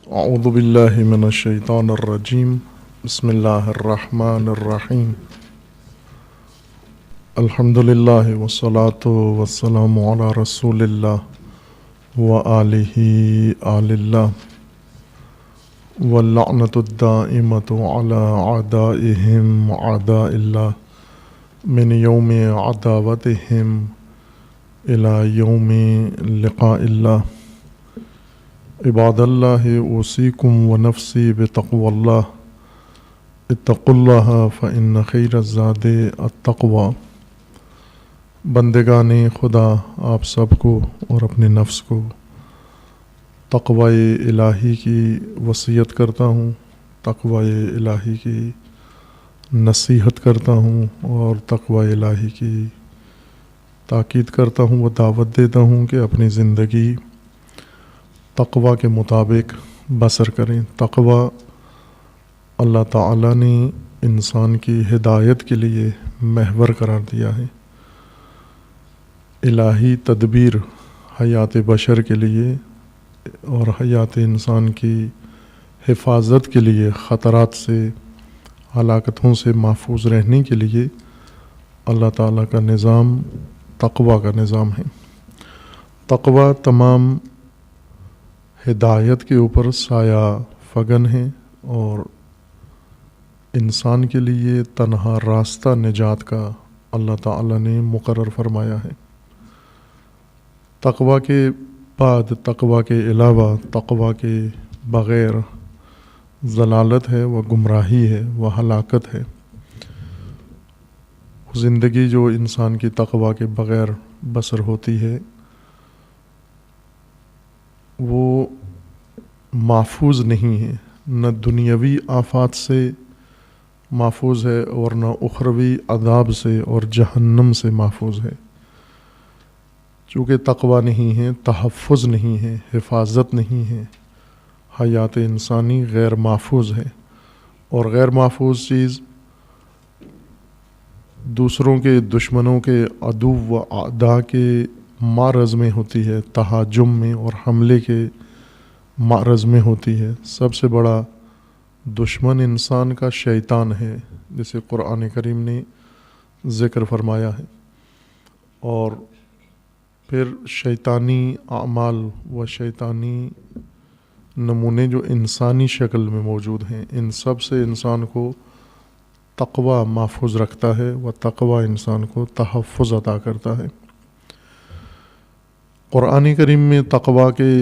اعوذ باللہ من الشیطان الرجیم بسم اللہ الرحمن الرحیم الحمد للہ والصلاة والسلام علی رسول اللہ وآلہ آل اللہ واللعنۃ الدائمۃ علی اعدائہم اعداء اللہ من یوم عداوتہم الی یوم لقاء اللہ عباد اللہ اوصیکم ونفسی بتقوی اللہ اتقوا اللہ فإن خیر الزاد التقوی۔ بندگان خدا، آپ سب کو اور اپنے نفس کو تقوی الہی کی وصیت کرتا ہوں، تقوی الہی کی نصیحت کرتا ہوں اور تقوی الہی کی تاکید کرتا ہوں و دعوت دیتا ہوں کہ اپنی زندگی تقوی کے مطابق بسر کریں۔ تقوی اللہ تعالیٰ نے انسان کی ہدایت کے لیے محور قرار دیا ہے۔ الہی تدبیر حیات بشر کے لیے اور حیات انسان کی حفاظت کے لیے، خطرات سے، ہلاکتوں سے محفوظ رہنے کے لیے اللہ تعالیٰ کا نظام تقوی کا نظام ہے۔ تقوی تمام ہدایت کے اوپر سایہ فگن ہے اور انسان کے لیے تنہا راستہ نجات کا اللہ تعالیٰ نے مقرر فرمایا ہے۔ تقوی کے بعد، تقوی کے علاوہ، تقوی کے بغیر ضلالت ہے، وہ گمراہی ہے، وہ ہلاکت ہے۔ زندگی جو انسان کی تقوی کے بغیر بسر ہوتی ہے وہ محفوظ نہیں ہے، نہ دنیاوی آفات سے محفوظ ہے اور نہ اخروی عذاب سے اور جہنم سے محفوظ ہے۔ چونکہ تقوی نہیں ہے، تحفظ نہیں ہے، حفاظت نہیں ہے، حیات انسانی غیر محفوظ ہے، اور غیر محفوظ چیز دوسروں کے، دشمنوں کے، عدو و اعداء کے معرض میں ہوتی ہے، تہاجم میں اور حملے کے معرض میں ہوتی ہے۔ سب سے بڑا دشمن انسان کا شیطان ہے، جسے قرآن کریم نے ذکر فرمایا ہے۔ اور پھر شیطانی اعمال و شیطانی نمونے جو انسانی شکل میں موجود ہیں، ان سب سے انسان کو تقوی محفوظ رکھتا ہے، و تقوی انسان کو تحفظ عطا کرتا ہے۔ قرآن کریم میں تقوی کے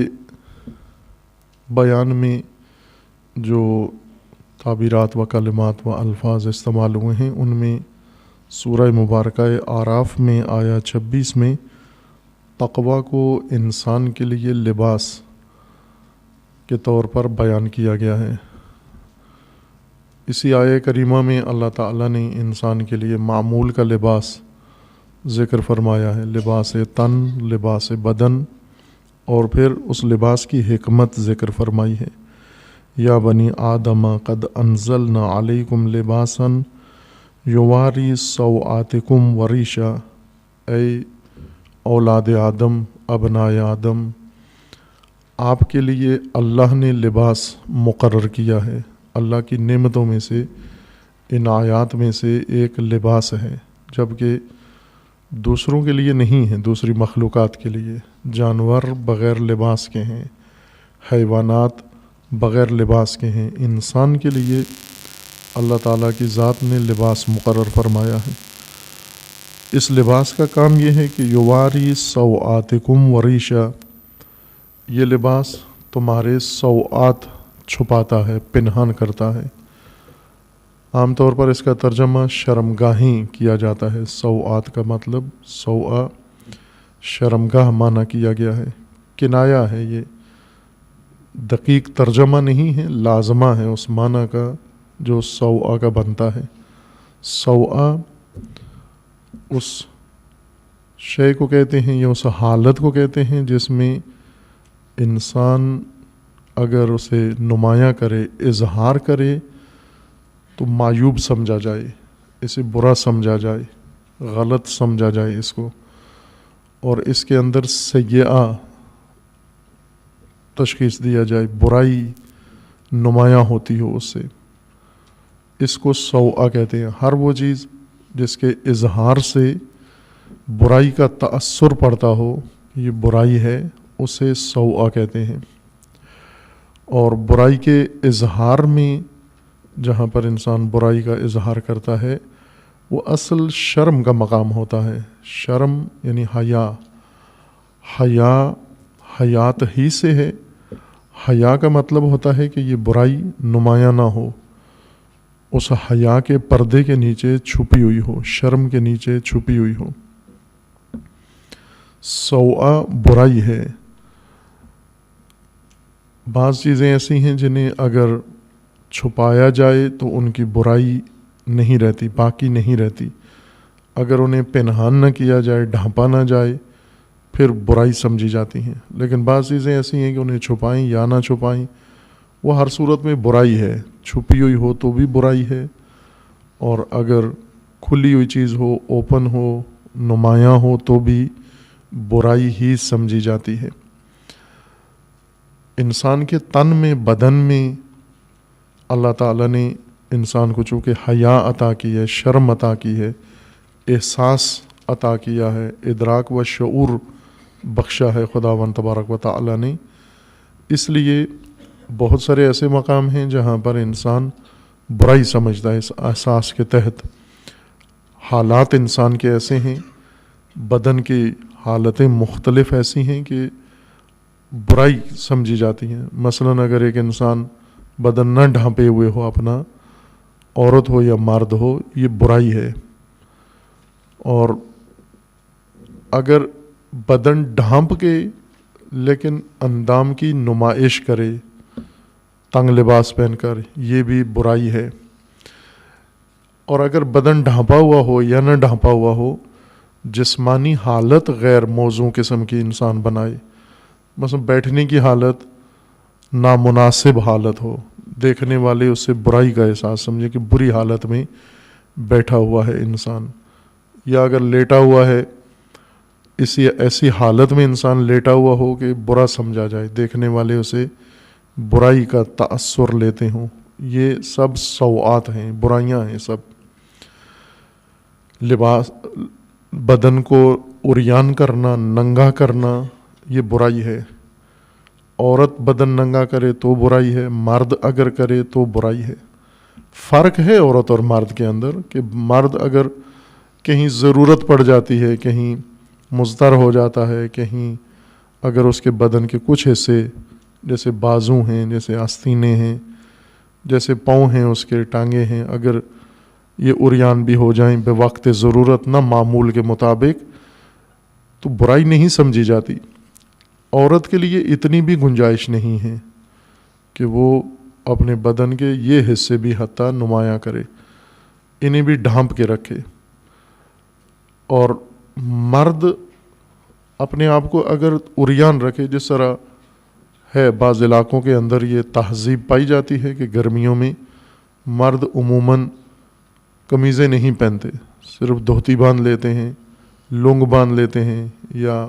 بیان میں جو تعبیرات و کلمات و الفاظ استعمال ہوئے ہیں، ان میں سورہ مبارکہ اعراف میں آیا 26 میں تقوی کو انسان کے لیے لباس کے طور پر بیان کیا گیا ہے۔ اسی آیہ کریمہ میں اللہ تعالیٰ نے انسان کے لیے معمول کا لباس ذکر فرمایا ہے، لباس تن، لباس بدن، اور پھر اس لباس کی حکمت ذکر فرمائی ہے۔ یا بنی آدم قد انزلنا علیکم لباسا یواری سوآتکم وریشا، اے اولاد آدم، ابنائے آدم، آپ کے لیے اللہ نے لباس مقرر کیا ہے۔ اللہ کی نعمتوں میں سے، عنایات میں سے ایک لباس ہے، جبکہ دوسروں کے لیے نہیں ہے، دوسری مخلوقات کے لیے۔ جانور بغیر لباس کے ہیں، حیوانات بغیر لباس کے ہیں، انسان کے لیے اللہ تعالیٰ کی ذات نے لباس مقرر فرمایا ہے۔ اس لباس کا کام یہ ہے کہ یواری سوآتکم وریشا، یہ لباس تمہارے سوآت چھپاتا ہے، پنہان کرتا ہے۔ عام طور پر اس کا ترجمہ شرمگاہیں کیا جاتا ہے۔ سوآت کا مطلب، سوآ شرمگاہ معنی کیا گیا ہے، کنایا ہے، یہ دقیق ترجمہ نہیں ہے، لازمہ ہے اس معنی کا جو سوآ کا بنتا ہے۔ سوآ اس شے کو کہتے ہیں یا اس حالت کو کہتے ہیں جس میں انسان اگر اسے نمایاں کرے، اظہار کرے، تو معیوب سمجھا جائے، اسے برا سمجھا جائے، غلط سمجھا جائے اس کو، اور اس کے اندر سیئہ تشخیص دیا جائے، برائی نمایاں ہوتی ہو اس سے، اس کو سوء کہتے ہیں۔ ہر وہ چیز جس کے اظہار سے برائی کا تأثر پڑتا ہو، یہ برائی ہے، اسے سوء کہتے ہیں۔ اور برائی کے اظہار میں جہاں پر انسان برائی کا اظہار کرتا ہے وہ اصل شرم کا مقام ہوتا ہے۔ شرم یعنی حیا، حیا حیات ہی سے ہے۔ حیا کا مطلب ہوتا ہے کہ یہ برائی نمایاں نہ ہو، اس حیا کے پردے کے نیچے چھپی ہوئی ہو، شرم کے نیچے چھپی ہوئی ہو۔ سوء برائی ہے۔ بعض چیزیں ایسی ہیں جنہیں اگر چھپایا جائے تو ان کی برائی نہیں رہتی، باقی نہیں رہتی۔ اگر انہیں پنہان نہ کیا جائے، ڈھانپا نہ جائے، پھر برائی سمجھی جاتی ہیں۔ لیکن بعض چیزیں ایسی ہیں کہ انہیں چھپائیں یا نہ چھپائیں، وہ ہر صورت میں برائی ہے۔ چھپی ہوئی ہو تو بھی برائی ہے، اور اگر کھلی ہوئی چیز ہو، اوپن ہو، نمایاں ہو تو بھی برائی ہی سمجھی جاتی ہے۔ انسان کے تن میں، بدن میں اللہ تعالیٰ نے انسان کو چونکہ حیا عطا کی ہے، شرم عطا کی ہے، احساس عطا کیا ہے، ادراک و شعور بخشا ہے خداوند تبارک و تعالیٰ نے، اس لیے بہت سارے ایسے مقام ہیں جہاں پر انسان برائی سمجھتا ہے۔ اس احساس کے تحت حالات انسان کے ایسے ہیں، بدن کی حالتیں مختلف ایسی ہیں کہ برائی سمجھی جاتی ہیں۔ مثلاً اگر ایک انسان بدن نہ ڈھانپے ہوئے ہو اپنا، عورت ہو یا مرد ہو، یہ برائی ہے۔ اور اگر بدن ڈھانپ کے لیکن اندام کی نمائش کرے تنگ لباس پہن کر، یہ بھی برائی ہے۔ اور اگر بدن ڈھانپا ہوا ہو یا نہ ڈھانپا ہوا ہو، جسمانی حالت غیر موزوں قسم کی انسان بنائے، مثلا بیٹھنے کی حالت نامناسب حالت ہو، دیکھنے والے اس سے برائی کا احساس سمجھے کہ بری حالت میں بیٹھا ہوا ہے انسان، یا اگر لیٹا ہوا ہے ایسی حالت میں انسان لیٹا ہوا ہو کہ برا سمجھا جائے، دیکھنے والے اسے برائی کا تأثر لیتے ہوں، یہ سب سوءات ہیں، برائیاں ہیں سب۔ لباس، بدن کو عریان کرنا، ننگا کرنا، یہ برائی ہے۔ عورت بدن ننگا کرے تو برائی ہے، مرد اگر کرے تو برائی ہے۔ فرق ہے عورت اور مرد کے اندر کہ مرد اگر کہیں ضرورت پڑ جاتی ہے، کہیں مضطر ہو جاتا ہے، کہیں اگر اس کے بدن کے کچھ حصے جیسے بازو ہیں، جیسے آستینے ہیں، جیسے پاؤں ہیں، اس کے ٹانگیں ہیں، اگر یہ عریان بھی ہو جائیں بے وقت ضرورت، نہ معمول کے مطابق، تو برائی نہیں سمجھی جاتی۔ عورت کے لیے اتنی بھی گنجائش نہیں ہے کہ وہ اپنے بدن کے یہ حصے بھی حتیٰ نمایاں کرے، انہیں بھی ڈھانپ کے رکھے۔ اور مرد اپنے آپ کو اگر عریان رکھے، جس طرح ہے بعض علاقوں کے اندر یہ تہذیب پائی جاتی ہے کہ گرمیوں میں مرد عموماً قمیضیں نہیں پہنتے، صرف دھوتی باندھ لیتے ہیں، لنگ باندھ لیتے ہیں، یا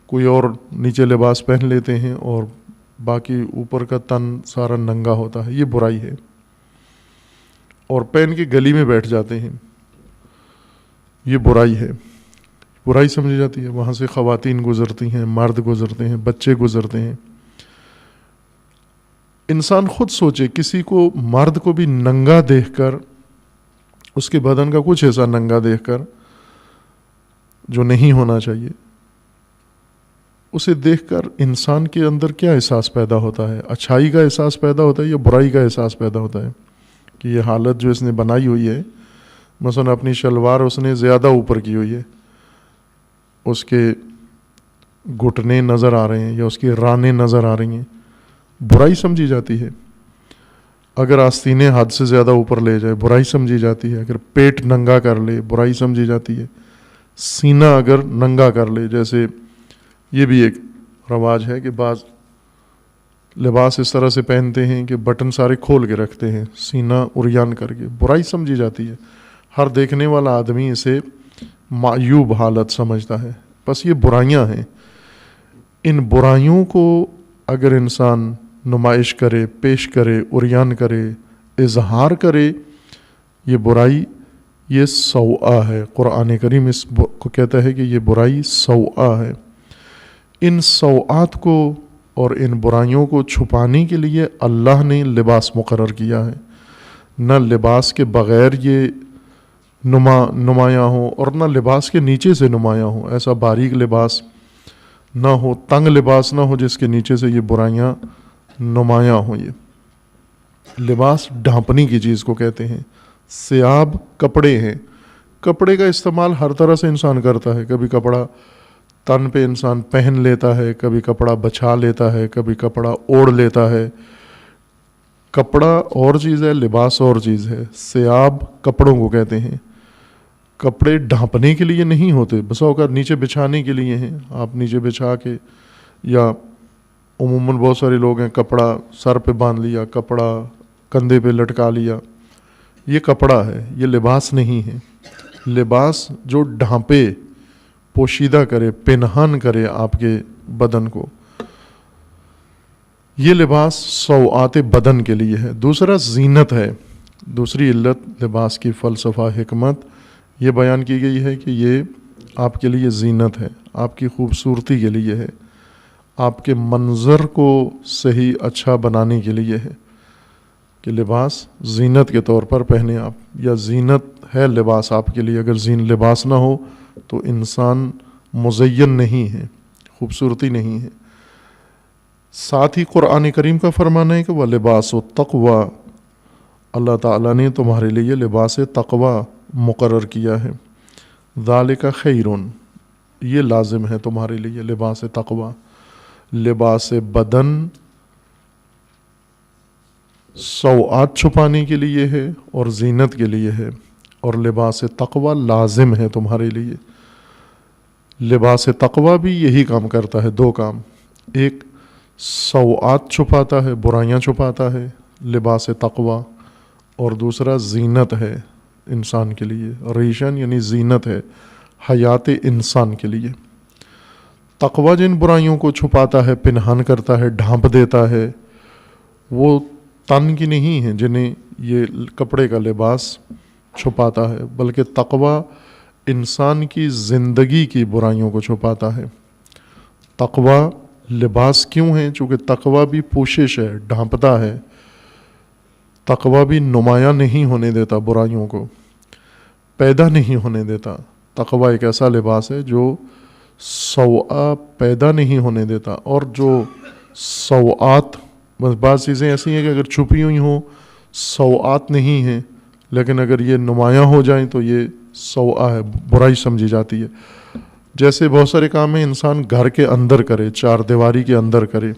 کوئی اور نیچے لباس پہن لیتے ہیں، اور باقی اوپر کا تن سارا ننگا ہوتا ہے، یہ برائی ہے۔ اور پہن کے گلی میں بیٹھ جاتے ہیں، یہ برائی ہے، برائی سمجھی جاتی ہے۔ وہاں سے خواتین گزرتی ہیں، مرد گزرتے ہیں، بچے گزرتے ہیں۔ انسان خود سوچے، کسی کو، مرد کو بھی ننگا دیکھ کر، اس کے بدن کا کچھ ایسا ننگا دیکھ کر جو نہیں ہونا چاہیے، اسے دیکھ کر انسان کے اندر کیا احساس پیدا ہوتا ہے؟ اچھائی کا احساس پیدا ہوتا ہے یا برائی کا احساس پیدا ہوتا ہے؟ کہ یہ حالت جو اس نے بنائی ہوئی ہے، مثلا اپنی شلوار اس نے زیادہ اوپر کی ہوئی ہے، اس کے گھٹنے نظر آ رہے ہیں یا اس کی رانیں نظر آ رہی ہیں، برائی سمجھی جاتی ہے۔ اگر آستینیں حد سے زیادہ اوپر لے جائے، برائی سمجھی جاتی ہے۔ اگر پیٹ ننگا کر لے، برائی سمجھی جاتی ہے۔ سینہ اگر ننگا کر لے، جیسے یہ بھی ایک رواج ہے کہ بعض لباس اس طرح سے پہنتے ہیں کہ بٹن سارے کھول کے رکھتے ہیں، سینہ عریان کر کے، برائی سمجھی جاتی ہے۔ ہر دیکھنے والا آدمی اسے معیوب حالت سمجھتا ہے۔ بس یہ برائیاں ہیں۔ ان برائیوں کو اگر انسان نمائش کرے، پیش کرے، عریان کرے، اظہار کرے، یہ برائی، یہ سوءہ ہے۔ قرآن کریم اس کو کہتا ہے کہ یہ برائی سوءہ ہے۔ ان سوءات کو اور ان برائیوں کو چھپانے کے لیے اللہ نے لباس مقرر کیا ہے۔ نہ لباس کے بغیر یہ نمایاں ہو اور نہ لباس کے نیچے سے نمایاں ہو، ایسا باریک لباس نہ ہو، تنگ لباس نہ ہو جس کے نیچے سے یہ برائیاں نمایاں ہوں۔ یہ لباس ڈھانپنے کی چیز کو کہتے ہیں۔ ثیاب کپڑے ہیں، کپڑے کا استعمال ہر طرح سے انسان کرتا ہے۔ کبھی کپڑا تن پہ انسان پہن لیتا ہے، کبھی کپڑا بچھا لیتا ہے، کبھی کپڑا اوڑھ لیتا ہے۔ کپڑا اور چیز ہے، لباس اور چیز ہے۔ ثیاب کپڑوں کو کہتے ہیں۔ کپڑے ڈھانپنے کے لیے نہیں ہوتے، بس اوقات نیچے بچھانے کے لیے ہیں۔ آپ نیچے بچھا کے، یا عموماً بہت سارے لوگ ہیں کپڑا سر پہ باندھ لیا، کپڑا کندھے پہ لٹکا لیا، یہ کپڑا ہے، یہ لباس نہیں ہے۔ لباس جو ڈھانپے، پوشیدہ کرے، پنہان کرے آپ کے بدن کو، یہ لباس سوءات بدن کے لیے ہے۔ دوسرا زینت ہے۔ دوسری علت لباس کی فلسفہ حکمت یہ بیان کی گئی ہے کہ یہ آپ کے لیے زینت ہے، آپ کی خوبصورتی کے لیے ہے، آپ کے منظر کو صحیح اچھا بنانے کے لیے ہے کہ لباس زینت کے طور پر پہنے آپ، یا زینت ہے لباس آپ کے لیے۔ اگر لباس نہ ہو تو انسان مزین نہیں ہے، خوبصورتی نہیں ہے۔ ساتھ ہی قرآن کریم کا فرمانا ہے کہ وہ لباس و تقوی، اللہ تعالیٰ نے تمہارے لیے لباس تقوی مقرر کیا ہے۔ ذالک خیرون، یہ لازم ہے تمہارے لیے لباس تقوی۔ لباس بدن سوءات چھپانے کے لیے ہے اور زینت کے لیے ہے، اور لباس تقوی لازم ہے تمہارے لیے۔ لباس تقوی بھی یہی کام کرتا ہے، دو کام، ایک سوءات چھپاتا ہے، برائیاں چھپاتا ہے لباس تقوی، اور دوسرا زینت ہے انسان کے لیے۔ ریشن یعنی زینت ہے حیات انسان کے لیے۔ تقوی جن برائیوں کو چھپاتا ہے، پنہان کرتا ہے، ڈھانپ دیتا ہے، وہ تن کی نہیں ہیں جنہیں یہ کپڑے کا لباس چھپاتا ہے، بلکہ تقوی انسان کی زندگی کی برائیوں کو چھپاتا ہے۔ تقوی لباس کیوں ہے؟ چونکہ تقوی بھی پوشش ہے، ڈھانپتا ہے۔ تقوی بھی نمایاں نہیں ہونے دیتا، برائیوں کو پیدا نہیں ہونے دیتا۔ تقوی ایک ایسا لباس ہے جو سوء پیدا نہیں ہونے دیتا، اور جو سوءات، بس بعض چیزیں ایسی ہیں کہ اگر چھپی ہوئی ہوں سوءات نہیں ہیں، لیکن اگر یہ نمایاں ہو جائیں تو یہ سوء ہے، برائی سمجھی جاتی ہے۔ جیسے بہت سارے کام ہیں انسان گھر کے اندر کرے، چار دیواری کے اندر کرے،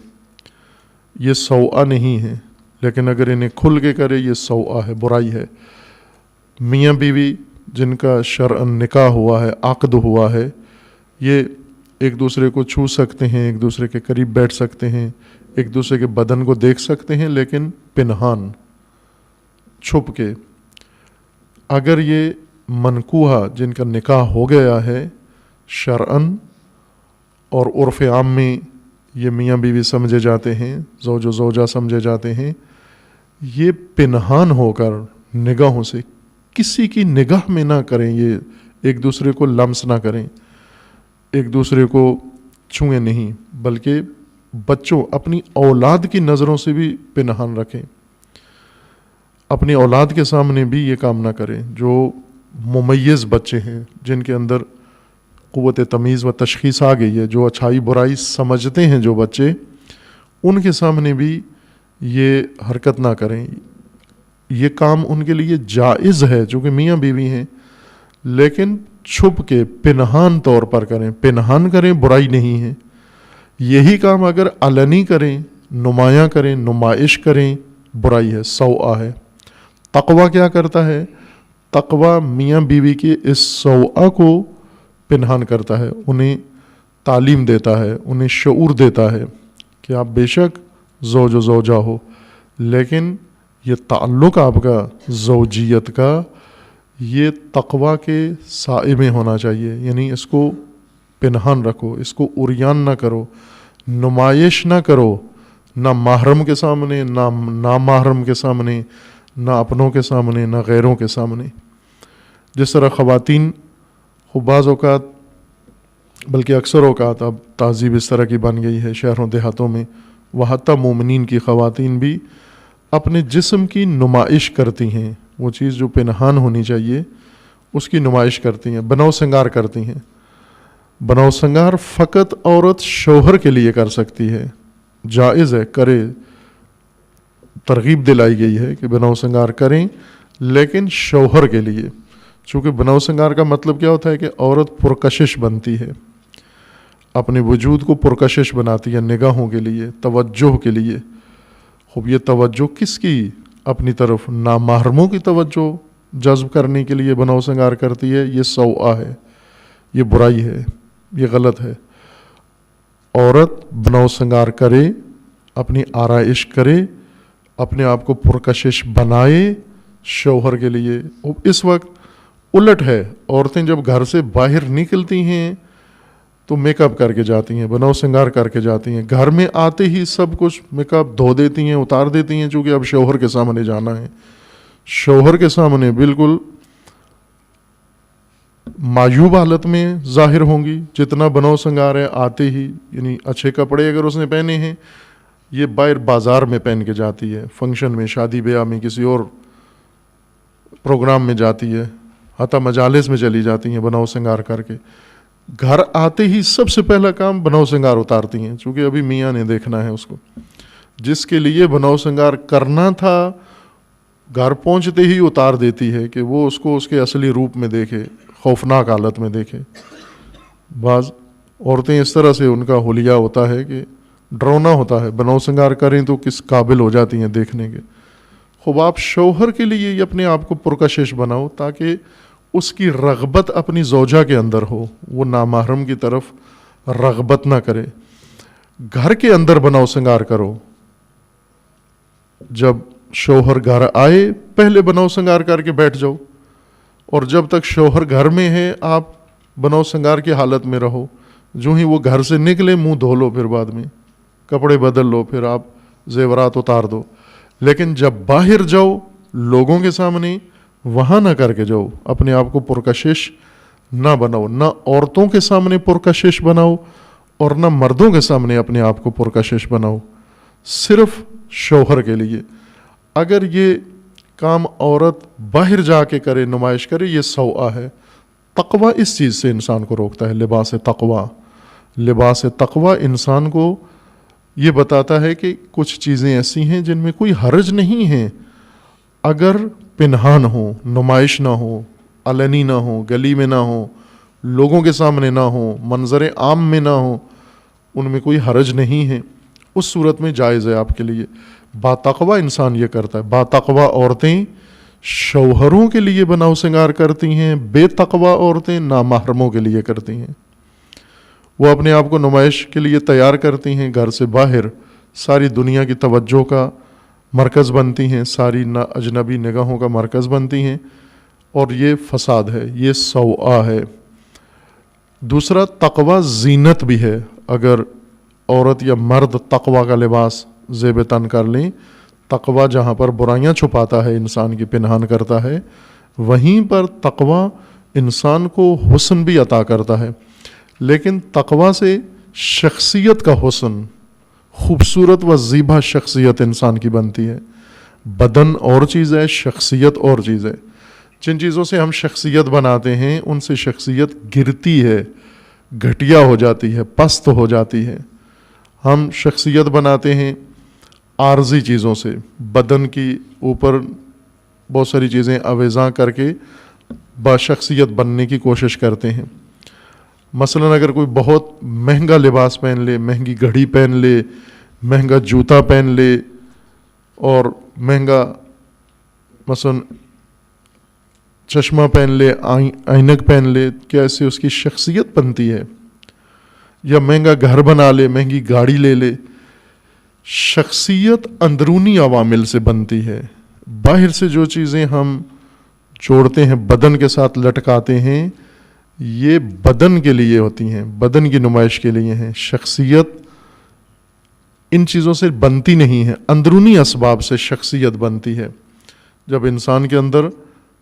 یہ سوء نہیں ہے، لیکن اگر انہیں کھل کے کرے یہ سوء ہے، برائی ہے۔ میاں بیوی جن کا شرعاً نکاح ہوا ہے، عقد ہوا ہے، یہ ایک دوسرے کو چھو سکتے ہیں، ایک دوسرے کے قریب بیٹھ سکتے ہیں، ایک دوسرے کے بدن کو دیکھ سکتے ہیں، لیکن پنہان، چھپ کے۔ اگر یہ منکوحہ جن کا نکاح ہو گیا ہے شرعاً اور عرف عام میں یہ میاں بیوی سمجھے جاتے ہیں، زوج و زوجہ سمجھے جاتے ہیں، یہ پنہان ہو کر نگاہوں سے، کسی کی نگاہ میں نہ کریں، یہ ایک دوسرے کو لمس نہ کریں، ایک دوسرے کو چھوئیں نہیں، بلکہ بچوں، اپنی اولاد کی نظروں سے بھی پنہان رکھیں، اپنی اولاد کے سامنے بھی یہ کام نہ کریں۔ جو ممیز بچے ہیں، جن کے اندر قوت تمیز و تشخیص آ گئی ہے، جو اچھائی برائی سمجھتے ہیں، جو بچے، ان کے سامنے بھی یہ حرکت نہ کریں۔ یہ کام ان کے لیے جائز ہے چونکہ میاں بیوی ہیں، لیکن چھپ کے پنہان طور پر کریں، پنہان کریں، برائی نہیں ہے۔ یہی کام اگر علنی کریں، نمایاں کریں، نمائش کریں، برائی ہے، سوء ہے۔ تقوی کیا کرتا ہے؟ تقوی میاں بیوی کے اس سوء کو پنہان کرتا ہے، انہیں تعلیم دیتا ہے، انہیں شعور دیتا ہے کہ آپ بے شک زوج و زوجہ ہو، لیکن یہ تعلق آپ کا زوجیت کا یہ تقوی کے سائے میں ہونا چاہیے، یعنی اس کو پنہان رکھو، اس کو عریان نہ کرو، نمائش نہ کرو، نہ محرم کے سامنے، نہ نامحرم کے سامنے، نہ اپنوں کے سامنے، نہ غیروں کے سامنے. جس طرح خواتین خوب بعض اوقات، بلکہ اکثر اوقات اب تہذیب اس طرح کی بن گئی ہے شہروں دیہاتوں میں، وہ حتیٰ مومنین کی خواتین بھی اپنے جسم کی نمائش کرتی ہیں. وہ چیز جو پنہان ہونی چاہیے اس کی نمائش کرتی ہیں، بناؤ سنگار کرتی ہیں. بناؤ سنگار فقط عورت شوہر کے لیے کر سکتی ہے، جائز ہے، کرے، ترغیب دلائی گئی ہے کہ بناؤ سنگار کریں، لیکن شوہر کے لیے. چونکہ بناؤ سنگار کا مطلب کیا ہوتا ہے کہ عورت پرکشش بنتی ہے، اپنے وجود کو پرکشش بناتی ہے نگاہوں کے لیے، توجہ کے لیے. خوب یہ توجہ کس کی؟ اپنی طرف نامحرموں کی توجہ جذب کرنے کے لیے بناؤ سنگار کرتی ہے. یہ سوء ہے، یہ برائی ہے، یہ غلط ہے. عورت بناؤ سنگار کرے، اپنی آرائش کرے، اپنے آپ کو پرکشش بنائے شوہر کے لیے. اس وقت الٹ ہے، عورتیں جب گھر سے باہر نکلتی ہیں تو میک اپ کر کے جاتی ہیں، بناؤ سنگار کر کے جاتی ہیں. گھر میں آتے ہی سب کچھ میک اپ دھو دیتی ہیں، اتار دیتی ہیں، چونکہ اب شوہر کے سامنے جانا ہے. شوہر کے سامنے بالکل معیوب حالت میں ظاہر ہوں گی. جتنا بناؤ سنگار ہے آتے ہی، یعنی اچھے کپڑے اگر اس نے پہنے ہیں، یہ باہر بازار میں پہن کے جاتی ہے، فنکشن میں، شادی بیاہ میں، کسی اور پروگرام میں جاتی ہے، حتیٰ مجالس میں چلی جاتی ہیں بناؤ سنگار کر کے. گھر آتے ہی سب سے پہلا کام بناؤ سنگار اتارتی ہیں، چونکہ ابھی میاں نے دیکھنا ہے اس کو. جس کے لیے بناؤ سنگار کرنا تھا گھر پہنچتے ہی اتار دیتی ہے کہ وہ اس کو اس کے اصلی روپ میں دیکھے، خوفناک حالت میں دیکھے. بعض عورتیں اس طرح سے ان کا حلیہ ہوتا ہے کہ ڈرونا ہوتا ہے، بناؤ سنگار کریں تو کس قابل ہو جاتی ہیں دیکھنے کے. خوب آپ شوہر کے لیے یہ اپنے آپ کو پرکشش بناؤ تاکہ اس کی رغبت اپنی زوجہ کے اندر ہو، وہ نامحرم کی طرف رغبت نہ کرے. گھر کے اندر بناؤ سنگار کرو. جب شوہر گھر آئے پہلے بناؤ سنگار کر کے بیٹھ جاؤ، اور جب تک شوہر گھر میں ہے آپ بناؤ سنگار کی حالت میں رہو. جو ہی وہ گھر سے نکلے منہ دھو لو، پھر بعد میں کپڑے بدل لو، پھر آپ زیورات اتار دو. لیکن جب باہر جاؤ لوگوں کے سامنے، وہاں نہ کر کے جاؤ. اپنے آپ کو پرکشش نہ بناؤ، نہ عورتوں کے سامنے پرکشش بناؤ اور نہ مردوں کے سامنے اپنے آپ کو پرکشش بناؤ، صرف شوہر کے لیے. اگر یہ کام عورت باہر جا کے کرے، نمائش کرے، یہ سوء ہے. تقویٰ اس چیز سے انسان کو روکتا ہے. لباس تقویٰ انسان کو یہ بتاتا ہے کہ کچھ چیزیں ایسی ہیں جن میں کوئی حرج نہیں ہے اگر پنہان ہو، نمائش نہ ہو، علنی نہ ہو، گلی میں نہ ہو، لوگوں کے سامنے نہ ہو، منظر عام میں نہ ہو، ان میں کوئی حرج نہیں ہے. اس صورت میں جائز ہے آپ کے لیے. باتقویٰ انسان یہ کرتا ہے. باتقویٰ عورتیں شوہروں کے لیے بناؤ سنگار کرتی ہیں، بے تقویٰ عورتیں نامحرموں کے لیے کرتی ہیں. وہ اپنے آپ کو نمائش کے لیے تیار کرتی ہیں، گھر سے باہر ساری دنیا کی توجہ کا مرکز بنتی ہیں، ساری اجنبی نگاہوں کا مرکز بنتی ہیں، اور یہ فساد ہے، یہ سوء ہے. دوسرا، تقویٰ زینت بھی ہے. اگر عورت یا مرد تقویٰ کا لباس زیب تن کر لیں، تقویٰ جہاں پر برائیاں چھپاتا ہے، انسان کی پنہان کرتا ہے، وہیں پر تقویٰ انسان کو حسن بھی عطا کرتا ہے. لیکن تقویٰ سے شخصیت کا حسن، خوبصورت و زیبا شخصیت انسان کی بنتی ہے. بدن اور چیز ہے، شخصیت اور چیز ہے. جن چیزوں سے ہم شخصیت بناتے ہیں ان سے شخصیت گرتی ہے، گھٹیا ہو جاتی ہے، پست ہو جاتی ہے. ہم شخصیت بناتے ہیں عارضی چیزوں سے، بدن کی اوپر بہت ساری چیزیں اویزاں کر کے باشخصیت بننے کی کوشش کرتے ہیں. مثلا اگر کوئی بہت مہنگا لباس پہن لے، مہنگی گھڑی پہن لے، مہنگا جوتا پہن لے، اور مہنگا مثلا چشمہ پہن لے، اینک پہن لے، کیا اس سے اس کی شخصیت بنتی ہے؟ یا مہنگا گھر بنا لے، مہنگی گاڑی لے لے. شخصیت اندرونی عوامل سے بنتی ہے. باہر سے جو چیزیں ہم جوڑتے ہیں، بدن کے ساتھ لٹکاتے ہیں، یہ بدن کے لیے ہوتی ہیں، بدن کی نمائش کے لیے ہیں. شخصیت ان چیزوں سے بنتی نہیں ہے، اندرونی اسباب سے شخصیت بنتی ہے۔ جب انسان کے اندر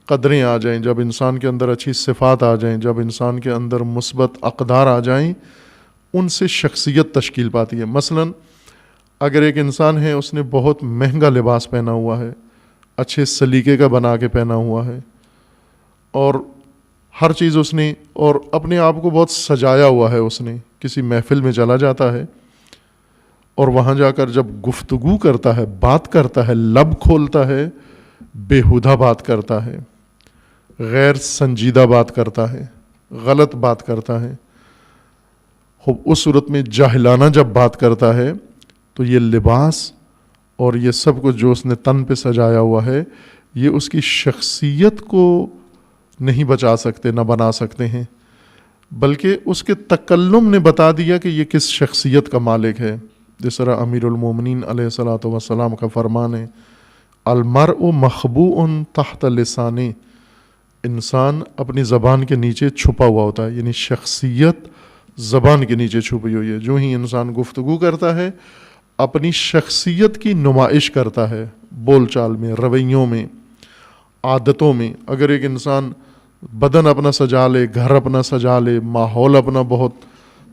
قدریں آ جائیں، جب انسان کے اندر اچھی صفات آ جائیں، جب انسان کے اندر مثبت اقدار آ جائیں، ان سے شخصیت تشکیل پاتی ہے۔ مثلاً اگر ایک انسان ہے، اس نے بہت مہنگا لباس پہنا ہوا ہے، اچھے سلیقے کا بنا کے پہنا ہوا ہے، اور ہر چیز اس نے، اور اپنے آپ کو بہت سجایا ہوا ہے، اس نے کسی محفل میں چلا جاتا ہے اور وہاں جا کر جب گفتگو کرتا ہے، بات کرتا ہے، لب کھولتا ہے، بیہودہ بات کرتا ہے، غیر سنجیدہ بات کرتا ہے، غلط بات کرتا ہے، اس صورت میں جاہلانہ جب بات کرتا ہے تو یہ لباس اور یہ سب کچھ جو اس نے تن پہ سجایا ہوا ہے، یہ اس کی شخصیت کو نہیں بچا سکتے، نہ بنا سکتے ہیں، بلکہ اس کے تکلم نے بتا دیا کہ یہ کس شخصیت کا مالک ہے۔ جس طرح امیر المومنین علیہ الصلوۃ والسلام کا فرمان ہے، المرء مخبوء تحت لسانہ، انسان اپنی زبان کے نیچے چھپا ہوا ہوتا ہے، یعنی شخصیت زبان کے نیچے چھپی ہوئی ہے۔ جو ہی انسان گفتگو کرتا ہے، اپنی شخصیت کی نمائش کرتا ہے، بول چال میں، رویوں میں، عادتوں میں۔ اگر ایک انسان بدن اپنا سجا لے، گھر اپنا سجا لے، ماحول اپنا بہت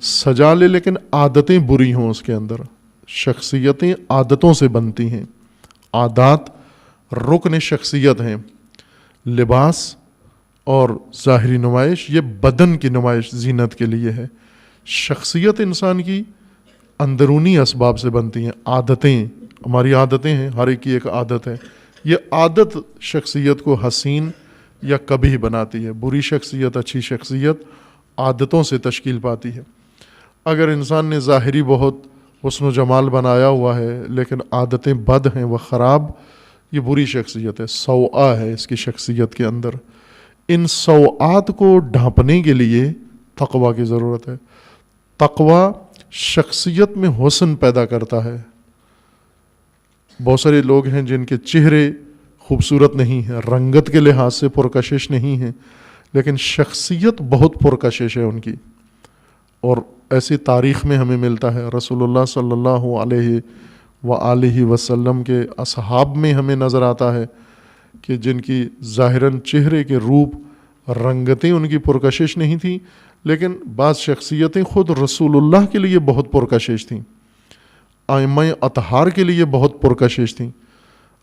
سجا لے، لیکن عادتیں بری ہوں اس کے اندر، شخصیتیں عادتوں سے بنتی ہیں، عادات رکن شخصیت ہیں۔ لباس اور ظاہری نمائش یہ بدن کی نمائش زینت کے لیے ہے، شخصیت انسان کی اندرونی اسباب سے بنتی ہیں۔ عادتیں، ہماری عادتیں ہیں، ہر ایک کی ایک عادت ہے، یہ عادت شخصیت کو حسین یا کبھی بناتی ہے۔ بری شخصیت، اچھی شخصیت عادتوں سے تشکیل پاتی ہے۔ اگر انسان نے ظاہری بہت حسن و جمال بنایا ہوا ہے لیکن عادتیں بد ہیں، وہ خراب، یہ بری شخصیت ہے، سوءہ ہے اس کی شخصیت کے اندر۔ ان سوءات کو ڈھانپنے کے لیے تقویٰ کی ضرورت ہے۔ تقویٰ شخصیت میں حسن پیدا کرتا ہے۔ بہت سارے لوگ ہیں جن کے چہرے خوبصورت نہیں ہیں، رنگت کے لحاظ سے پرکشش نہیں ہیں، لیکن شخصیت بہت پرکشش ہے ان کی، اور ایسی تاریخ میں ہمیں ملتا ہے۔ رسول اللہ صلی اللہ علیہ وآلہ وسلم کے اصحاب میں ہمیں نظر آتا ہے کہ جن کی ظاہراً چہرے کے روپ، رنگتیں ان کی پرکشش نہیں تھیں، لیکن بعض شخصیتیں خود رسول اللہ کے لیے بہت پرکشش تھیں، ائمہ اطہار کے لیے بہت پرکشش تھیں۔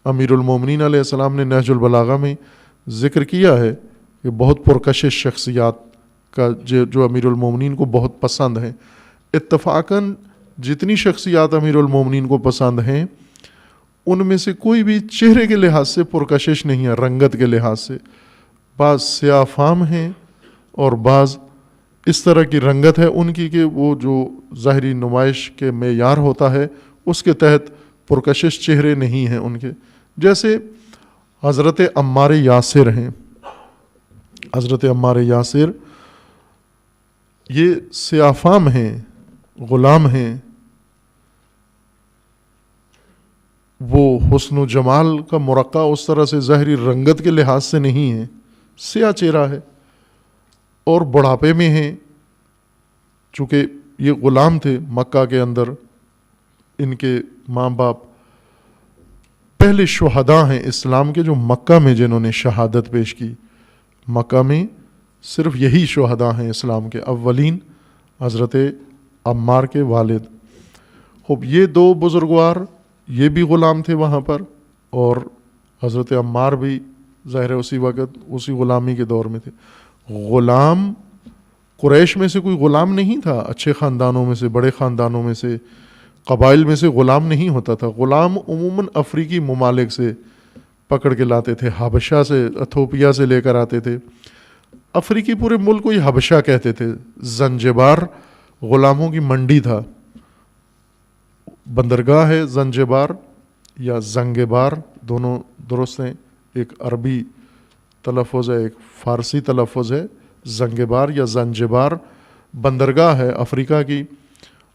امیر المومنین علیہ السلام نے نہج البلاغہ میں ذکر کیا ہے کہ بہت پرکشش شخصیات کا جو امیر المومنین کو بہت پسند ہیں۔ اتفاقاً جتنی شخصیات امیر المومنین کو پسند ہیں، ان میں سے کوئی بھی چہرے کے لحاظ سے پرکشش نہیں ہے، رنگت کے لحاظ سے۔ بعض سیاہ فام ہیں اور بعض اس طرح کی رنگت ہے ان کی کہ وہ جو ظاہری نمائش کے معیار ہوتا ہے اس کے تحت پرکشش چہرے نہیں ہیں ان کے۔ جیسے حضرت عمار یاسر ہیں، حضرت عمار یاسر یہ سیاہ فام ہیں، غلام ہیں، وہ حسن و جمال کا مرقع اس طرح سے ظاہری رنگت کے لحاظ سے نہیں ہے، سیاہ چہرہ ہے، اور بڑھاپے میں ہیں۔ چونکہ یہ غلام تھے مکہ کے اندر، ان کے ماں باپ پہلے شہداء ہیں اسلام کے جو مکہ میں جنہوں نے شہادت پیش کی۔ مکہ میں صرف یہی شہداء ہیں اسلام کے اولین، حضرت عمار کے والد۔ خوب یہ دو بزرگوار یہ بھی غلام تھے وہاں پر، اور حضرت عمار بھی ظاہر اسی وقت اسی غلامی کے دور میں تھے۔ غلام قریش میں سے کوئی غلام نہیں تھا، اچھے خاندانوں میں سے، بڑے خاندانوں میں سے، قبائل میں سے غلام نہیں ہوتا تھا۔ غلام عموماً افریقی ممالک سے پکڑ کے لاتے تھے، حبشہ سے، ایتھوپیا سے لے کر آتے تھے۔ افریقی پورے ملک کو یہ حبشہ کہتے تھے۔ زنجبار غلاموں کی منڈی تھا، بندرگاہ ہے زنجبار یا زنگبار، دونوں درست ہیں، ایک عربی تلفظ ہے ایک فارسی تلفظ ہے، زنگبار یا زنجبار بندرگاہ ہے افریقہ کی،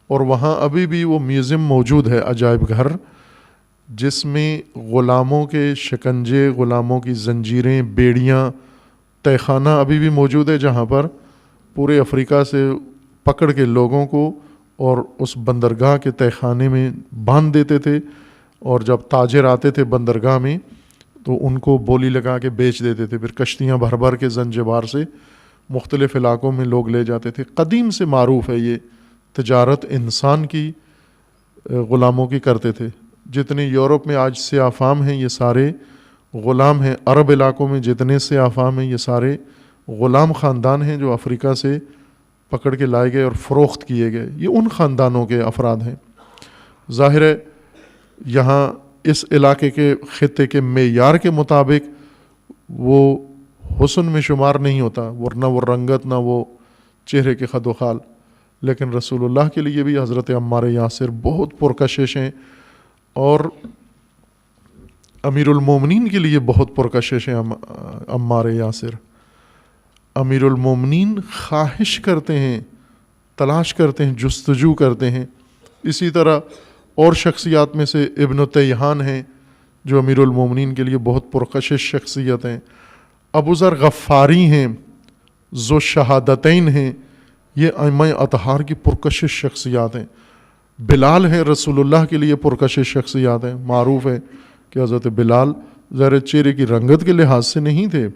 اور وہاں ابھی بھی وہ میوزیم موجود ہے، عجائب گھر، جس میں غلاموں کے شکنجے، غلاموں کی زنجیریں، بیڑیاں، تہہ خانہ ابھی بھی موجود ہے، جہاں پر پورے افریقہ سے پکڑ کے لوگوں کو اور اس بندرگاہ کے تہ خانے میں باندھ دیتے تھے، اور جب تاجر آتے تھے بندرگاہ میں تو ان کو بولی لگا کے بیچ دیتے تھے، پھر کشتیاں بھر بھر کے زنجبار سے مختلف علاقوں میں لوگ لے جاتے تھے۔ قدیم سے معروف ہے یہ تجارت، انسان کی غلاموں کی کرتے تھے۔ جتنے یورپ میں آج سیاہ فام ہیں یہ سارے غلام ہیں، عرب علاقوں میں جتنے سیاہ فام ہیں یہ سارے غلام خاندان ہیں جو افریقہ سے پکڑ کے لائے گئے اور فروخت کیے گئے، یہ ان خاندانوں کے افراد ہیں۔ ظاہر ہے یہاں اس علاقے کے خطے کے معیار کے مطابق وہ حسن میں شمار نہیں ہوتا، ورنہ وہ رنگت نہ وہ چہرے کے خد و خال، لیکن رسول اللہ کے لیے بھی حضرت عمار یاسر بہت پرکشش ہیں، اور امیر المومنین کے لیے بہت پرکشش ہیں عمار یاسر۔ امیر المومنین خواہش کرتے ہیں، تلاش کرتے ہیں، جستجو کرتے ہیں۔ اسی طرح اور شخصیات میں سے ابن تیہان ہیں جو امیر المومنین کے لیے بہت پرکشش شخصیت ہیں۔ ابو ذر غفاری ہیں، ذو شہادتین ہیں، یہ ائمہ اطہار کی پرکشش شخصیات ہیں۔ بلال ہیں، رسول اللہ کے لیے پرکشش شخصیات ہیں۔ معروف ہے کہ حضرت بلال ظاہر چہرے کی رنگت کے لحاظ سے نہیں تھے،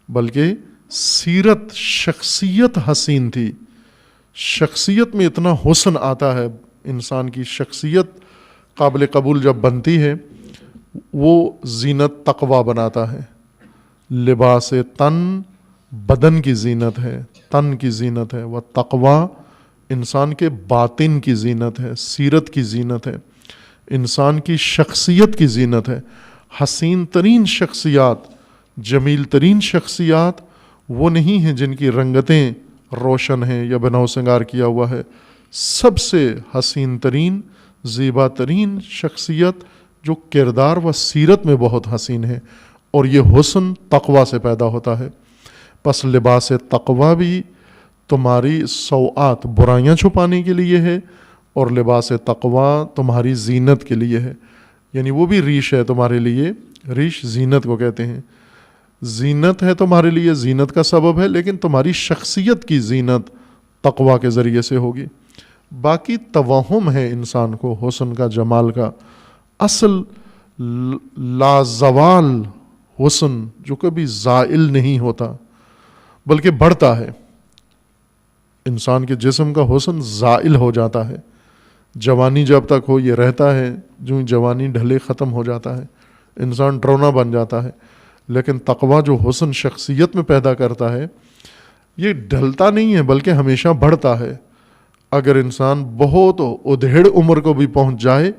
بلکہ سیرت، شخصیت حسین تھی۔ شخصیت میں اتنا حسن آتا ہے، انسان کی شخصیت قابل قبول جب بنتی ہے وہ زینت تقوی بناتا ہے۔ لباس تن بدن کی زینت ہے، تن کی زینت ہے، وہ تقوی انسان کے باطن کی زینت ہے، سیرت کی زینت ہے، انسان کی شخصیت کی زینت ہے۔ حسین ترین شخصیات، جمیل ترین شخصیات وہ نہیں ہیں جن کی رنگتیں روشن ہیں یا بناؤ سنگار کیا ہوا ہے۔ سب سے حسین ترین، زیبا ترین شخصیت جو کردار و سیرت میں بہت حسین ہے، اور یہ حسن تقوی سے پیدا ہوتا ہے۔ پس لباس تقوی بھی تمہاری سوآت، برائیاں چھپانے کے لیے ہے، اور لباس تقوی تمہاری زینت کے لیے ہے، یعنی وہ بھی ریش ہے تمہارے لیے۔ ریش زینت کو کہتے ہیں، زینت ہے تمہارے لیے، زینت کا سبب ہے، لیکن تمہاری شخصیت کی زینت تقوی کے ذریعے سے ہوگی۔ باقی توہم ہے انسان کو حسن کا، جمال کا، اصل لازوال حسن جو کبھی زائل نہیں ہوتا بلکہ بڑھتا ہے۔ انسان کے جسم کا حسن زائل ہو جاتا ہے، جوانی جب تک ہو یہ رہتا ہے، جو جوانی ڈھلے ختم ہو جاتا ہے، انسان ڈرونا بن جاتا ہے۔ لیکن تقوی جو حسن شخصیت میں پیدا کرتا ہے یہ ڈھلتا نہیں ہے بلکہ ہمیشہ بڑھتا ہے۔ اگر انسان بہت ادھیڑ عمر کو بھی پہنچ جائے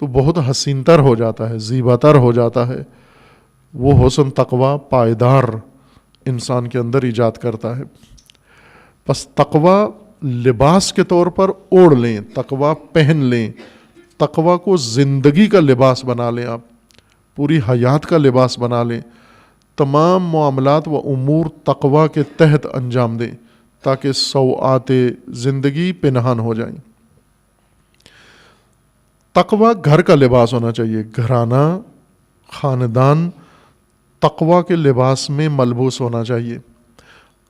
تو بہت حسین تر ہو جاتا ہے، زیبا تر ہو جاتا ہے۔ وہ حسن تقوی پائیدار انسان کے اندر ایجاد کرتا ہے۔ پس تقوی لباس کے طور پر اوڑھ لیں، تقوی پہن لیں، تقوی کو زندگی کا لباس بنا لیں، آپ پوری حیات کا لباس بنا لیں، تمام معاملات و امور تقوی کے تحت انجام دیں تاکہ سوآت زندگی پنہان ہو جائیں۔ تقوی گھر کا لباس ہونا چاہیے، گھرانہ، خاندان تقوی کے لباس میں ملبوس ہونا چاہیے۔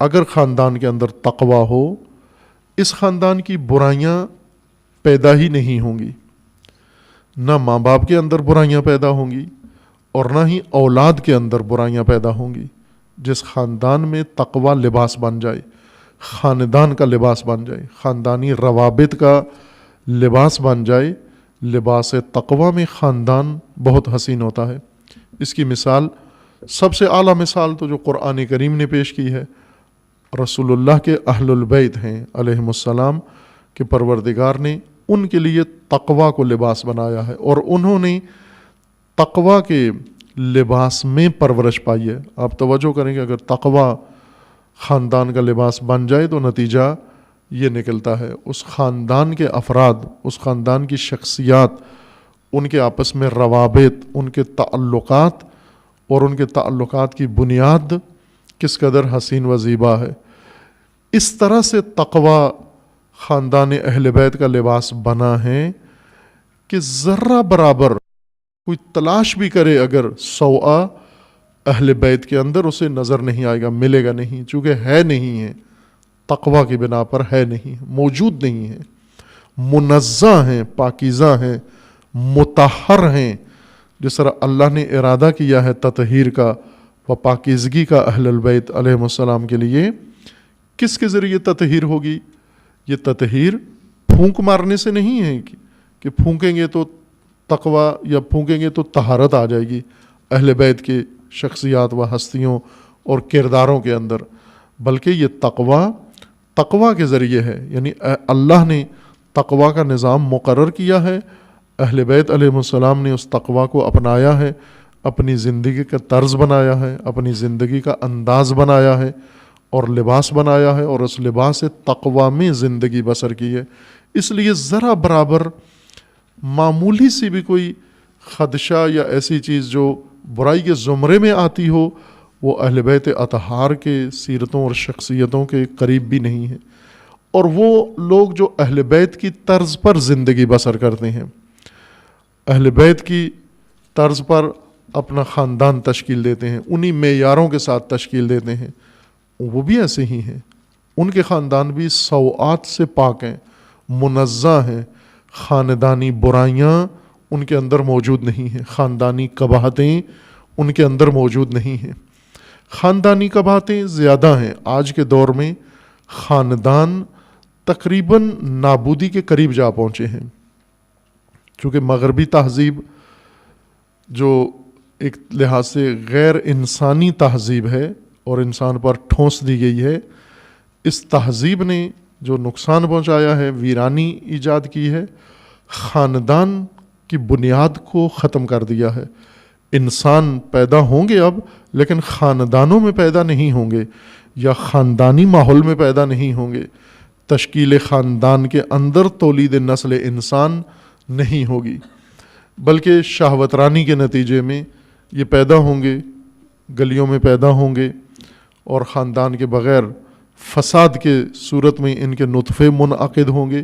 اگر خاندان کے اندر تقوی ہو، اس خاندان کی برائیاں پیدا ہی نہیں ہوں گی، نہ ماں باپ کے اندر برائیاں پیدا ہوں گی اور نہ ہی اولاد کے اندر برائیاں پیدا ہوں گی۔ جس خاندان میں تقوی لباس بن جائے، خاندان کا لباس بن جائے، خاندانی روابط کا لباس بن جائے، لباس تقوی میں خاندان بہت حسین ہوتا ہے۔ اس کی مثال، سب سے اعلیٰ مثال تو جو قرآن کریم نے پیش کی ہے، رسول اللہ کے اہل البیت ہیں علیہم السلام کہ پروردگار نے ان کے لیے تقوی کو لباس بنایا ہے، اور انہوں نے تقوی کے لباس میں پرورش پائی ہے۔ آپ توجہ کریں کہ اگر تقوی خاندان کا لباس بن جائے تو نتیجہ یہ نکلتا ہے اس خاندان کے افراد، اس خاندان کی شخصیات، ان کے آپس میں روابط، ان کے تعلقات اور ان کے تعلقات کی بنیاد کس قدر حسین و زیبا ہے۔ اس طرح سے تقوی خاندان اہل بیت کا لباس بنا ہے کہ ذرہ برابر کوئی تلاش بھی کرے اگر سوآ اہل بیت کے اندر اسے نظر نہیں آئے گا، ملے گا نہیں، چونکہ ہے نہیں ہے، تقوی کی بنا پر ہے نہیں، موجود نہیں ہے۔ منزہ ہیں، پاکیزہ ہیں، مطہر ہیں. جس طرح اللہ نے ارادہ کیا ہے تطہیر کا و پاکیزگی کا اہل البیت علیہ السلام کے لیے، کس کے ذریعے تطہیر ہوگی؟ یہ تطہیر پھونک مارنے سے نہیں ہے کہ پھونکیں گے تو تقوی یا پھونکیں گے تو طہارت آ جائے گی اہل بیت کے شخصیات و ہستیوں اور کرداروں کے اندر، بلکہ یہ تقوی کے ذریعے ہے. یعنی اللہ نے تقوی کا نظام مقرر کیا ہے، اہل بیت علیہ السلام نے اس تقوی کو اپنایا ہے، اپنی زندگی کا طرز بنایا ہے، اپنی زندگی کا انداز بنایا ہے اور لباس بنایا ہے، اور اس لباس تقوی میں زندگی بسر کی ہے. اس لیے ذرا برابر معمولی سی بھی کوئی خدشہ یا ایسی چیز جو برائی کے زمرے میں آتی ہو، وہ اہل بیت اطہار کے سیرتوں اور شخصیتوں کے قریب بھی نہیں ہے. اور وہ لوگ جو اہل بیت کی طرز پر زندگی بسر کرتے ہیں، اہل بیت کی طرز پر اپنا خاندان تشکیل دیتے ہیں، انہی معیاروں کے ساتھ تشکیل دیتے ہیں، وہ بھی ایسے ہی ہیں. ان کے خاندان بھی سوءات سے پاک ہیں، منزہ ہیں، خاندانی برائیاں ان کے اندر موجود نہیں ہیں، خاندانی قباحتیں ان کے اندر موجود نہیں ہیں. خاندانی قباحتیں زیادہ ہیں. آج کے دور میں خاندان تقریباً نابودی کے قریب جا پہنچے ہیں، چونکہ مغربی تہذیب جو ایک لحاظ سے غیر انسانی تہذیب ہے اور انسان پر ٹھونس دی گئی ہے، اس تہذیب نے جو نقصان پہنچایا ہے، ویرانی ایجاد کی ہے، خاندان کی بنیاد کو ختم کر دیا ہے. انسان پیدا ہوں گے اب، لیکن خاندانوں میں پیدا نہیں ہوں گے یا خاندانی ماحول میں پیدا نہیں ہوں گے. تشکیل خاندان کے اندر تولید نسل انسان نہیں ہوگی، بلکہ شہوت رانی کے نتیجے میں یہ پیدا ہوں گے، گلیوں میں پیدا ہوں گے، اور خاندان کے بغیر فساد کے صورت میں ان کے نطفے منعقد ہوں گے،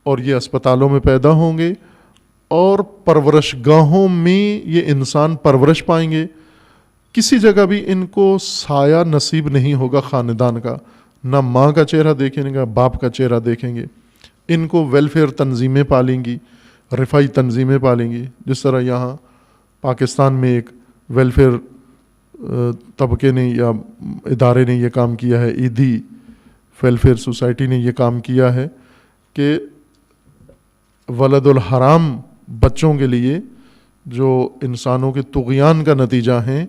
اور یہ اسپتالوں میں پیدا ہوں گے، اور پرورش گاہوں میں یہ انسان پرورش پائیں گے. کسی جگہ بھی ان کو سایہ نصیب نہیں ہوگا خاندان کا، نہ ماں کا چہرہ دیکھیں گے، باپ کا چہرہ دیکھیں گے. ان کو ویلفیئر تنظیمیں پالیں گی، رفاہی تنظیمیں پالیں گی. جس طرح یہاں پاکستان میں ایک ویلفیئر طبقے نے یا ادارے نے یہ کام کیا ہے، ایدھی ویلفیئر سوسائٹی نے یہ کام کیا ہے کہ ولد الحرام بچوں کے لیے جو انسانوں کے طغیان کا نتیجہ ہیں،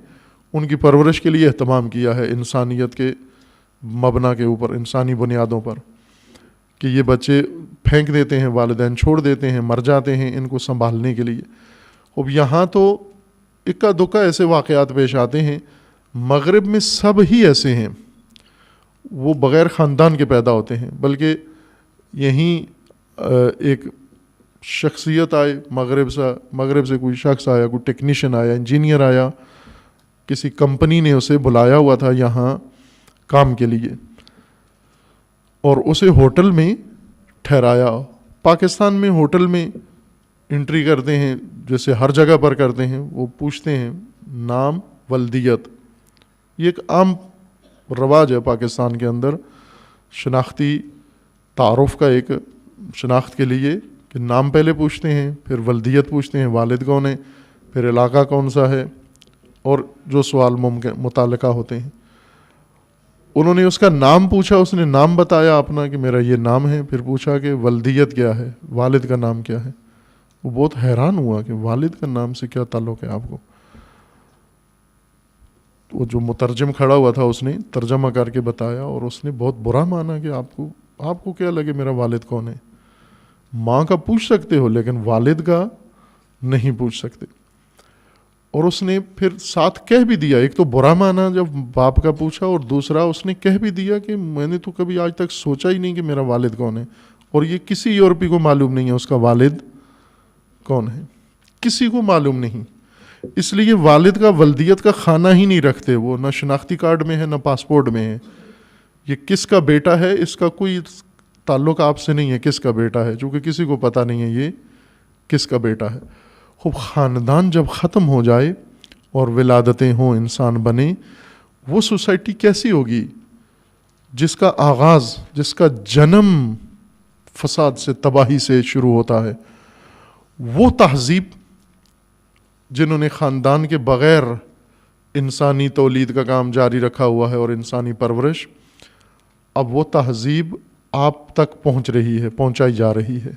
ان کی پرورش کے لیے اہتمام کیا ہے انسانیت کے مبنا کے اوپر، انسانی بنیادوں پر، کہ یہ بچے پھینک دیتے ہیں، والدین چھوڑ دیتے ہیں، مر جاتے ہیں ان کو سنبھالنے کے لیے. اب یہاں تو اکا دکا ایسے واقعات پیش آتے ہیں. مغرب میں سب ہی ایسے ہیں، وہ بغیر خاندان کے پیدا ہوتے ہیں. بلکہ یہیں ایک شخصیت آئے مغرب سے کوئی شخص آیا، کوئی ٹیکنیشین آیا، انجینئر آیا، کسی کمپنی نے اسے بلایا ہوا تھا یہاں کام کے لیے، اور اسے ہوٹل میں ٹھہرایا. پاکستان میں ہوٹل میں انٹری کرتے ہیں جیسے ہر جگہ پر کرتے ہیں، وہ پوچھتے ہیں نام، ولدیت. یہ ایک عام رواج ہے پاکستان کے اندر، شناختی تعارف کا ایک شناخت کے لیے، کہ نام پہلے پوچھتے ہیں، پھر ولدیت پوچھتے ہیں، والد کون ہے، پھر علاقہ کون سا ہے، اور جو سوال متعلقہ ہوتے ہیں. انہوں نے اس کا نام پوچھا، اس نے نام بتایا اپنا کہ میرا یہ نام ہے، پھر پوچھا کہ ولدیت کیا ہے، والد کا نام کیا ہے. وہ بہت حیران ہوا کہ والد کا نام سے کیا تعلق ہے آپ کو. وہ جو مترجم کھڑا ہوا تھا اس نے ترجمہ کر کے بتایا، اور اس نے بہت برا مانا کہ آپ کو کیا لگے میرا والد کون ہے. ماں کا پوچھ سکتے ہو لیکن والد کا نہیں پوچھ سکتے. اور اس نے پھر ساتھ کہہ بھی دیا، ایک تو برا مانا جب باپ کا پوچھا، اور دوسرا اس نے کہہ بھی دیا کہ میں نے تو کبھی آج تک سوچا ہی نہیں کہ میرا والد کون ہے. اور یہ کسی یورپی کو معلوم نہیں ہے اس کا والد کون ہے، کسی کو معلوم نہیں. اس لیے والد کا ولدیت کا خانہ ہی نہیں رکھتے وہ، نہ شناختی کارڈ میں ہے نہ پاسپورٹ میں ہے. یہ کس کا بیٹا ہے اس کا کوئی تعلق آپ سے نہیں ہے، کس کا بیٹا ہے، چونکہ کسی کو پتہ نہیں ہے یہ کس کا بیٹا ہے. خوب خاندان جب ختم ہو جائے اور ولادتیں ہوں، انسان بنے، وہ سوسائٹی کیسی ہوگی جس کا آغاز، جس کا جنم فساد سے، تباہی سے شروع ہوتا ہے۔ وہ تہذیب جنہوں نے خاندان کے بغیر انسانی تولید کا کام جاری رکھا ہوا ہے اور انسانی پرورش، اب وہ تہذیب آپ تک پہنچ رہی ہے، پہنچائی جا رہی ہے،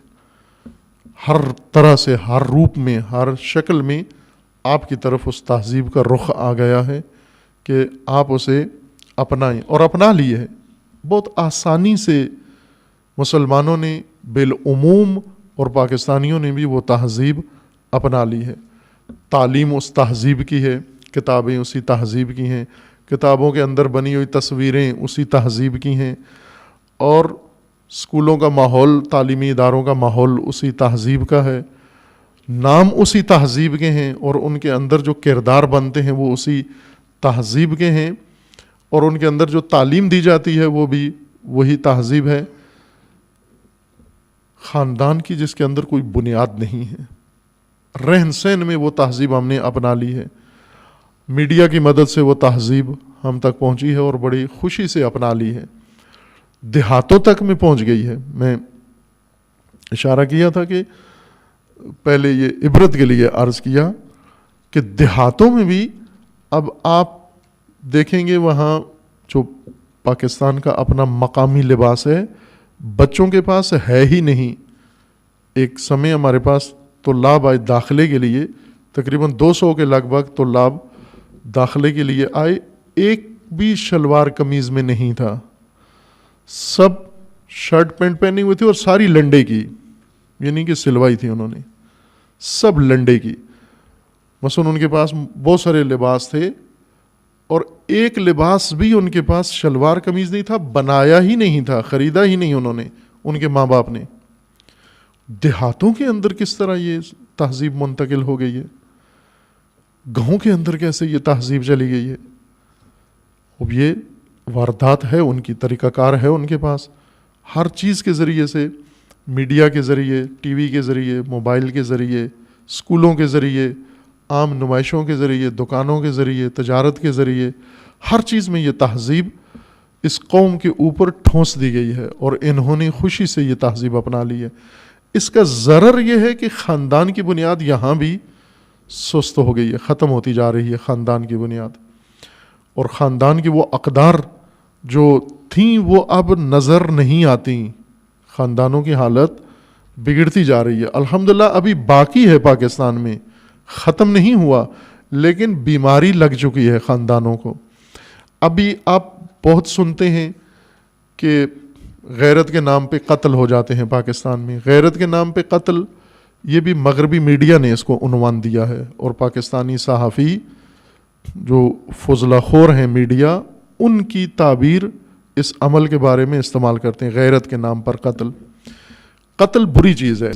ہر طرح سے، ہر روپ میں، ہر شکل میں آپ کی طرف اس تہذیب کا رخ آ گیا ہے کہ آپ اسے اپنائیں، اور اپنا لی ہے بہت آسانی سے۔ مسلمانوں نے بالعموم اور پاکستانیوں نے بھی وہ تہذیب اپنا لی ہے۔ تعلیم اس تہذیب کی ہے، کتابیں اسی تہذیب کی ہیں، کتابوں کے اندر بنی ہوئی تصویریں اسی تہذیب کی ہیں، اور اسکولوں کا ماحول، تعلیمی اداروں کا ماحول اسی تہذیب کا ہے، نام اسی تہذیب کے ہیں، اور ان کے اندر جو کردار بنتے ہیں وہ اسی تہذیب کے ہیں، اور ان کے اندر جو تعلیم دی جاتی ہے وہ بھی وہی تہذیب ہے۔ خاندان کی جس کے اندر کوئی بنیاد نہیں ہے، رہن سہن میں وہ تہذیب ہم نے اپنا لی ہے۔ میڈیا کی مدد سے وہ تہذیب ہم تک پہنچی ہے اور بڑی خوشی سے اپنا لی ہے، دیہاتوں تک میں پہنچ گئی ہے۔ میں اشارہ کیا تھا کہ پہلے یہ عبرت کے لیے عرض کیا کہ دیہاتوں میں بھی اب آپ دیکھیں گے وہاں جو پاکستان کا اپنا مقامی لباس ہے بچوں کے پاس ہے ہی نہیں۔ ایک سمے ہمارے پاس طلاب آئے داخلے کے لیے، تقریباً 200 کے لگ بھگ طلاب داخلے کے لیے آئے، ایک بھی شلوار قمیض میں نہیں تھا، سب شرٹ پینٹ پہنی ہوئی تھی اور ساری لنڈے کی، یعنی کہ سلوائی تھی انہوں نے، سب لنڈے کی۔ مثلا ان کے پاس بہت سارے لباس تھے اور ایک لباس بھی ان کے پاس شلوار قمیض نہیں تھا، بنایا ہی نہیں تھا، خریدا ہی نہیں انہوں نے، ان کے ماں باپ نے۔ دیہاتوں کے اندر کس طرح یہ تہذیب منتقل ہو گئی ہے، گاؤں کے اندر کیسے یہ تہذیب چلی گئی ہے۔ اب یہ واردات ہے، ان کی طریقہ کار ہے ان کے پاس، ہر چیز کے ذریعے سے، میڈیا کے ذریعے، ٹی وی کے ذریعے، موبائل کے ذریعے، اسکولوں کے ذریعے، عام نمائشوں کے ذریعے، دکانوں کے ذریعے، تجارت کے ذریعے، ہر چیز میں یہ تہذیب اس قوم کے اوپر ٹھونس دی گئی ہے اور انہوں نے خوشی سے یہ تہذیب اپنا لی ہے۔ اس کا ضرر یہ ہے کہ خاندان کی بنیاد یہاں بھی سست ہو گئی ہے، ختم ہوتی جا رہی ہے خاندان کی بنیاد، اور خاندان کی وہ اقدار جو تھیں وہ اب نظر نہیں آتی، خاندانوں کی حالت بگڑتی جا رہی ہے۔ الحمدللہ ابھی باقی ہے پاکستان میں، ختم نہیں ہوا، لیکن بیماری لگ چکی ہے خاندانوں کو۔ ابھی آپ بہت سنتے ہیں کہ غیرت کے نام پہ قتل ہو جاتے ہیں پاکستان میں، غیرت کے نام پہ قتل، یہ بھی مغربی میڈیا نے اس کو عنوان دیا ہے، اور پاکستانی صحافی جو فضلہ خور ہیں میڈیا، ان کی تعبیر اس عمل کے بارے میں استعمال کرتے ہیں، غیرت کے نام پر قتل۔ قتل بری چیز ہے،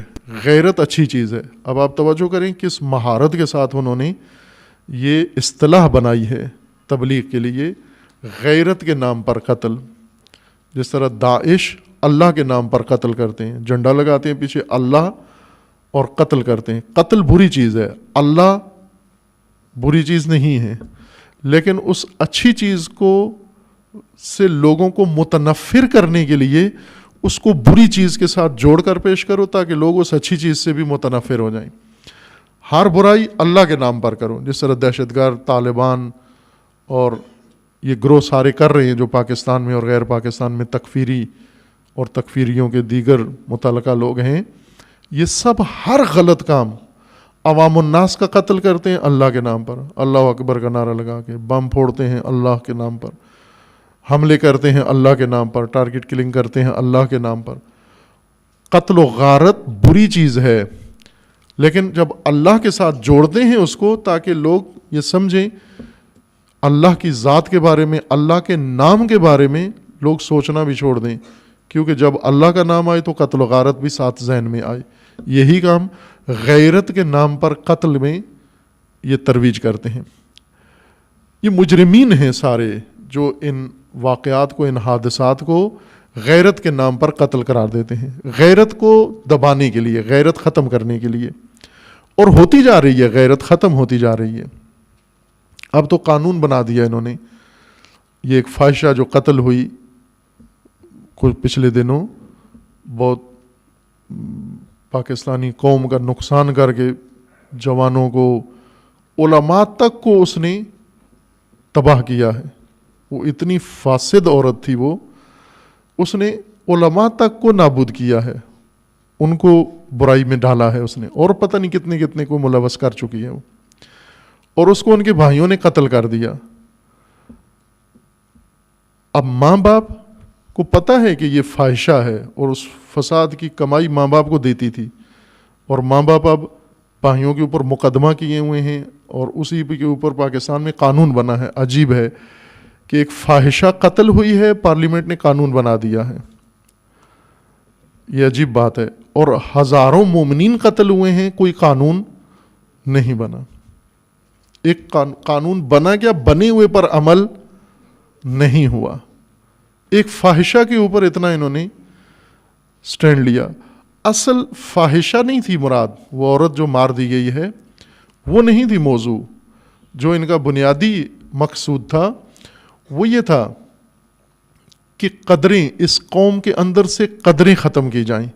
غیرت اچھی چیز ہے۔ اب آپ توجہ کریں کس مہارت کے ساتھ انہوں نے یہ اصطلاح بنائی ہے تبلیغ کے لیے، غیرت کے نام پر قتل۔ جس طرح داعش اللہ کے نام پر قتل کرتے ہیں، جھنڈا لگاتے ہیں پیچھے اللہ اور قتل کرتے ہیں۔ قتل بری چیز ہے، اللہ بری چیز نہیں ہے، لیکن اس اچھی چیز کو سے لوگوں کو متنفر کرنے کے لیے اس کو بری چیز کے ساتھ جوڑ کر پیش کرو تاکہ لوگ اس اچھی چیز سے بھی متنفر ہو جائیں۔ ہر برائی اللہ کے نام پر کرو، جس طرح دہشت گرد، طالبان اور یہ گروہ سارے کر رہے ہیں جو پاکستان میں اور غیر پاکستان میں تکفیری اور تکفیریوں کے دیگر متعلقہ لوگ ہیں، یہ سب ہر غلط کام، عوام الناس کا قتل کرتے ہیں اللہ کے نام پر، اللہ اکبر کا نعرہ لگا کے، بم پھوڑتے ہیں اللہ کے نام پر، حملے کرتے ہیں اللہ کے نام پر، ٹارگٹ کلنگ کرتے ہیں اللہ کے نام پر۔ قتل و غارت بری چیز ہے، لیکن جب اللہ کے ساتھ جوڑتے ہیں اس کو تاکہ لوگ یہ سمجھیں اللہ کی ذات کے بارے میں، اللہ کے نام کے بارے میں لوگ سوچنا بھی چھوڑ دیں، کیونکہ جب اللہ کا نام آئے تو قتل و غارت بھی ساتھ ذہن میں آئے۔ یہی کام غیرت کے نام پر قتل میں یہ ترویج کرتے ہیں۔ یہ مجرمین ہیں سارے جو ان واقعات کو، ان حادثات کو غیرت کے نام پر قتل قرار دیتے ہیں، غیرت کو دبانے کے لیے، غیرت ختم کرنے کے لیے، اور ہوتی جا رہی ہے، غیرت ختم ہوتی جا رہی ہے۔ اب تو قانون بنا دیا انہوں نے، یہ ایک فاحشہ جو قتل ہوئی کچھ پچھلے دنوں، بہت پاکستانی قوم کا نقصان کر کے جوانوں کو، علماء تک کو اس نے تباہ کیا ہے. وہ اتنی فاسد عورت تھی، وہ اس نے علماء تک کو نابود کیا ہے، ان کو برائی میں ڈالا ہے اس نے، اور پتہ نہیں کتنے کتنے کو ملوث کر چکی ہے وہ، اور اس کو ان کے بھائیوں نے قتل کر دیا. اب ماں باپ کو پتہ ہے کہ یہ فاحشہ ہے، اور اس فساد کی کمائی ماں باپ کو دیتی تھی، اور ماں باپ اب بھائیوں کے اوپر مقدمہ کیے ہوئے ہیں، اور اسی کے اوپر پاکستان میں قانون بنا ہے. عجیب ہے کہ ایک فاحشہ قتل ہوئی ہے، پارلیمنٹ نے قانون بنا دیا ہے. یہ عجیب بات ہے. اور ہزاروں مومنین قتل ہوئے ہیں، کوئی قانون نہیں بنا. ایک قانون بنا کیا، بنے ہوئے پر عمل نہیں ہوا. ایک فاحشہ کے اوپر اتنا انہوں نے سٹینڈ لیا. اصل فاحشہ نہیں تھی مراد، وہ عورت جو مار دی گئی ہے وہ نہیں تھی موضوع. جو ان کا بنیادی مقصود تھا وہ یہ تھا کہ قدریں، اس قوم کے اندر سے قدریں ختم کی جائیں.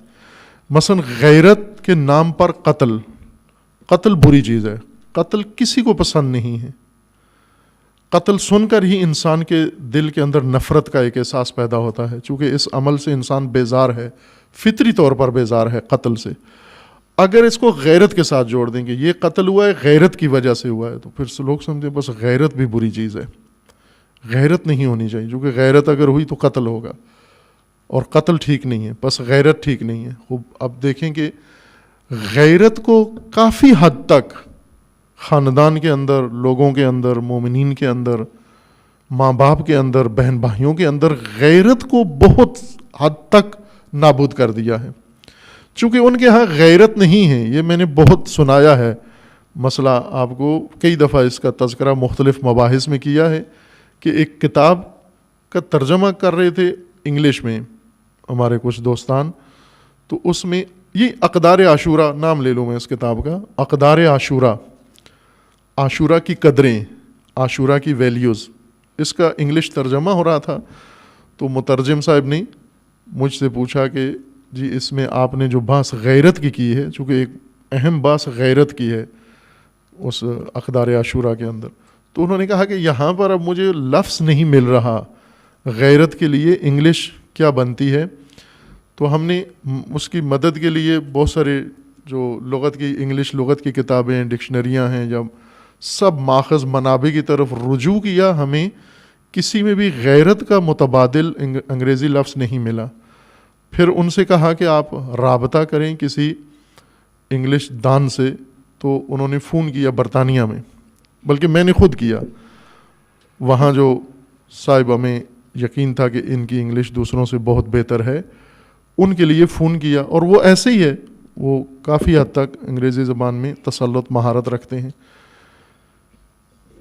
مثلا غیرت کے نام پر قتل بری چیز ہے، قتل کسی کو پسند نہیں ہے. قتل سن کر ہی انسان کے دل کے اندر نفرت کا ایک احساس پیدا ہوتا ہے، چونکہ اس عمل سے انسان بیزار ہے، فطری طور پر بیزار ہے قتل سے. اگر اس کو غیرت کے ساتھ جوڑ دیں گے، یہ قتل ہوا ہے غیرت کی وجہ سے ہوا ہے، تو پھر لوگ سمجھیں بس غیرت بھی بری چیز ہے. غیرت نہیں ہونی چاہیے، کیونکہ غیرت اگر ہوئی تو قتل ہوگا، اور قتل ٹھیک نہیں ہے، بس غیرت ٹھیک نہیں ہے. اب دیکھیں کہ غیرت کو کافی حد تک خاندان کے اندر، لوگوں کے اندر، مومنین کے اندر، ماں باپ کے اندر، بہن بھائیوں کے اندر غیرت کو بہت حد تک نابود کر دیا ہے. چونکہ ان کے ہاں غیرت نہیں ہے. یہ میں نے بہت سنایا ہے مسئلہ، آپ کو کئی دفعہ اس کا تذکرہ مختلف مباحث میں کیا ہے، کہ ایک کتاب کا ترجمہ کر رہے تھے انگلش میں ہمارے کچھ دوستان، تو اس میں یہ اقدار عاشورہ نام لے لوں میں اس کتاب کا، اقدار عاشورہ، عاشورہ کی قدریں، عاشورہ کی ویلیوز، اس کا انگلش ترجمہ ہو رہا تھا. تو مترجم صاحب نے مجھ سے پوچھا کہ جی اس میں آپ نے جو بحث غیرت کی ہے، چونکہ ایک اہم بحث غیرت کی ہے اس اقدار عاشورہ کے اندر، تو انہوں نے کہا کہ یہاں پر اب مجھے لفظ نہیں مل رہا غیرت کے لیے انگلش کیا بنتی ہے. تو ہم نے اس کی مدد کے لیے بہت سارے جو لغت کی، انگلش لغت کی کتابیں، ڈکشنریاں ہیں، جب سب ماخذ منابع کی طرف رجوع کیا، ہمیں کسی میں بھی غیرت کا متبادل انگریزی لفظ نہیں ملا. پھر ان سے کہا کہ آپ رابطہ کریں کسی انگلش دان سے، تو انہوں نے فون کیا برطانیہ میں، بلکہ میں نے خود کیا. وہاں جو صاحب ہمیں یقین تھا کہ ان کی انگلش دوسروں سے بہت بہتر ہے، ان کے لیے فون کیا، اور وہ ایسے ہی ہے، وہ کافی حد تک انگریزی زبان میں تسلط مہارت رکھتے ہیں.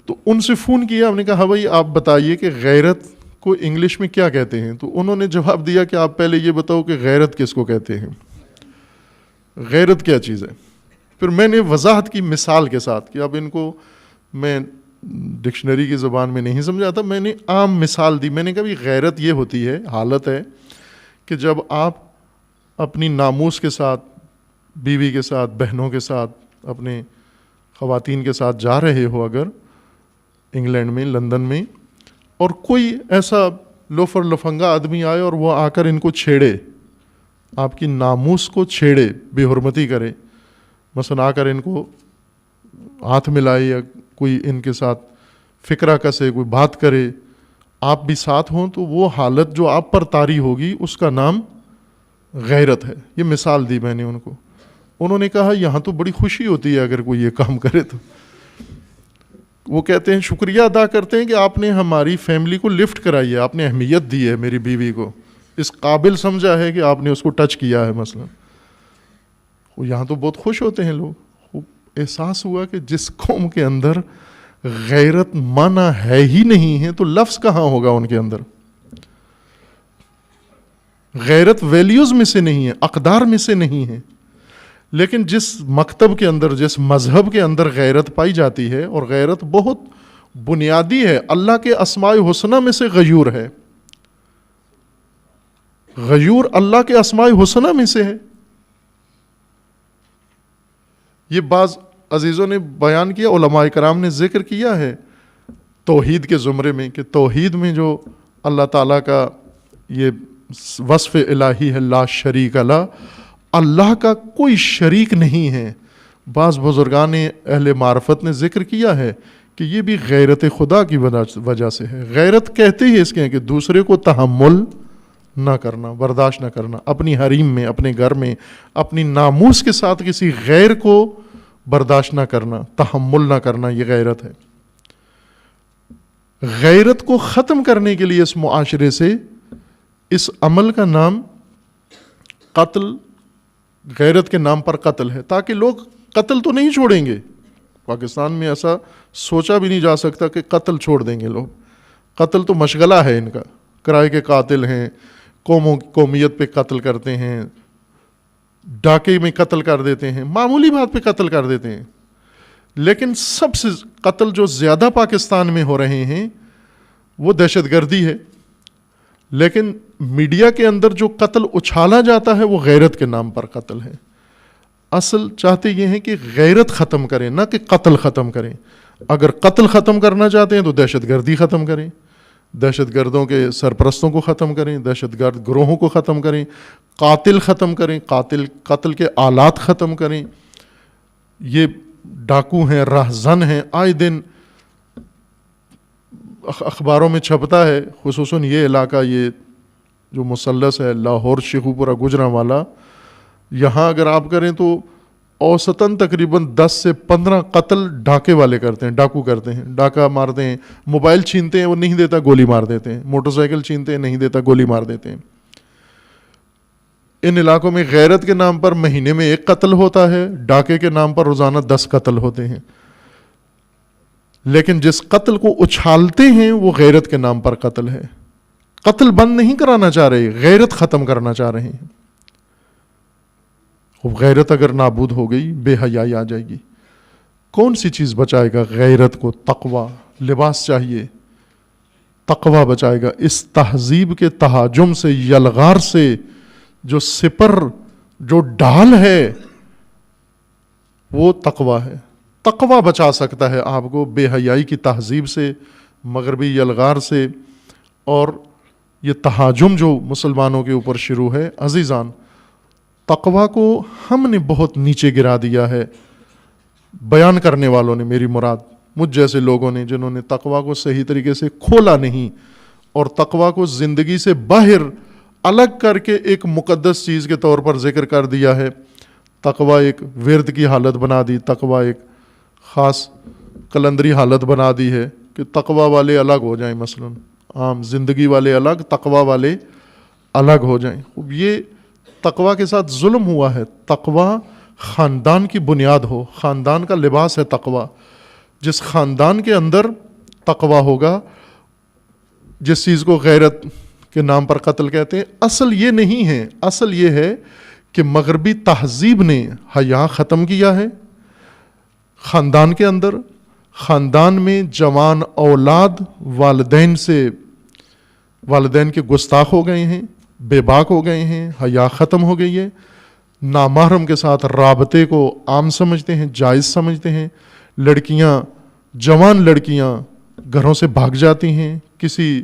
تو ان سے فون کیا، ہم نے کہا بھائی آپ بتائیے کہ غیرت کو انگلش میں کیا کہتے ہیں. تو انہوں نے جواب دیا کہ آپ پہلے یہ بتاؤ کہ غیرت کس کو کہتے ہیں، غیرت کیا چیز ہے. پھر میں نے وضاحت کی مثال کے ساتھ، کہ اب ان کو میں ڈکشنری کی زبان میں نہیں سمجھاتا، میں نے عام مثال دی. میں نے کہا بھی غیرت یہ ہوتی ہے، حالت ہے کہ جب آپ اپنی ناموس کے ساتھ، بیوی کے ساتھ، بہنوں کے ساتھ، اپنے خواتین کے ساتھ جا رہے ہو اگر انگلینڈ میں، لندن میں، اور کوئی ایسا لوفر لفنگا آدمی آئے اور وہ آ کر ان کو چھیڑے، آپ کی ناموس کو چھیڑے، بے حرمتی کرے، مثلا آ کر ان کو ہاتھ ملائے یا کوئی ان کے ساتھ فکرہ کسے، کوئی بات کرے، آپ بھی ساتھ ہوں، تو وہ حالت جو آپ پر طاری ہوگی اس کا نام غیرت ہے. یہ مثال دی میں نے ان کو. انہوں نے کہا یہاں تو بڑی خوشی ہوتی ہے اگر کوئی یہ کام کرے. تو وہ کہتے ہیں شکریہ ادا کرتے ہیں کہ آپ نے ہماری فیملی کو لفٹ کرائی ہے، آپ نے اہمیت دی ہے میری بیوی کو، اس قابل سمجھا ہے کہ آپ نے اس کو ٹچ کیا ہے مثلا. وہ یہاں تو بہت خوش ہوتے ہیں لوگ. احساس ہوا کہ جس قوم کے اندر غیرت معنی ہے ہی نہیں ہے، تو لفظ کہاں ہوگا ان کے اندر. غیرت ویلیوز میں سے نہیں ہے، اقدار میں سے نہیں ہے. لیکن جس مکتب کے اندر، جس مذہب کے اندر غیرت پائی جاتی ہے، اور غیرت بہت بنیادی ہے، اللہ کے اسماء حسنہ میں سے غیور ہے. غیور اللہ کے اسماء حسنہ میں سے ہے. یہ بعض عزیزوں نے بیان کیا، علماء کرام نے ذکر کیا ہے توحید کے زمرے میں، کہ توحید میں جو اللہ تعالیٰ کا یہ وصف الہی ہے، لا شریک لہ، اللہ کا کوئی شریک نہیں ہے۔ بعض بزرگان اہل معرفت نے ذکر کیا ہے کہ یہ بھی غیرت خدا کی وجہ سے ہے۔ غیرت کہتے ہی اس کے ہیں کہ دوسرے کو تحمل نہ کرنا، برداشت نہ کرنا، اپنی حریم میں، اپنے گھر میں، اپنی ناموس کے ساتھ کسی غیر کو برداشت نہ کرنا، تحمل نہ کرنا، یہ غیرت ہے۔ غیرت کو ختم کرنے کے لیے اس معاشرے سے اس عمل کا نام قتل، غیرت کے نام پر قتل ہے، تاکہ لوگ قتل تو نہیں چھوڑیں گے۔ پاکستان میں ایسا سوچا بھی نہیں جا سکتا کہ قتل چھوڑ دیں گے لوگ۔ قتل تو مشغلہ ہے ان کا، کرائے کے قاتل ہیں، قومیت پہ قتل کرتے ہیں، ڈاکے میں قتل کر دیتے ہیں، معمولی بات پہ قتل کر دیتے ہیں۔ لیکن سب سے قتل جو زیادہ پاکستان میں ہو رہے ہیں وہ دہشت گردی ہے۔ لیکن میڈیا کے اندر جو قتل اچھالا جاتا ہے وہ غیرت کے نام پر قتل ہے۔ اصل چاہتے یہ ہیں کہ غیرت ختم کریں، نہ کہ قتل ختم کریں۔ اگر قتل ختم کرنا چاہتے ہیں تو دہشت گردی ختم کریں، دہشت گردوں کے سرپرستوں کو ختم کریں، دہشت گرد گروہوں کو ختم کریں، قاتل ختم کریں، قتل کے آلات ختم کریں۔ یہ ڈاکو ہیں، رہزن ہیں، آئے دن اخباروں میں چھپتا ہے، خصوصاً یہ علاقہ، یہ جو مثلث ہے لاہور، شیخو پورہ، گوجرانوالا، یہاں اگر آپ کریں تو اوسطاً تقریباً 10 سے 15 قتل ڈاکے والے کرتے ہیں، ڈاکو کرتے ہیں، ڈاکہ مارتے ہیں، موبائل چھینتے ہیں، وہ نہیں دیتا گولی مار دیتے ہیں، موٹر سائیکل چھینتے ہیں، نہیں دیتا گولی مار دیتے ہیں۔ ان علاقوں میں غیرت کے نام پر مہینے میں 1 قتل ہوتا ہے، ڈاکے کے نام پر روزانہ 10 قتل ہوتے ہیں۔ لیکن جس قتل کو اچھالتے ہیں وہ غیرت کے نام پر قتل ہے۔ قتل بند نہیں کرانا چاہ رہے، غیرت ختم کرنا چاہ رہے ہیں۔ غیرت اگر نابود ہو گئی، بے حیائی آ جائے گی۔ کون سی چیز بچائے گا غیرت کو؟ تقویٰ، لباس چاہیے، تقویٰ بچائے گا۔ اس تہذیب کے تہاجم سے، یلغار سے، جو سپر، جو ڈھال ہے، وہ تقویٰ ہے۔ تقویٰ بچا سکتا ہے آپ کو بے حیائی کی تہذیب سے، مغربی یلغار سے، اور یہ تہاجم جو مسلمانوں کے اوپر شروع ہے۔ عزیزان، تقویٰ کو ہم نے بہت نیچے گرا دیا ہے، بیان کرنے والوں نے، میری مراد مجھ جیسے لوگوں نے، جنہوں نے تقویٰ کو صحیح طریقے سے کھولا نہیں، اور تقویٰ کو زندگی سے باہر الگ کر کے ایک مقدس چیز کے طور پر ذکر کر دیا ہے۔ تقویٰ ایک ورد کی حالت بنا دی، تقویٰ ایک خاص کلندری حالت بنا دی ہے کہ تقویٰ والے الگ ہو جائیں، مثلا عام زندگی والے الگ، تقویٰ والے الگ ہو جائیں۔ یہ تقویٰ کے ساتھ ظلم ہوا ہے۔ تقویٰ خاندان کی بنیاد ہو، خاندان کا لباس ہے تقویٰ۔ جس خاندان کے اندر تقویٰ ہوگا، جس چیز کو غیرت کے نام پر قتل کہتے ہیں، اصل یہ نہیں ہے۔ اصل یہ ہے کہ مغربی تہذیب نے حیا ختم کیا ہے خاندان کے اندر۔ خاندان میں جوان اولاد والدین کے گستاخ ہو گئے ہیں، بے باک ہو گئے ہیں، حیا ختم ہو گئی ہے، نامحرم کے ساتھ رابطے کو عام سمجھتے ہیں، جائز سمجھتے ہیں۔ لڑکیاں، جوان لڑکیاں گھروں سے بھاگ جاتی ہیں کسی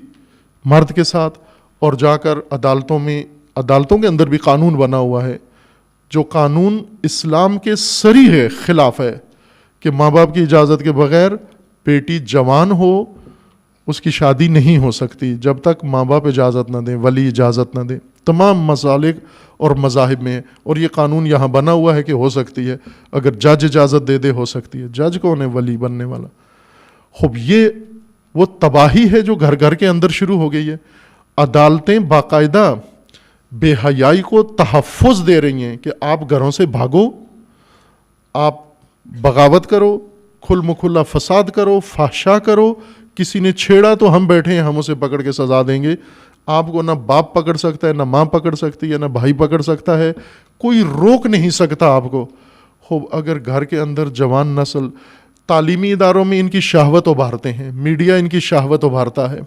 مرد کے ساتھ، اور جا کر عدالتوں کے اندر بھی قانون بنا ہوا ہے، جو قانون اسلام کے صریح خلاف ہے، کہ ماں باپ کی اجازت کے بغیر بیٹی جوان ہو، اس کی شادی نہیں ہو سکتی جب تک ماں باپ اجازت نہ دیں، ولی اجازت نہ دیں۔ تمام مسالک اور مذاہب میں، اور یہ قانون یہاں بنا ہوا ہے کہ ہو سکتی ہے، اگر جج اجازت دے دے ہو سکتی ہے۔ جج کون ہے؟ ولی بننے والا۔ خوب یہ وہ تباہی ہے جو گھر گھر کے اندر شروع ہو گئی ہے۔ عدالتیں باقاعدہ بے حیائی کو تحفظ دے رہی ہیں کہ آپ گھروں سے بھاگو، آپ بغاوت کرو، کھل مکھلا فساد کرو، فحشا کرو، کسی نے چھیڑا تو ہم بیٹھے ہیں، ہم اسے پکڑ کے سزا دیں گے۔ آپ کو نہ باپ پکڑ سکتا ہے، نہ ماں پکڑ سکتی ہے، نہ بھائی پکڑ سکتا ہے، کوئی روک نہیں سکتا آپ کو۔ خوب اگر گھر کے اندر جوان نسل، تعلیمی اداروں میں ان کی شہوت ابھارتے ہیں، میڈیا ان کی شہوت ابھارتا ہے،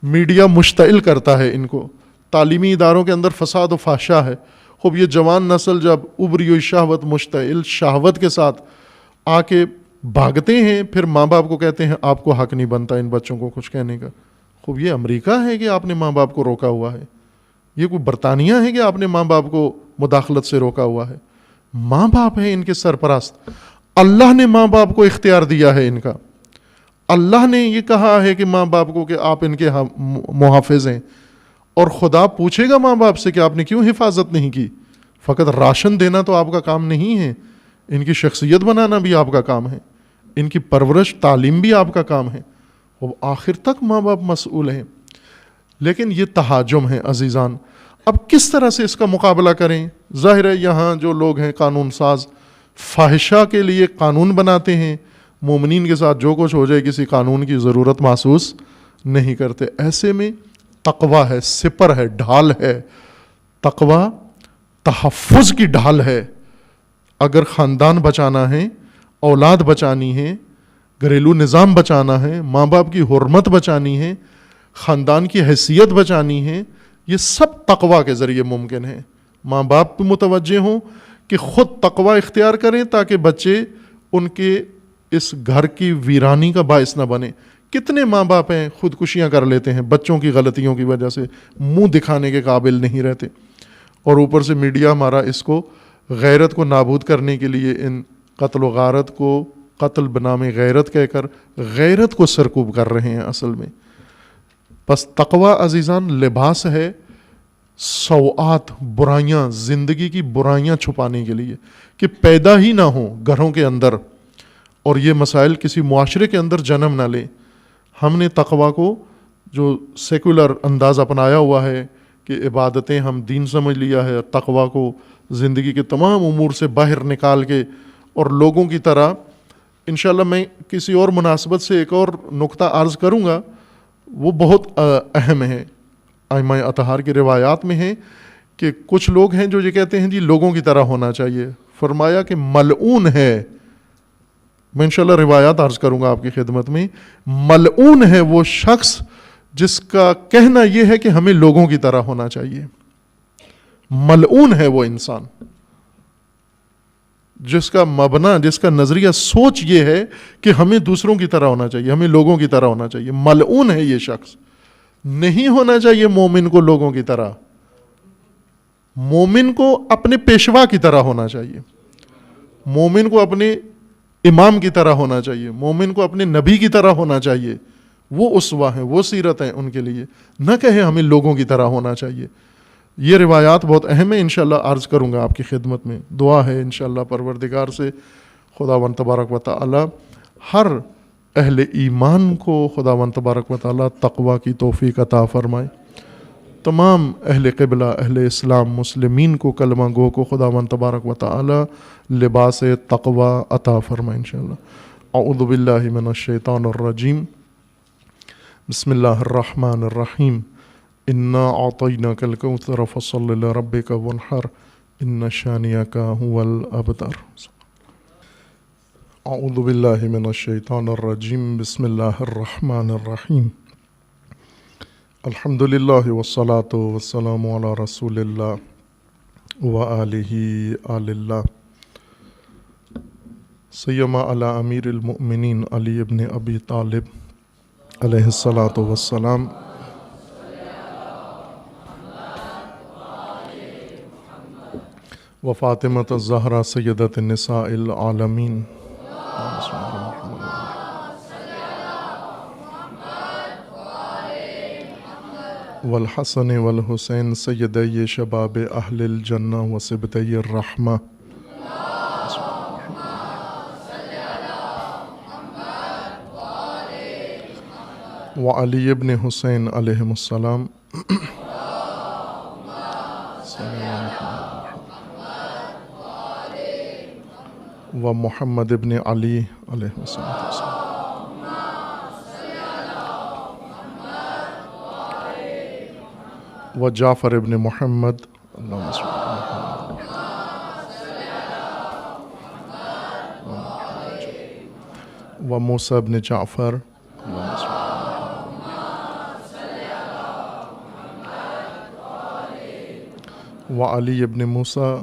میڈیا مشتعل کرتا ہے ان کو، تعلیمی اداروں کے اندر فساد و فحشا ہے، خوب یہ جوان نسل جب ابری ہوئی شہوت مشتعل شہوت کے ساتھ آ کے بھاگتے ہیں، پھر ماں باپ کو کہتے ہیں آپ کو حق نہیں بنتا ان بچوں کو کچھ کہنے کا۔ خوب یہ امریکہ ہے کہ آپ نے ماں باپ کو روکا ہوا ہے؟ یہ کوئی برطانیہ ہے کہ آپ نے ماں باپ کو مداخلت سے روکا ہوا ہے؟ ماں باپ ہیں ان کے سرپرست، اللہ نے ماں باپ کو اختیار دیا ہے ان کا، اللہ نے یہ کہا ہے کہ ماں باپ کو کہ آپ ان کے محافظ ہیں، اور خدا پوچھے گا ماں باپ سے کہ آپ نے کیوں حفاظت نہیں کی؟ فقط راشن دینا تو آپ کا کام نہیں ہے، ان کی شخصیت بنانا بھی آپ کا کام ہے، ان کی پرورش تعلیم بھی آپ کا کام ہے، وہ آخر تک ماں باپ مسئول ہیں۔ لیکن یہ تہاجم ہے عزیزان۔ اب کس طرح سے اس کا مقابلہ کریں؟ ظاہر ہے یہاں جو لوگ ہیں قانون ساز فاحشہ کے لیے قانون بناتے ہیں، مومنین کے ساتھ جو کچھ ہو جائے کسی قانون کی ضرورت محسوس نہیں کرتے۔ ایسے میں تقویٰ ہے، سپر ہے، ڈھال ہے، تقویٰ تحفظ کی ڈھال ہے۔ اگر خاندان بچانا ہے، اولاد بچانی ہے، گھریلو نظام بچانا ہے، ماں باپ کی حرمت بچانی ہے، خاندان کی حیثیت بچانی ہے، یہ سب تقویٰ کے ذریعے ممکن ہے۔ ماں باپ بھی متوجہ ہوں کہ خود تقویٰ اختیار کریں تاکہ بچے ان کے اس گھر کی ویرانی کا باعث نہ بنے۔ کتنے ماں باپ ہیں خودکشیاں کر لیتے ہیں بچوں کی غلطیوں کی وجہ سے، منہ دکھانے کے قابل نہیں رہتے، اور اوپر سے میڈیا ہمارا اس کو غیرت کو نابود کرنے کے لیے ان قتل و غارت کو قتل بنام غیرت کہہ کر غیرت کو سرکوب کر رہے ہیں اصل میں۔ بس تقویٰ عزیزان لباس ہے سوآت، برائیاں، زندگی کی برائیاں چھپانے کے لیے کہ پیدا ہی نہ ہوں گھروں کے اندر، اور یہ مسائل کسی معاشرے کے اندر جنم نہ لیں۔ ہم نے تقویٰ کو جو سیکولر انداز اپنایا ہوا ہے کہ عبادتیں ہم دین سمجھ لیا ہے، تقویٰ کو زندگی کے تمام امور سے باہر نکال کے، اور لوگوں کی طرح انشاءاللہ میں کسی اور مناسبت سے ایک اور نقطہ عرض کروں گا، وہ بہت اہم ہے۔ ائمہ اطہار کی روایات میں ہے کہ کچھ لوگ ہیں جو یہ کہتے ہیں جی لوگوں کی طرح ہونا چاہیے، فرمایا کہ ملعون ہے، میں انشاءاللہ روایات عرض کروں گا آپ کی خدمت میں، ملعون ہے وہ شخص جس کا کہنا یہ ہے کہ ہمیں لوگوں کی طرح ہونا چاہیے۔ ملعون ہے وہ انسان جس کا مبنا، جس کا نظریہ سوچ یہ ہے کہ ہمیں دوسروں کی طرح ہونا چاہیے، ہمیں لوگوں کی طرح ہونا چاہیے۔ ملعون ہے یہ شخص۔ نہیں ہونا چاہیے مومن کو لوگوں کی طرح، مومن کو اپنے پیشوا کی طرح ہونا چاہیے، مومن کو اپنے امام کی طرح ہونا چاہیے، مومن کو اپنے نبی کی طرح ہونا چاہیے۔ وہ اسوہ ہیں، وہ سیرت ہیں ان کے لیے، نہ کہیں ہمیں لوگوں کی طرح ہونا چاہیے۔ یہ روایات بہت اہم ہیں، انشاءاللہ عرض کروں گا آپ کی خدمت میں۔ دعا ہے انشاءاللہ پروردگار سے خداوند تبارک و تعالی ہر اہل ایمان کو خداوند تبارک و تعالی تقوی کی توفیق عطا فرمائے، تمام اہل قبلہ، اہل اسلام، مسلمین کو، کلمہ گو کو خداوند تبارک و تعالی لباس تقوی عطا فرمائے انشاءاللہ۔ اعوذ باللہ من الشیطان الرجیم، بسم اللہ الرحمن الرحیم، انا اعطیناک الکوثر فصل لربک وانحر ان شانئک هو الابتر۔ اعوذ باللہ من الشیطان الرجیم، بسم اللہ الرحمن الرحیم، الحمد للہ والصلاة والسلام علی رسول اللہ وآلہ آل اللہ، سیما علی امیر المؤمنین علی ابن ابی طالب علیہ الصلاۃ والسلام، و فاطمۃ الزہرا سیدۃ النساء العالمین، والحسن والحسین سیدی شباب اہل الجنہ و سبطی الرحمہ، وعلی ابن حسین علیہم السلام، و محمد ابن علی علیہ السلام، و جعفر ابن محمد، اللہم صل علی محمد، و موسیٰ ابن جعفر، اللہم صل وعلی ابن موسیٰ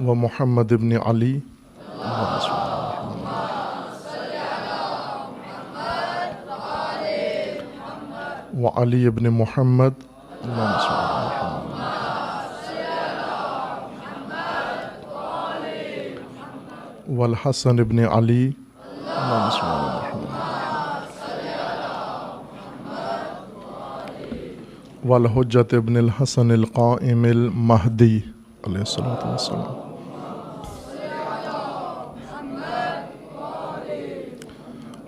ومحمد ابن علی وعلی ابن محمد والحسن ابن علی والحجت ابن الحسن القائم المہدی علیہ الصلوۃ والسلام.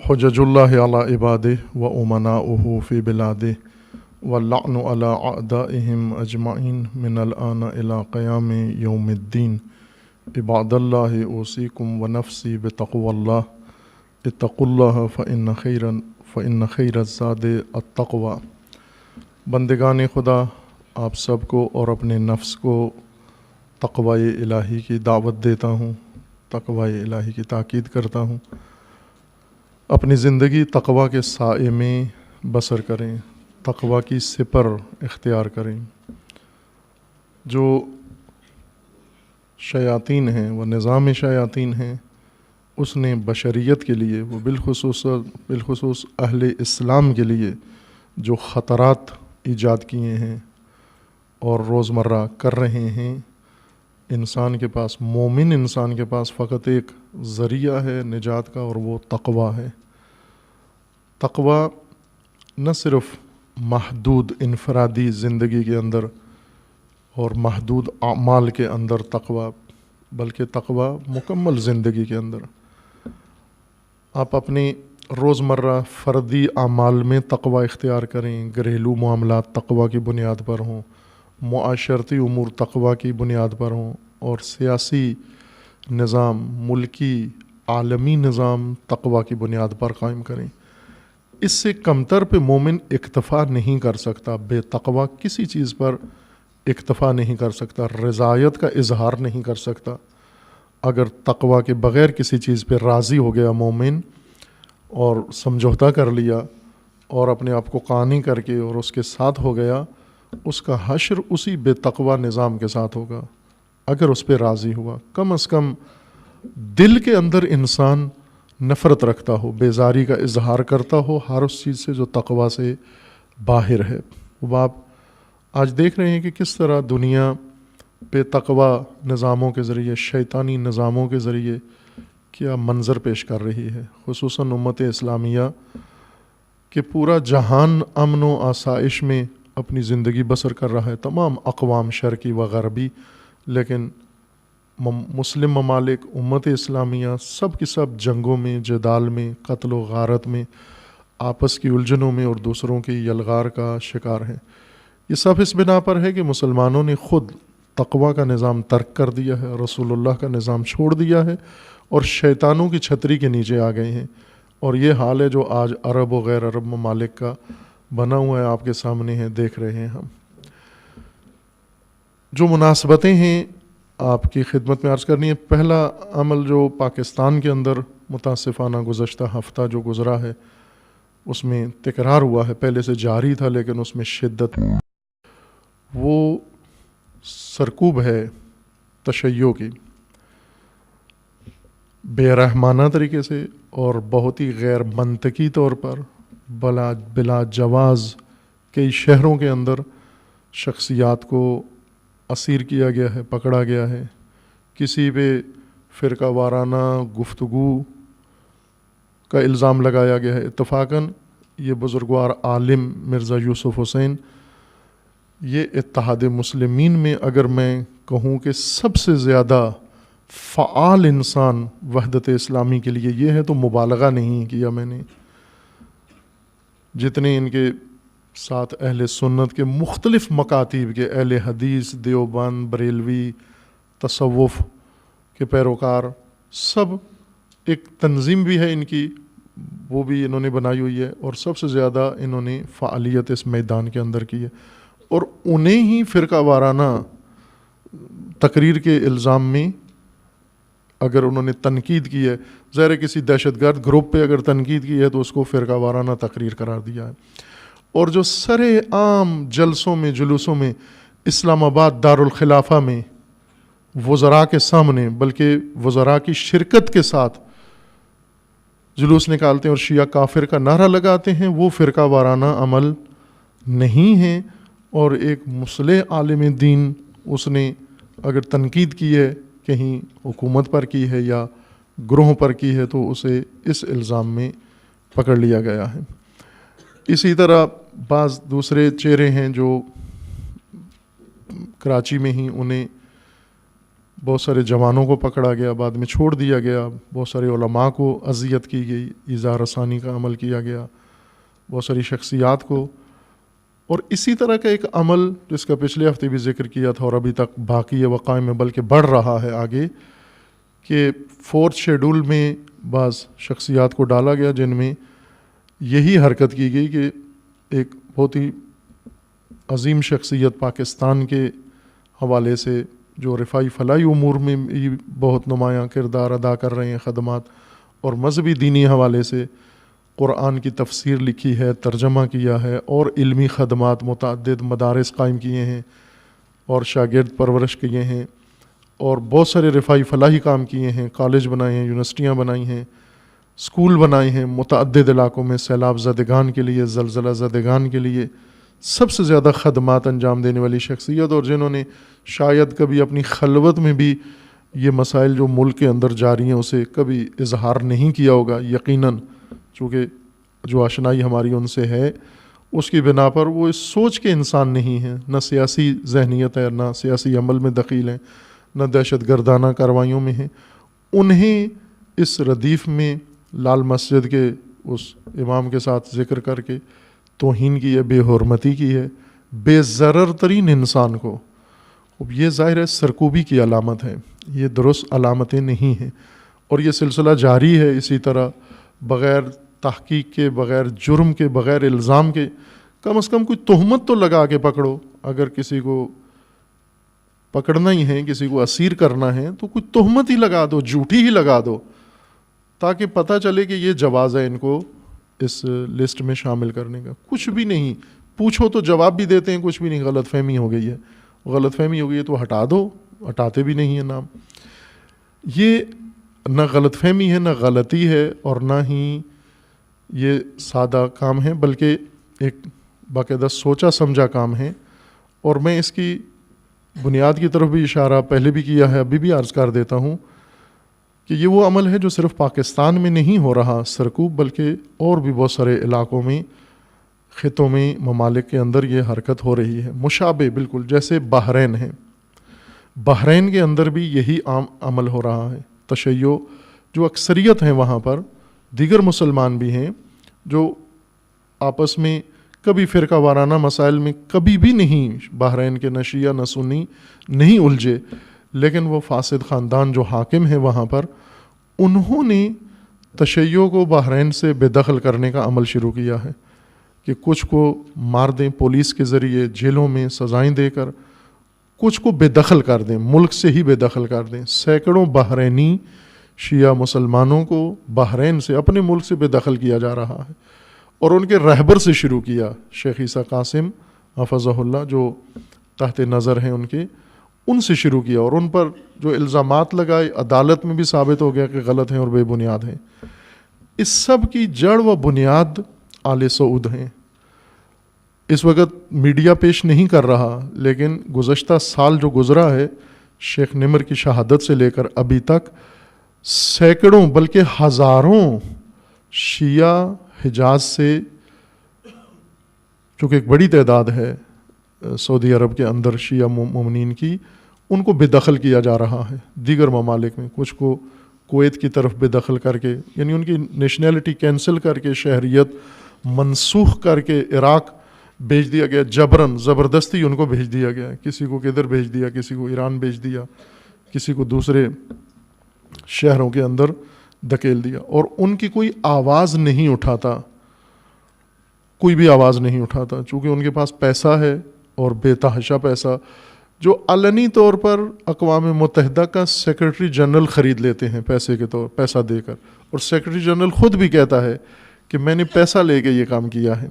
حجج اللہ علی عبادہ و امناؤہ فی بلادہ واللعن علی اعدائہم اجمعین من الآن الی قیام یوم الدین. عباد اللہ اوصیکم و نفسی بتقوی اللہ اتقوا اللہ فإن خیر الزاد التقوی. بندگان خدا، آپ سب کو اور اپنے نفس کو تقوی الہی کی دعوت دیتا ہوں، تقوی الہی کی تاکید کرتا ہوں. اپنی زندگی تقوی کے سائے میں بسر کریں، تقوی کی سپر اختیار کریں. جو شیاطین ہیں، وہ نظام شیاطین ہیں، اس نے بشریت کے لیے، وہ بالخصوص اہل اسلام کے لیے جو خطرات ایجاد کیے ہیں اور روزمرہ کر رہے ہیں. انسان کے پاس، مومن انسان کے پاس فقط ایک ذریعہ ہے نجات کا، اور وہ تقوی ہے. تقوی نہ صرف محدود انفرادی زندگی کے اندر اور محدود اعمال کے اندر تقوی، بلکہ تقوی مکمل زندگی کے اندر. آپ اپنے روزمرہ فردی اعمال میں تقوی اختیار کریں، گھریلو معاملات تقوی کی بنیاد پر ہوں، معاشرتی امور تقوی کی بنیاد پر ہوں، اور سیاسی نظام، ملکی عالمی نظام تقوی کی بنیاد پر قائم کریں. اس سے کمتر پہ مومن اکتفا نہیں کر سکتا، بے تقوی کسی چیز پر اکتفا نہیں کر سکتا، رضایت کا اظہار نہیں کر سکتا. اگر تقوی کے بغیر کسی چیز پہ راضی ہو گیا مومن اور سمجھوتا کر لیا اور اپنے آپ کو قانی کر کے اور اس کے ساتھ ہو گیا، اس کا حشر اسی بے تقوی نظام کے ساتھ ہوگا. اگر اس پہ راضی ہوا، کم از کم دل کے اندر انسان نفرت رکھتا ہو، بیزاری کا اظہار کرتا ہو ہر اس چیز سے جو تقوی سے باہر ہے. وہ آپ آج دیکھ رہے ہیں کہ کس طرح دنیا بے تقوی نظاموں کے ذریعے، شیطانی نظاموں کے ذریعے کیا منظر پیش کر رہی ہے. خصوصاً امت اسلامیہ کہ پورا جہان امن و آسائش میں اپنی زندگی بسر کر رہا ہے، تمام اقوام شرقی و غربی، لیکن مسلم ممالک، امت اسلامیہ سب کی سب جنگوں میں، جدال میں، قتل و غارت میں، آپس کی الجھنوں میں اور دوسروں کی یلغار کا شکار ہیں. یہ سب اس بنا پر ہے کہ مسلمانوں نے خود تقوی کا نظام ترک کر دیا ہے، رسول اللہ کا نظام چھوڑ دیا ہے اور شیطانوں کی چھتری کے نیچے آ گئے ہیں. اور یہ حال ہے جو آج عرب و غیر عرب ممالک کا بنا ہوا ہے، آپ کے سامنے ہے، دیکھ رہے ہیں ہم. جو مناسبتیں ہیں آپ کی خدمت میں عرض کرنی ہے. پہلا عمل جو پاکستان کے اندر متاسفانہ گزشتہ ہفتہ جو گزرا ہے، اس میں تکرار ہوا ہے، پہلے سے جاری تھا لیکن اس میں شدت، وہ سرکوب ہے تشیع کی. بے رحمانہ طریقے سے اور بہت ہی غیر منطقی طور پر بلا جواز کئی شہروں کے اندر شخصیات کو اسیر کیا گیا ہے، پکڑا گیا ہے. کسی پہ فرقہ وارانہ گفتگو کا الزام لگایا گیا ہے. اتفاقاً یہ بزرگوار عالم مرزا یوسف حسین، یہ اتحاد مسلمین میں اگر میں کہوں کہ سب سے زیادہ فعال انسان وحدت اسلامی کے لیے یہ ہے تو مبالغہ نہیں کیا میں نے. جتنے ان کے ساتھ اہل سنت کے مختلف مکاتیب کے، اہل حدیث، دیوبند، بریلوی، تصوف کے پیروکار، سب ایک تنظیم بھی ہے ان کی، وہ بھی انہوں نے بنائی ہوئی ہے، اور سب سے زیادہ انہوں نے فعالیت اس میدان کے اندر کی ہے. اور انہیں ہی فرقہ وارانہ تقریر کے الزام میں اگر انہوں نے تنقید کی ہے، ظاہر کسی دہشت گرد گروپ پہ اگر تنقید کی ہے تو اس کو فرقہ وارانہ تقریر قرار دیا ہے. اور جو سر عام جلسوں میں جلوسوں میں اسلام آباد دارالخلافہ میں وزراء کے سامنے، بلکہ وزراء کی شرکت کے ساتھ جلوس نکالتے ہیں اور شیعہ کافر کا نعرہ لگاتے ہیں، وہ فرقہ وارانہ عمل نہیں ہے. اور ایک مصلح عالم دین اس نے اگر تنقید کی ہے کہیں حکومت پر کی ہے یا گروہ پر کی ہے تو اسے اس الزام میں پکڑ لیا گیا ہے. اسی طرح بعض دوسرے چہرے ہیں جو کراچی میں ہی انہیں بہت سارے جوانوں کو پکڑا گیا، بعد میں چھوڑ دیا گیا، بہت سارے علماء کو اذیت کی گئی، ایذاء رسانی کا عمل کیا گیا بہت ساری شخصیات کو. اور اسی طرح کا ایک عمل جس کا پچھلے ہفتے بھی ذکر کیا تھا اور ابھی تک باقی ہے وقائع میں، بلکہ بڑھ رہا ہے آگے، کہ 4 شیڈول میں بعض شخصیات کو ڈالا گیا جن میں یہی حرکت کی گئی کہ ایک بہت ہی عظیم شخصیت پاکستان کے حوالے سے جو رفاعی فلاحی امور میں بھی بہت نمایاں کردار ادا کر رہے ہیں خدمات، اور مذہبی دینی حوالے سے قرآن کی تفسیر لکھی ہے، ترجمہ کیا ہے، اور علمی خدمات متعدد مدارس قائم کیے ہیں اور شاگرد پرورش کیے ہیں، اور بہت سارے رفاعی فلاحی کام کیے ہیں، کالج بنائے ہیں، یونیورسٹیاں بنائی ہیں، اسکول بنائے ہیں متعدد علاقوں میں، سیلاب زدگان کے لیے، زلزلہ زدگان کے لیے سب سے زیادہ خدمات انجام دینے والی شخصیت، اور جنہوں نے شاید کبھی اپنی خلوت میں بھی یہ مسائل جو ملک کے اندر جاری ہیں اسے کبھی اظہار نہیں کیا ہوگا. یقیناً چونکہ جو آشنائی ہماری ان سے ہے اس کی بنا پر وہ اس سوچ کے انسان نہیں ہیں، نہ سیاسی ذہنیت ہے، نہ سیاسی عمل میں دخیل ہیں، نہ دہشت گردانہ کارروائیوں میں ہیں. انہیں اس ردیف میں لال مسجد کے اس امام کے ساتھ ذکر کر کے توہین کی ہے، بے حرمتی کی ہے بے ضرر ترین انسان کو. اب یہ ظاہر ہے سرکوبی کی علامت ہے، یہ درست علامتیں نہیں ہیں، اور یہ سلسلہ جاری ہے. اسی طرح بغیر تحقیق کے، بغیر جرم کے، بغیر الزام کے، کم از کم کوئی تہمت تو لگا کے پکڑو. اگر کسی کو پکڑنا ہی ہے، کسی کو اسیر کرنا ہے تو کوئی تہمت ہی لگا دو، جھوٹی ہی لگا دو، تاکہ پتہ چلے کہ یہ جواز ہے ان کو اس لسٹ میں شامل کرنے کا. کچھ بھی نہیں، پوچھو تو جواب بھی دیتے ہیں کچھ بھی نہیں، غلط فہمی ہو گئی ہے. غلط فہمی ہو گئی ہے تو ہٹا دو، ہٹاتے بھی نہیں ہیں نام. یہ نہ غلط فہمی ہے، نہ غلطی ہے، اور نہ ہی یہ سادہ کام ہے، بلکہ ایک باقاعدہ سوچا سمجھا کام ہے. اور میں اس کی بنیاد کی طرف بھی اشارہ پہلے بھی کیا ہے، ابھی بھی عرض کر دیتا ہوں کہ یہ وہ عمل ہے جو صرف پاکستان میں نہیں ہو رہا سرکوب، بلکہ اور بھی بہت سارے علاقوں میں، خطوں میں، ممالک کے اندر یہ حرکت ہو رہی ہے. مشابہ بالکل جیسے بحرین ہے، بحرین کے اندر بھی یہی عام عمل ہو رہا ہے. تشیع جو اکثریت ہیں وہاں پر، دیگر مسلمان بھی ہیں جو آپس میں کبھی فرقہ وارانہ مسائل میں کبھی بھی نہیں، بحرین کے نہ شیعہ نہ سنی نہیں الجھے، لیکن وہ فاسد خاندان جو حاکم ہیں وہاں پر، انہوں نے تشیع کو بحرین سے بے دخل کرنے کا عمل شروع کیا ہے کہ کچھ کو مار دیں پولیس کے ذریعے، جیلوں میں سزائیں دے کر، کچھ کو بے دخل کر دیں، ملک سے ہی بے دخل کر دیں. سینکڑوں بحرینی شیعہ مسلمانوں کو بحرین سے، اپنے ملک سے بے دخل کیا جا رہا ہے، اور ان کے رہبر سے شروع کیا، شیخ عیسیٰ قاسم حفظہ اللہ جو تحت نظر ہیں ان کے، ان سے شروع کیا، اور ان پر جو الزامات لگائے عدالت میں بھی ثابت ہو گیا کہ غلط ہیں اور بے بنیاد ہیں. اس سب کی جڑ و بنیاد آل سعود ہیں. اس وقت میڈیا پیش نہیں کر رہا، لیکن گزشتہ سال جو گزرا ہے شیخ نمر کی شہادت سے لے کر ابھی تک سینکڑوں بلکہ ہزاروں شیعہ حجاز سے، چونکہ ایک بڑی تعداد ہے سعودی عرب کے اندر شیعہ مومنین کی، ان کو بے دخل کیا جا رہا ہے. دیگر ممالک میں کچھ کو کویت کی طرف بے دخل کر کے، یعنی ان کی نیشنلٹی کینسل کر کے، شہریت منسوخ کر کے عراق بھیج دیا گیا، جبراً زبردستی ان کو بھیج دیا گیا. کسی کو کدھر بھیج دیا، کسی کو ایران بھیج دیا، کسی کو دوسرے شہروں کے اندر دھکیل دیا. اور ان کی کوئی آواز نہیں اٹھاتا، کوئی بھی آواز نہیں اٹھاتا، چونکہ ان کے پاس پیسہ ہے، اور بے تحاشا پیسہ. جو علنی طور پر اقوام متحدہ کا سیکرٹری جنرل خرید لیتے ہیں پیسہ دے کر، اور سیکرٹری جنرل خود بھی کہتا ہے کہ میں نے پیسہ لے کے یہ کام کیا ہے،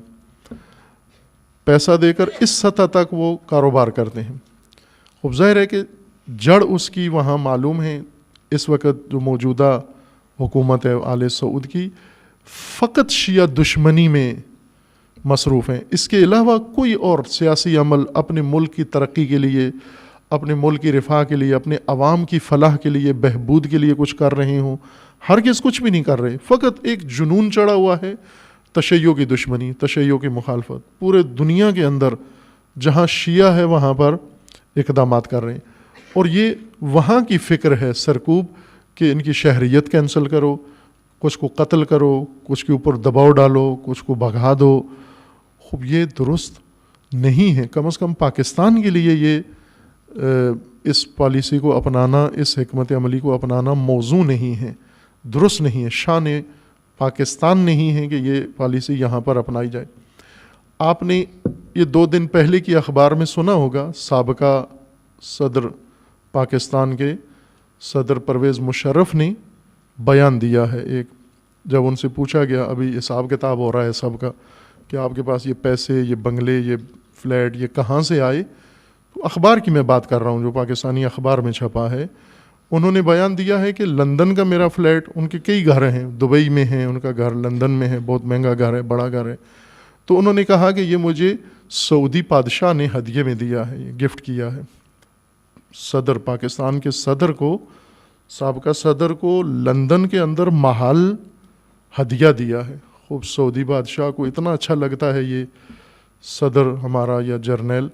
پیسہ دے کر اس سطح تک وہ کاروبار کرتے ہیں۔ خوب ظاہر ہے کہ جڑ اس کی وہاں معلوم ہے۔ اس وقت جو موجودہ حکومت ہے آل سعود کی، فقط شیعہ دشمنی میں مصروف ہیں، اس کے علاوہ کوئی اور سیاسی عمل اپنے ملک کی ترقی کے لیے، اپنے ملک کی رفاہ کے لیے، اپنے عوام کی فلاح کے لیے، بہبود کے لیے کچھ کر رہے ہوں، ہرگز کچھ بھی نہیں کر رہے۔ فقط ایک جنون چڑھا ہوا ہے، تشیع کی دشمنی، تشیع کی مخالفت، پورے دنیا کے اندر جہاں شیعہ ہے وہاں پر اقدامات کر رہے ہیں، اور یہ وہاں کی فکر ہے سرکوب کہ ان کی شہریت کینسل کرو، کچھ کو قتل کرو، کچھ کے اوپر دباؤ ڈالو، کچھ کو بھگا دو۔ خوب یہ درست نہیں ہے، کم از کم پاکستان کے لیے یہ اس پالیسی کو اپنانا، اس حکمت عملی کو اپنانا موزوں نہیں ہے، درست نہیں ہے، شان پاکستان نہیں ہے کہ یہ پالیسی یہاں پر اپنائی جائے۔ آپ نے یہ 2 دن پہلے کی اخبار میں سنا ہوگا، سابقہ صدر پاکستان کے صدر پرویز مشرف نے بیان دیا ہے ایک، جب ان سے پوچھا گیا، ابھی حساب کتاب ہو رہا ہے سب کا کہ آپ کے پاس یہ پیسے، یہ بنگلے، یہ فلیٹ، یہ کہاں سے آئے، تو اخبار کی میں بات کر رہا ہوں جو پاکستانی اخبار میں چھپا ہے، انہوں نے بیان دیا ہے کہ لندن کا میرا فلیٹ، ان کے کئی گھر ہیں، دبئی میں ہیں ان کا گھر، لندن میں ہے، بہت مہنگا گھر ہے، بڑا گھر ہے، تو انہوں نے کہا کہ یہ مجھے سعودی بادشاہ نے ہدیے میں دیا ہے، یہ گفٹ کیا ہے۔ صدر پاکستان کے صدر کو، سابقہ صدر کو لندن کے اندر محل ہدیہ دیا ہے۔ خوب سعودی بادشاہ کو اتنا اچھا لگتا ہے یہ صدر ہمارا یا جرنیل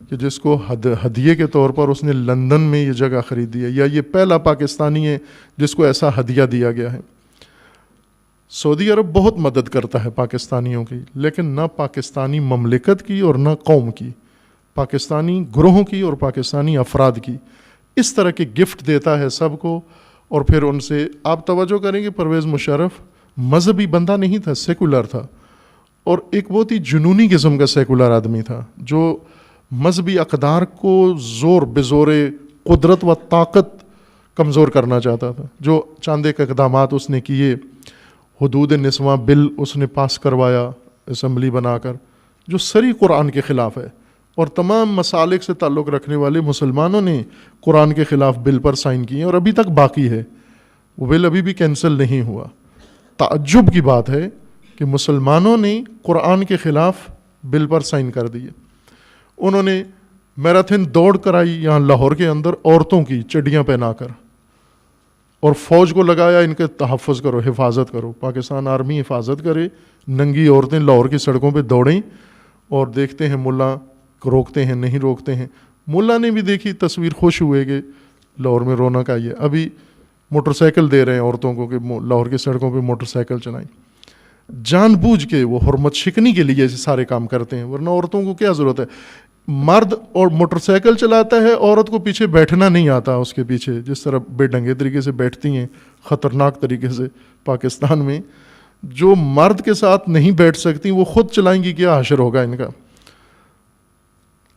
کہ جس کو ہدیے کے طور پر اس نے لندن میں یہ جگہ خریدی ہے، یا یہ پہلا پاکستانی ہے جس کو ایسا ہدیہ دیا گیا ہے۔ سعودی عرب بہت مدد کرتا ہے پاکستانیوں کی، لیکن نہ پاکستانی مملکت کی اور نہ قوم کی، پاکستانی گروہوں کی اور پاکستانی افراد کی۔ اس طرح کے گفٹ دیتا ہے سب کو، اور پھر ان سے آپ توجہ کریں کہ پرویز مشرف مذہبی بندہ نہیں تھا، سیکولر تھا، اور ایک بہت ہی جنونی قسم کا سیکولر آدمی تھا جو مذہبی اقدار کو زور بزور قدرت و طاقت کمزور کرنا چاہتا تھا۔ جو چاند ایک اقدامات اس نے کیے، حدود نسواں بل اس نے پاس کروایا اسمبلی بنا کر، جو سری قرآن کے خلاف ہے، اور تمام مسالک سے تعلق رکھنے والے مسلمانوں نے قرآن کے خلاف بل پر سائن کیے، اور ابھی تک باقی ہے، وہ بل ابھی بھی کینسل نہیں ہوا۔ تعجب کی بات ہے کہ مسلمانوں نے قرآن کے خلاف بل پر سائن کر دیے۔ انہوں نے میراتھن دوڑ کرائی یہاں لاہور کے اندر عورتوں کی چڈیاں پہنا کر، اور فوج کو لگایا ان کے تحفظ کرو، حفاظت کرو، پاکستان آرمی حفاظت کرے۔ ننگی عورتیں لاہور کی سڑکوں پہ دوڑیں، اور دیکھتے ہیں ملا روکتے ہیں نہیں روکتے ہیں۔ ملا نے بھی دیکھی تصویر، خوش ہوئے کہ لاہور میں رونق آئی ہے۔ ابھی موٹر سائیکل دے رہے ہیں عورتوں کو کہ لاہور کی سڑکوں پہ موٹر سائیکل چلائیں۔ جان بوجھ کے وہ حرمت شکنی کے لیے سارے کام کرتے ہیں، ورنہ عورتوں کو کیا ضرورت ہے؟ مرد اور موٹر سائیکل چلاتا ہے، عورت کو پیچھے بیٹھنا نہیں آتا اس کے پیچھے، جس طرح بے ڈھنگے طریقے سے بیٹھتی ہیں، خطرناک طریقے سے پاکستان میں۔ جو مرد کے ساتھ نہیں بیٹھ سکتی وہ خود چلائیں گی، کیا حشر ہوگا ان کا؟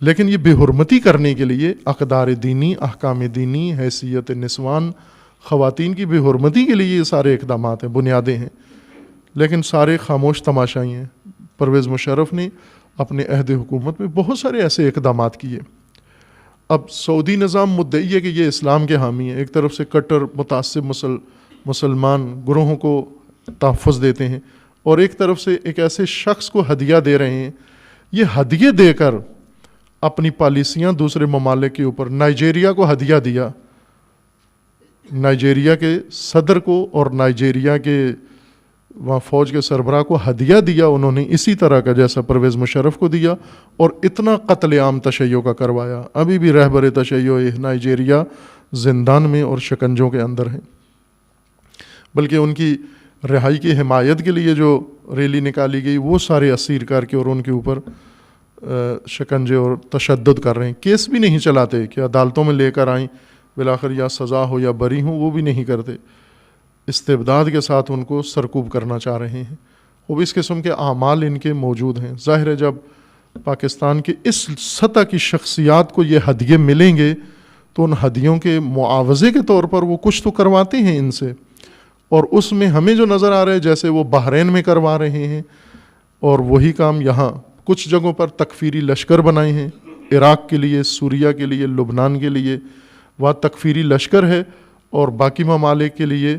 لیکن یہ بے حرمتی کرنے کے لیے اقدار دینی، احکام دینی، حیثیت نسوان، خواتین کی بے حرمتی کے لیے یہ سارے اقدامات ہیں، بنیادیں ہیں، لیکن سارے خاموش تماشائی ہیں۔ پرویز مشرف نے اپنے عہد حکومت میں بہت سارے ایسے اقدامات کیے۔ اب سعودی نظام مدعی ہے کہ یہ اسلام کے حامی ہے، ایک طرف سے کٹر متعصب مسلمان گروہوں کو تحفظ دیتے ہیں، اور ایک طرف سے ایک ایسے شخص کو ہدیہ دے رہے ہیں۔ یہ ہدیے دے کر اپنی پالیسیاں دوسرے ممالک کے اوپر، نائجیریا کو ہدیہ دیا، نائجیریا کے صدر کو اور نائجیریا کے وہاں فوج کے سربراہ کو ہدیہ دیا انہوں نے، اسی طرح کا جیسا پرویز مشرف کو دیا، اور اتنا قتل عام تشیع کا کروایا۔ ابھی بھی رہبر تشیع نائجیریا زندان میں اور شکنجوں کے اندر ہیں، بلکہ ان کی رہائی کی حمایت کے لیے جو ریلی نکالی گئی وہ سارے اسیر کر کے اور ان کے اوپر شکنجے اور تشدد کر رہے ہیں۔ کیس بھی نہیں چلاتے کہ عدالتوں میں لے کر آئیں بالآخر یا سزا ہو یا بری ہوں، وہ بھی نہیں کرتے، استبداد کے ساتھ ان کو سرکوب کرنا چاہ رہے ہیں۔ وہ بھی اس قسم کے اعمال ان کے موجود ہیں۔ ظاہر ہے جب پاکستان کے اس سطح کی شخصیات کو یہ ہدیے ملیں گے تو ان ہدیوں کے معاوضے کے طور پر وہ کچھ تو کرواتے ہیں ان سے، اور اس میں ہمیں جو نظر آ رہا ہے جیسے وہ بحرین میں کروا رہے ہیں، اور وہی کام یہاں کچھ جگہوں پر تکفیری لشکر بنائے ہیں، عراق کے لیے، سوریہ کے لیے، لبنان کے لیے وہاں تکفیری لشکر ہے، اور باقی ممالک کے لیے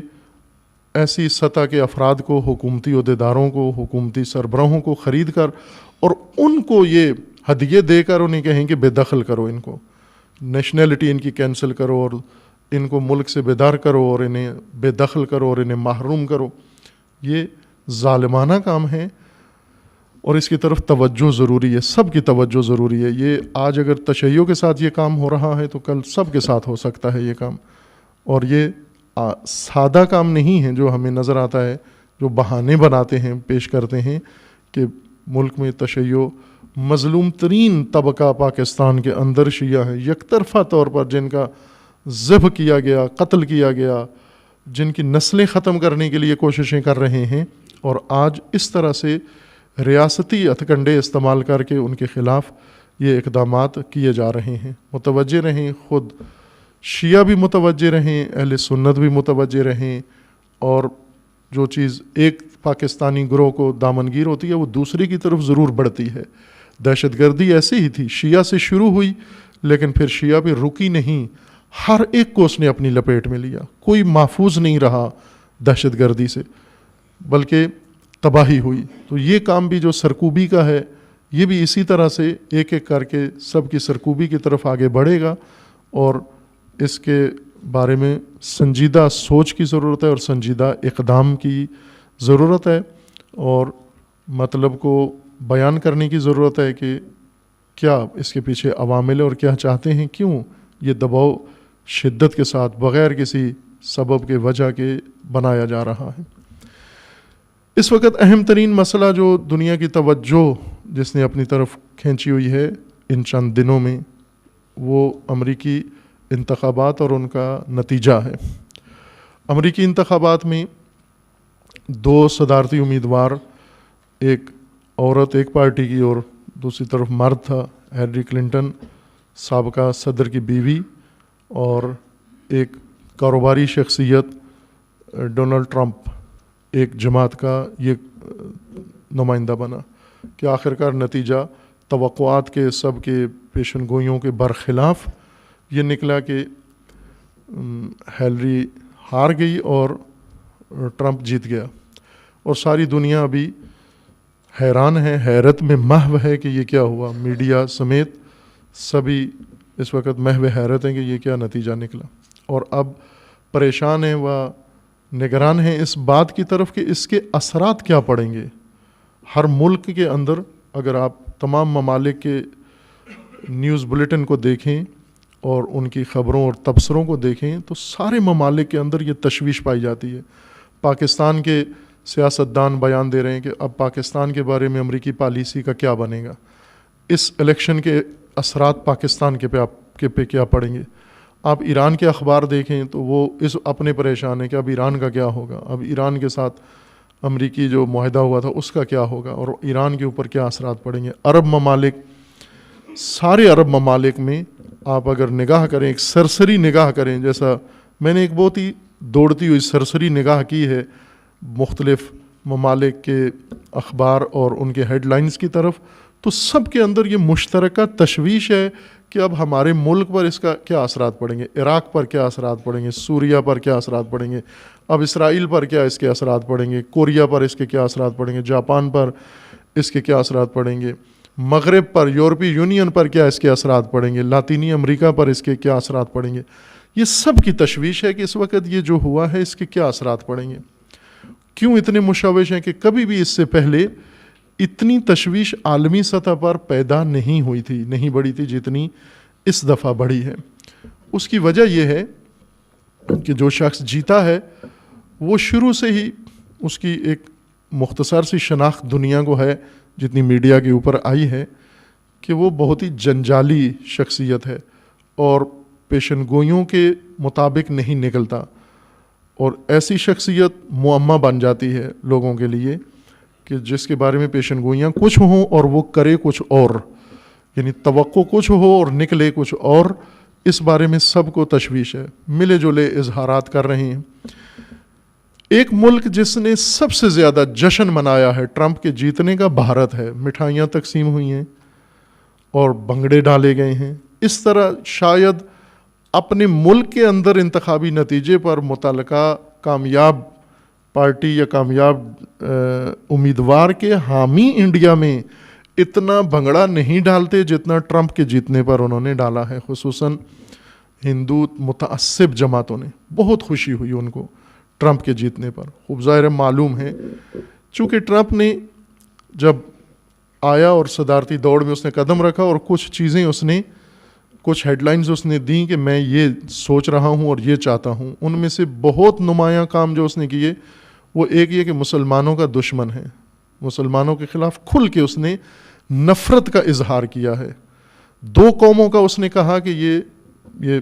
ایسی سطح کے افراد کو، حکومتی عہدیداروں کو، حکومتی سربراہوں کو خرید کر اور ان کو یہ ہدیے دے کر انہیں کہیں کہ بے دخل کرو، ان کو نیشنلٹی ان کی کینسل کرو اور ان کو ملک سے بیدار کرو اور انہیں بے دخل کرو اور انہیں محروم کرو۔ یہ ظالمانہ کام ہے اور اس کی طرف توجہ ضروری ہے، سب کی توجہ ضروری ہے۔ یہ آج اگر تشیع کے ساتھ یہ کام ہو رہا ہے تو کل سب کے ساتھ ہو سکتا ہے یہ کام، اور یہ سادہ کام نہیں ہے جو ہمیں نظر آتا ہے، جو بہانے بناتے ہیں، پیش کرتے ہیں کہ ملک میں تشیع، مظلوم ترین طبقہ پاکستان کے اندر شیعہ ہیں، یک طرفہ طور پر جن کا ذبح کیا گیا، قتل کیا گیا، جن کی نسلیں ختم کرنے کے لیے کوششیں کر رہے ہیں، اور آج اس طرح سے ریاستی ہتھ کنڈے استعمال کر کے ان کے خلاف یہ اقدامات کیے جا رہے ہیں۔ متوجہ رہیں، خود شیعہ بھی متوجہ رہیں، اہل سنت بھی متوجہ رہیں، اور جو چیز ایک پاکستانی گروہ کو دامنگیر ہوتی ہے وہ دوسری کی طرف ضرور بڑھتی ہے۔ دہشت گردی ایسی ہی تھی، شیعہ سے شروع ہوئی لیکن پھر شیعہ بھی رکی نہیں، ہر ایک کو اس نے اپنی لپیٹ میں لیا، کوئی محفوظ نہیں رہا دہشت گردی سے، بلکہ تباہی ہوئی۔ تو یہ کام بھی جو سرکوبی کا ہے، یہ بھی اسی طرح سے ایک ایک کر کے سب کی سرکوبی کی طرف آگے بڑھے گا، اور اس کے بارے میں سنجیدہ سوچ کی ضرورت ہے اور سنجیدہ اقدام کی ضرورت ہے، اور مطلب کو بیان کرنے کی ضرورت ہے کہ کیا اس کے پیچھے عوامل اور کیا چاہتے ہیں، کیوں یہ دباؤ شدت کے ساتھ بغیر کسی سبب کے وجہ کے بنایا جا رہا ہے۔ اس وقت اہم ترین مسئلہ جو دنیا کی توجہ جس نے اپنی طرف کھینچی ہوئی ہے ان چند دنوں میں، وہ امریکی انتخابات اور ان کا نتیجہ ہے۔ امریکی انتخابات میں دو صدارتی امیدوار، ایک عورت ایک پارٹی کی اور دوسری طرف مرد تھا، ہیلری کلنٹن سابقہ صدر کی بیوی، اور ایک کاروباری شخصیت ڈونلڈ ٹرمپ ایک جماعت کا یہ نمائندہ بنا، کہ آخرکار نتیجہ توقعات کے سب کے پیشن گوئیوں کے برخلاف یہ نکلا کہ ہیلری ہار گئی اور ٹرمپ جیت گیا، اور ساری دنیا ابھی حیران ہے، حیرت میں محو ہے کہ یہ کیا ہوا۔ میڈیا سمیت سبھی اس وقت محو حیرت ہیں کہ یہ کیا نتیجہ نکلا، اور اب پریشان ہیں و نگران ہیں اس بات کی طرف کہ اس کے اثرات کیا پڑیں گے ہر ملک کے اندر۔ اگر آپ تمام ممالک کے نیوز بلیٹن کو دیکھیں اور ان کی خبروں اور تبصروں کو دیکھیں تو سارے ممالک کے اندر یہ تشویش پائی جاتی ہے۔ پاکستان کے سیاستدان بیان دے رہے ہیں کہ اب پاکستان کے بارے میں امریکی پالیسی کا کیا بنے گا، اس الیکشن کے اثرات پاکستان کے پہ کیا پڑیں گے۔ آپ ایران کے اخبار دیکھیں تو وہ اس اپنے پریشان ہیں کہ اب ایران کا کیا ہوگا، اب ایران کے ساتھ امریکی جو معاہدہ ہوا تھا اس کا کیا ہوگا، اور ایران کے اوپر کیا اثرات پڑیں گے۔ عرب ممالک، سارے عرب ممالک میں آپ اگر نگاہ کریں، ایک سرسری نگاہ کریں، جیسا میں نے ایک بہت ہی دوڑتی ہوئی سرسری نگاہ کی ہے مختلف ممالک کے اخبار اور ان کے ہیڈ لائنز کی طرف، تو سب کے اندر یہ مشترکہ تشویش ہے کہ اب ہمارے ملک پر اس کا کیا اثرات پڑیں گے، عراق پر کیا اثرات پڑیں گے، سوریہ پر کیا اثرات پڑیں گے، اب اسرائیل پر کیا اس کے اثرات پڑیں گے، کوریا پر اس کے کیا اثرات پڑیں گے، جاپان پر اس کے کیا اثرات پڑیں گے، مغرب پر، یورپی یونین پر کیا اس کے اثرات پڑیں گے، لاطینی امریکہ پر اس کے کیا اثرات پڑیں گے۔ یہ سب کی تشویش ہے کہ اس وقت یہ جو ہوا ہے اس کے کیا اثرات پڑیں گے۔ کیوں اتنے مشوش ہیں کہ کبھی بھی اس سے پہلے اتنی تشویش عالمی سطح پر پیدا نہیں ہوئی تھی، نہیں بڑھی تھی جتنی اس دفعہ بڑھی ہے۔ اس کی وجہ یہ ہے کہ جو شخص جیتا ہے وہ شروع سے ہی اس کی ایک مختصر سی شناخت دنیا کو ہے، جتنی میڈیا کے اوپر آئی ہے، کہ وہ بہت ہی جنجالی شخصیت ہے اور پیشن گوئیوں کے مطابق نہیں نکلتا، اور ایسی شخصیت معمہ بن جاتی ہے لوگوں کے لیے کہ جس کے بارے میں پیشن گوئیاں کچھ ہوں اور وہ کرے کچھ اور، یعنی توقع کچھ ہو اور نکلے کچھ اور، اس بارے میں سب کو تشویش ہے، ملے جلے اظہارات کر رہے ہیں۔ ایک ملک جس نے سب سے زیادہ جشن منایا ہے ٹرمپ کے جیتنے کا بھارت ہے، مٹھائیاں تقسیم ہوئی ہیں اور بھنگڑے ڈالے گئے ہیں۔ اس طرح شاید اپنے ملک کے اندر انتخابی نتیجے پر متعلقہ کامیاب پارٹی یا کامیاب امیدوار کے حامی انڈیا میں اتنا بھنگڑا نہیں ڈالتے جتنا ٹرمپ کے جیتنے پر انہوں نے ڈالا ہے۔ خصوصاً ہندو متعصب جماعتوں نے بہت خوشی ہوئی ان کو ٹرمپ کے جیتنے پر۔ خوب ظاہر معلوم ہے چونکہ ٹرمپ نے جب آیا اور صدارتی دوڑ میں اس نے قدم رکھا اور کچھ چیزیں اس نے، کچھ ہیڈ لائنز اس نے دیں کہ میں یہ سوچ رہا ہوں اور یہ چاہتا ہوں، ان میں سے بہت نمایاں کام جو اس نے کیے وہ ایک یہ کہ مسلمانوں کا دشمن ہے، مسلمانوں کے خلاف کھل کے اس نے نفرت کا اظہار کیا ہے۔ دو قوموں کا اس نے کہا کہ یہ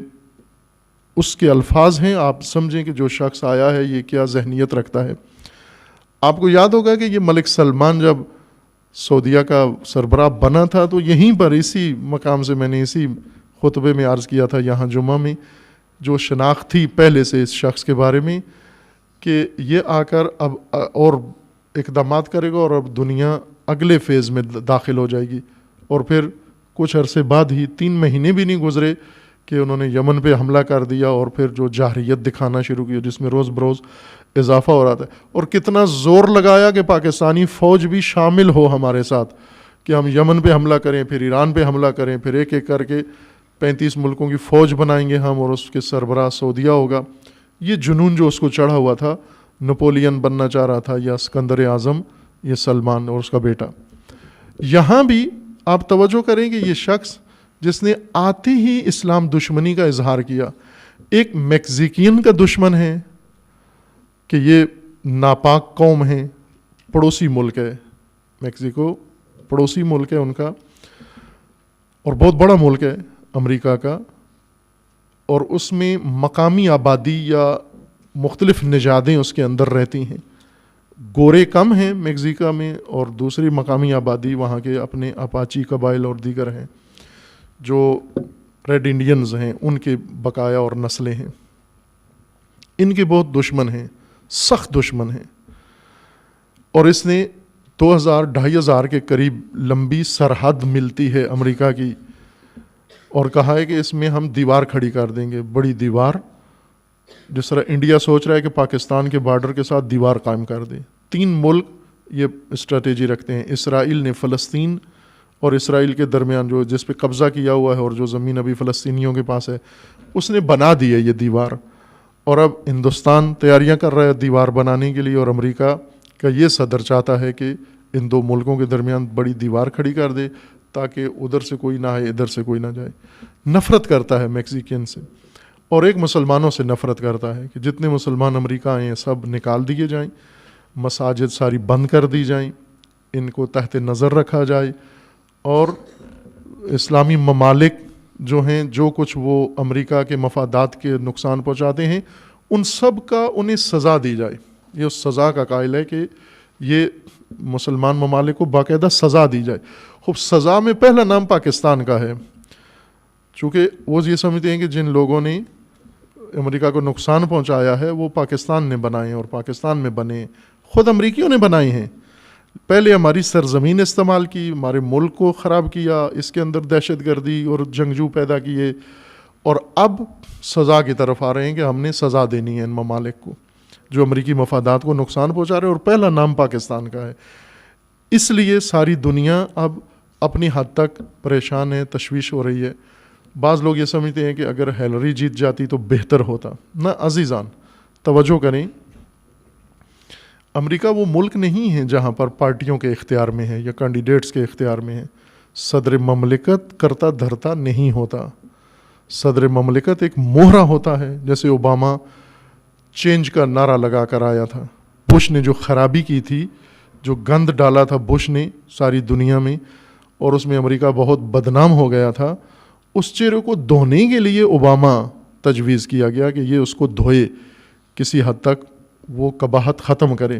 اس کے الفاظ ہیں، آپ سمجھیں کہ جو شخص آیا ہے یہ کیا ذہنیت رکھتا ہے۔ آپ کو یاد ہوگا کہ یہ ملک سلمان جب سعودیہ کا سربراہ بنا تھا تو یہیں پر اسی مقام سے میں نے اسی خطبے میں عرض کیا تھا یہاں جمعہ میں، جو شناخت تھی پہلے سے اس شخص کے بارے میں کہ یہ آ کر اب اور اقدامات کرے گا اور اب دنیا اگلے فیز میں داخل ہو جائے گی۔ اور پھر کچھ عرصے بعد ہی 3 مہینے بھی نہیں گزرے کہ انہوں نے یمن پہ حملہ کر دیا اور پھر جو جارحیت دکھانا شروع کی جس میں روز بروز اضافہ ہو رہا تھا، اور کتنا زور لگایا کہ پاکستانی فوج بھی شامل ہو ہمارے ساتھ کہ ہم یمن پہ حملہ کریں، پھر ایران پہ حملہ کریں، پھر ایک ایک کر کے 35 ملکوں کی فوج بنائیں گے ہم اور اس کے سربراہ سعودیہ ہوگا۔ یہ جنون جو اس کو چڑھا ہوا تھا، نپولین بننا چاہ رہا تھا یا اسکندر اعظم، یہ سلمان اور اس کا بیٹا۔ یہاں بھی آپ توجہ کریں کہ یہ شخص جس نے آتے ہی اسلام دشمنی کا اظہار کیا، ایک میکسیکین کا دشمن ہے کہ یہ ناپاک قوم ہے، پڑوسی ملک ہے، میکسیکو پڑوسی ملک ہے ان کا اور بہت بڑا ملک ہے امریکہ کا، اور اس میں مقامی آبادی یا مختلف نژادیں اس کے اندر رہتی ہیں، گورے کم ہیں میکسیکا میں اور دوسری مقامی آبادی وہاں کے اپنے اپاچی قبائل اور دیگر ہیں جو ریڈ انڈینز ہیں، ان کے بقایا اور نسلیں ہیں۔ ان کے بہت دشمن ہیں، سخت دشمن ہیں، اور اس نے 2000-2500 کے قریب لمبی سرحد ملتی ہے امریکہ کی، اور کہا ہے کہ اس میں ہم دیوار کھڑی کر دیں گے، بڑی دیوار، جس طرح انڈیا سوچ رہا ہے کہ پاکستان کے بارڈر کے ساتھ دیوار قائم کر دے۔ 3 ملک یہ اسٹریٹجی رکھتے ہیں، اسرائیل نے فلسطین اور اسرائیل کے درمیان جو جس پہ قبضہ کیا ہوا ہے اور جو زمین ابھی فلسطینیوں کے پاس ہے، اس نے بنا دی ہے یہ دیوار، اور اب ہندوستان تیاریاں کر رہا ہے دیوار بنانے کے لیے، اور امریکہ کا یہ صدر چاہتا ہے کہ ان 2 ملکوں کے درمیان بڑی دیوار کھڑی کر دے تاکہ ادھر سے کوئی نہ آئے، ادھر سے کوئی نہ جائے۔ نفرت کرتا ہے میکسیکن سے، اور ایک مسلمانوں سے نفرت کرتا ہے کہ جتنے مسلمان امریکہ آئے ہیں سب نکال دیے جائیں، مساجد ساری بند کر دی جائیں، ان کو تحت نظر رکھا جائے، اور اسلامی ممالک جو ہیں جو کچھ وہ امریکہ کے مفادات کے نقصان پہنچاتے ہیں ان سب کا انہیں سزا دی جائے۔ یہ اس سزا کا قائل ہے کہ یہ مسلمان ممالک کو باقاعدہ سزا دی جائے۔ خوب سزا میں پہلا نام پاکستان کا ہے، چونکہ وہ یہ سمجھتے ہیں کہ جن لوگوں نے امریکہ کو نقصان پہنچایا ہے وہ پاکستان نے بنائے اور پاکستان میں بنے، خود امریکیوں نے بنائے ہیں۔ پہلے ہماری سرزمین استعمال کی، ہمارے ملک کو خراب کیا، اس کے اندر دہشت گردی اور جنگجو پیدا کیے، اور اب سزا کی طرف آ رہے ہیں کہ ہم نے سزا دینی ہے ان ممالک کو جو امریکی مفادات کو نقصان پہنچا رہے ہیں، اور پہلا نام پاکستان کا ہے۔ اس لیے ساری دنیا اب اپنی حد تک پریشان ہے، تشویش ہو رہی ہے۔ بعض لوگ یہ سمجھتے ہیں کہ اگر ہیلری جیت جاتی تو بہتر ہوتا۔ نہ عزیزان، توجہ کریں، امریکہ وہ ملک نہیں ہے جہاں پر پارٹیوں کے اختیار میں ہے یا کینڈیڈیٹس کے اختیار میں ہے۔ صدر مملکت کرتا دھرتا نہیں ہوتا، صدر مملکت ایک مہرہ ہوتا ہے، جیسے اوباما چینج کا نعرہ لگا کر آیا تھا، بش نے جو خرابی کی تھی، جو گند ڈالا تھا بش نے ساری دنیا میں، اور اس میں امریکہ بہت بدنام ہو گیا تھا، اس چہرے کو دھونے کے لیے اوباما تجویز کیا گیا کہ یہ اس کو دھوئے، کسی حد تک وہ قباحت ختم کرے۔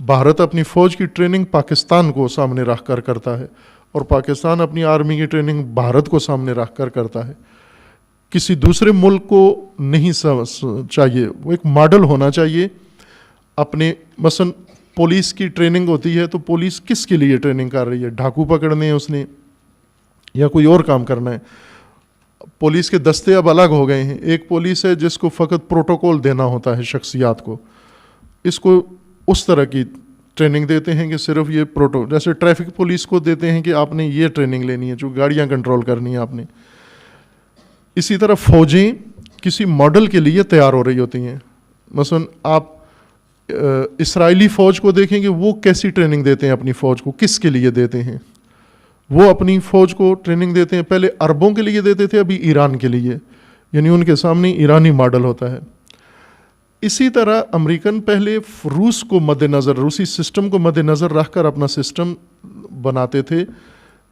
بھارت اپنی فوج کی ٹریننگ پاکستان کو سامنے رکھ کر کرتا ہے اور پاکستان اپنی آرمی کی ٹریننگ بھارت کو سامنے رکھ کر کرتا ہے. کسی دوسرے ملک کو نہیں چاہیے, وہ ایک ماڈل ہونا چاہیے اپنے. مثلا پولیس کی ٹریننگ ہوتی ہے تو پولیس کس کے لیے ٹریننگ کر رہی ہے؟ ڈھاکو پکڑنے ہیں اس نے یا کوئی اور کام کرنا ہے؟ پولیس کے دستے اب الگ ہو گئے ہیں. ایک پولیس ہے جس کو فقط پروٹوکول دینا ہوتا ہے شخصیات کو, اس کو اس طرح کی ٹریننگ دیتے ہیں کہ صرف یہ جیسے ٹریفک پولیس کو دیتے ہیں کہ آپ نے یہ ٹریننگ لینی ہے جو گاڑیاں کنٹرول کرنی ہے آپ نے. اسی طرح فوجیں کسی ماڈل کے لیے تیار ہو رہی ہوتی ہیں. مثلا آپ اسرائیلی فوج کو دیکھیں کہ وہ کیسی ٹریننگ دیتے ہیں اپنی فوج کو, کس کے لیے دیتے ہیں. وہ اپنی فوج کو ٹریننگ دیتے ہیں, پہلے عربوں کے لیے دیتے تھے, ابھی ایران کے لیے, یعنی ان کے سامنے ایرانی ماڈل ہوتا ہے. اسی طرح امریکن پہلے روس کو مد نظر, روسی سسٹم کو مد نظر رکھ کر اپنا سسٹم بناتے تھے,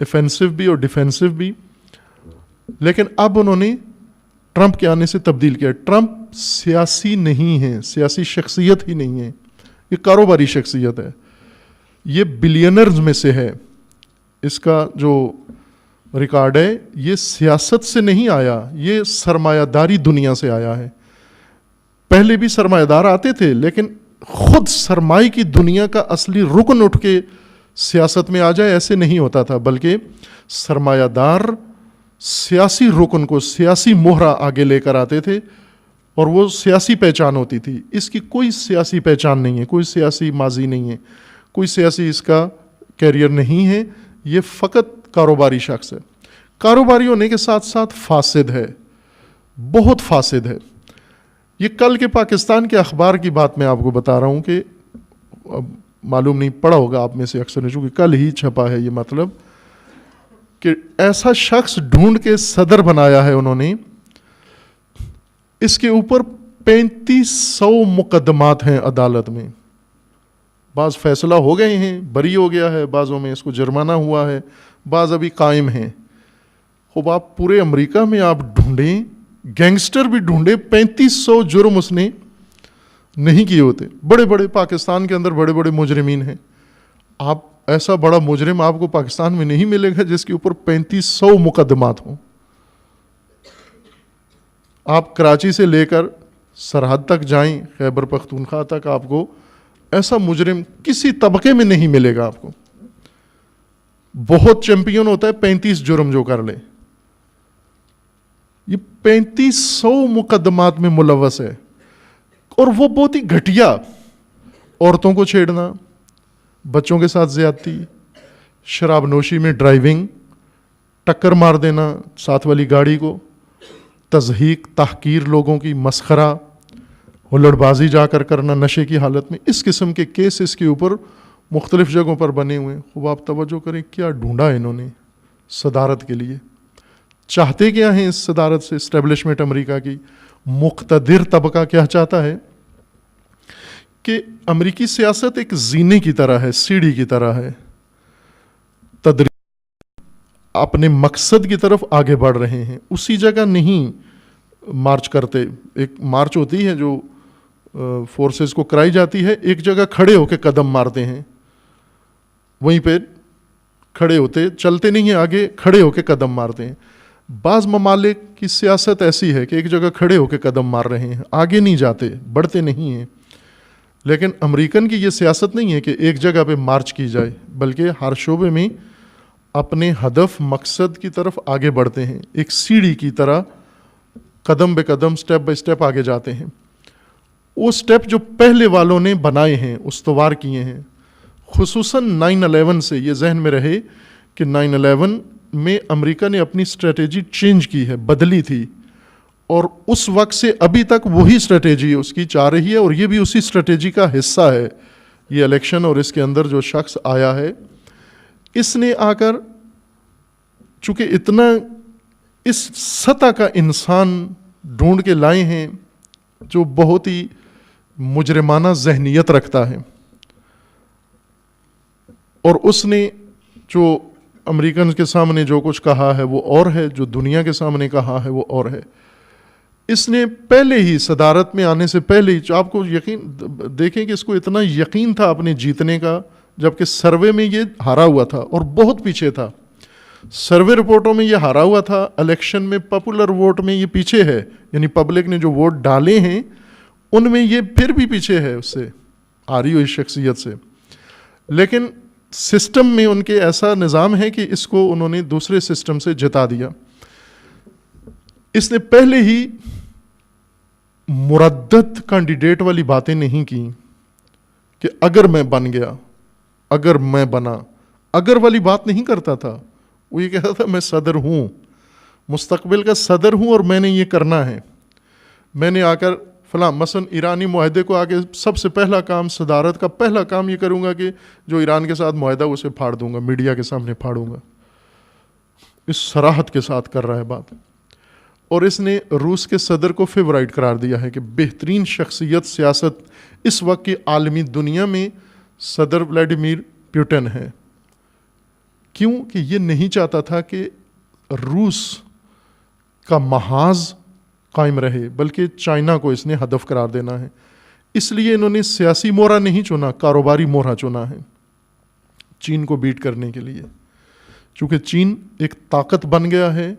ایفینسو بھی اور ڈیفینسو بھی. لیکن اب انہوں نے ٹرمپ کے آنے سے تبدیل کیا. ٹرمپ سیاسی نہیں ہے, سیاسی شخصیت ہی نہیں ہے, یہ کاروباری شخصیت ہے. یہ بلینرز میں سے ہے. اس کا جو ریکارڈ ہے یہ سیاست سے نہیں آیا, یہ سرمایہ داری دنیا سے آیا ہے. پہلے بھی سرمایہ دار آتے تھے لیکن خود سرمایہ کی دنیا کا اصلی رکن اٹھ کے سیاست میں آ جائے ایسے نہیں ہوتا تھا, بلکہ سرمایہ دار سیاسی رکن کو, سیاسی مہرہ آگے لے کر آتے تھے اور وہ سیاسی پہچان ہوتی تھی. اس کی کوئی سیاسی پہچان نہیں ہے, کوئی سیاسی ماضی نہیں ہے, کوئی سیاسی اس کا کیریئر نہیں ہے. یہ فقط کاروباری شخص ہے. کاروباری ہونے کے ساتھ ساتھ فاسد ہے, بہت فاسد ہے. یہ کل کے پاکستان کے اخبار کی بات میں آپ کو بتا رہا ہوں کہ اب معلوم نہیں پڑا ہوگا آپ میں سے اکثر نے, چونکہ کل ہی چھپا ہے یہ, مطلب کہ ایسا شخص ڈھونڈ کے صدر بنایا ہے انہوں نے, اس کے اوپر 3500 مقدمات ہیں عدالت میں. بعض فیصلہ ہو گئے ہیں, بری ہو گیا ہے, بعضوں میں اس کو جرمانہ ہوا ہے, بعض ابھی قائم ہیں. خوب آپ پورے امریکہ میں آپ ڈھونڈیں, گینگسٹر بھی ڈھونڈے, 3500 جرم اس نے نہیں کیے ہوتے. بڑے بڑے پاکستان کے اندر بڑے بڑے مجرمین ہیں. آپ ایسا بڑا مجرم آپ کو پاکستان میں نہیں ملے گا جس کے اوپر 3500 مقدمات ہوں. آپ کراچی سے لے کر سرحد تک جائیں, خیبر پختونخوا تک, آپ کو ایسا مجرم کسی طبقے میں نہیں ملے گا آپ کو. بہت چیمپئن ہوتا ہے 35 جرم جو کر لے, یہ 3500 مقدمات میں ملوث ہے. اور وہ بہت ہی گھٹیا, عورتوں کو چھیڑنا, بچوں کے ساتھ زیادتی, شراب نوشی میں ڈرائیونگ, ٹکر مار دینا ساتھ والی گاڑی کو, تضحیک, تحقیر لوگوں کی, مسخرہ, ہلڑ بازی جا کر کرنا نشے کی حالت میں. اس قسم کے کیس اس کے اوپر مختلف جگہوں پر بنے ہوئے ہیں. خوب آپ توجہ کریں کیا ڈھونڈا ہے انہوں نے صدارت کے لیے. چاہتے کیا ہیں اس صدارت سے اسٹیبلشمنٹ امریکہ کی؟ مقتدر طبقہ کیا چاہتا ہے کہ امریکی سیاست ایک زینے کی طرح ہے, سیڑھی کی طرح ہے, اپنے مقصد کی طرف آگے بڑھ رہے ہیں, اسی جگہ نہیں مارچ کرتے. ایک مارچ ہوتی ہے جو فورسز کو کرائی جاتی ہے, ایک جگہ کھڑے ہو کے قدم مارتے ہیں, وہیں پہ کھڑے ہوتے, چلتے نہیں ہیں آگے, کھڑے ہو کے قدم مارتے ہیں. بعض ممالک کی سیاست ایسی ہے کہ ایک جگہ کھڑے ہو کے قدم مار رہے ہیں, آگے نہیں جاتے, بڑھتے نہیں ہیں. لیکن امریکن کی یہ سیاست نہیں ہے کہ ایک جگہ پہ مارچ کی جائے, بلکہ ہر شعبے میں اپنے ہدف, مقصد کی طرف آگے بڑھتے ہیں. ایک سیڑھی کی طرح قدم بے قدم, سٹیپ بائی سٹیپ آگے جاتے ہیں. وہ سٹیپ جو پہلے والوں نے بنائے ہیں, استوار کیے ہیں, خصوصاً 9/11 سے یہ ذہن میں رہے کہ 9/11 میں امریکہ نے اپنی اسٹریٹجی چینج کی ہے, بدلی تھی, اور اس وقت سے ابھی تک وہی اسٹریٹجی اس کی چاہ رہی ہے, اور یہ بھی اسی اسٹریٹجی کا حصہ ہے. یہ الیکشن اور اس کے اندر جو شخص آیا ہے, اس نے آ کر چونکہ اتنا اس سطح کا انسان ڈھونڈ کے لائے ہیں جو بہت ہی مجرمانہ ذہنیت رکھتا ہے, اور اس نے جو امریکن کے سامنے جو کچھ کہا ہے وہ اور ہے, جو دنیا کے سامنے کہا ہے وہ اور ہے. اس نے پہلے ہی صدارت میں آنے سے پہلے ہی، آپ کو یقین دیکھیں کہ اس کو اتنا یقین تھا اپنے جیتنے کا، جبکہ سروے میں یہ ہارا ہوا تھا اور بہت پیچھے تھا. سروے رپورٹوں میں یہ ہارا ہوا تھا، الیکشن میں پاپولر ووٹ میں یہ پیچھے ہے، یعنی پبلک نے جو ووٹ ڈالے ہیں ان میں یہ پھر بھی پیچھے ہے اس سے، ہاری ہوئی شخصیت سے. لیکن سسٹم میں ان کے ایسا نظام ہے کہ اس کو انہوں نے دوسرے سسٹم سے جتا دیا. اس نے پہلے ہی مردد کینڈیڈیٹ والی باتیں نہیں کی کہ اگر میں بن گیا، اگر میں بنا، اگر والی بات نہیں کرتا تھا. وہ یہ کہتا تھا میں صدر ہوں، مستقبل کا صدر ہوں اور میں نے یہ کرنا ہے. میں نے آ کر فلاں مثلا ایرانی معاہدے کو آگے سب سے پہلا کام، صدارت کا پہلا کام یہ کروں گا کہ جو ایران کے ساتھ معاہدہ اسے پھاڑ دوں گا، میڈیا کے سامنے پھاڑوں گا. اس صراحت کے ساتھ کر رہا ہے بات. اور اس نے روس کے صدر کو فیورائٹ قرار دیا ہے کہ بہترین شخصیت سیاست اس وقت کی عالمی دنیا میں صدر ولاڈیمیر پیوٹن ہے. کیوں کہ یہ نہیں چاہتا تھا کہ روس کا محاذ قائم رہے، بلکہ چائنا کو اس نے ہدف قرار دینا ہے. اس لیے انہوں نے سیاسی مورا نہیں چنا، کاروباری مورا چنا ہے چین کو بیٹ کرنے کے لیے. چونکہ چین ایک طاقت بن گیا ہے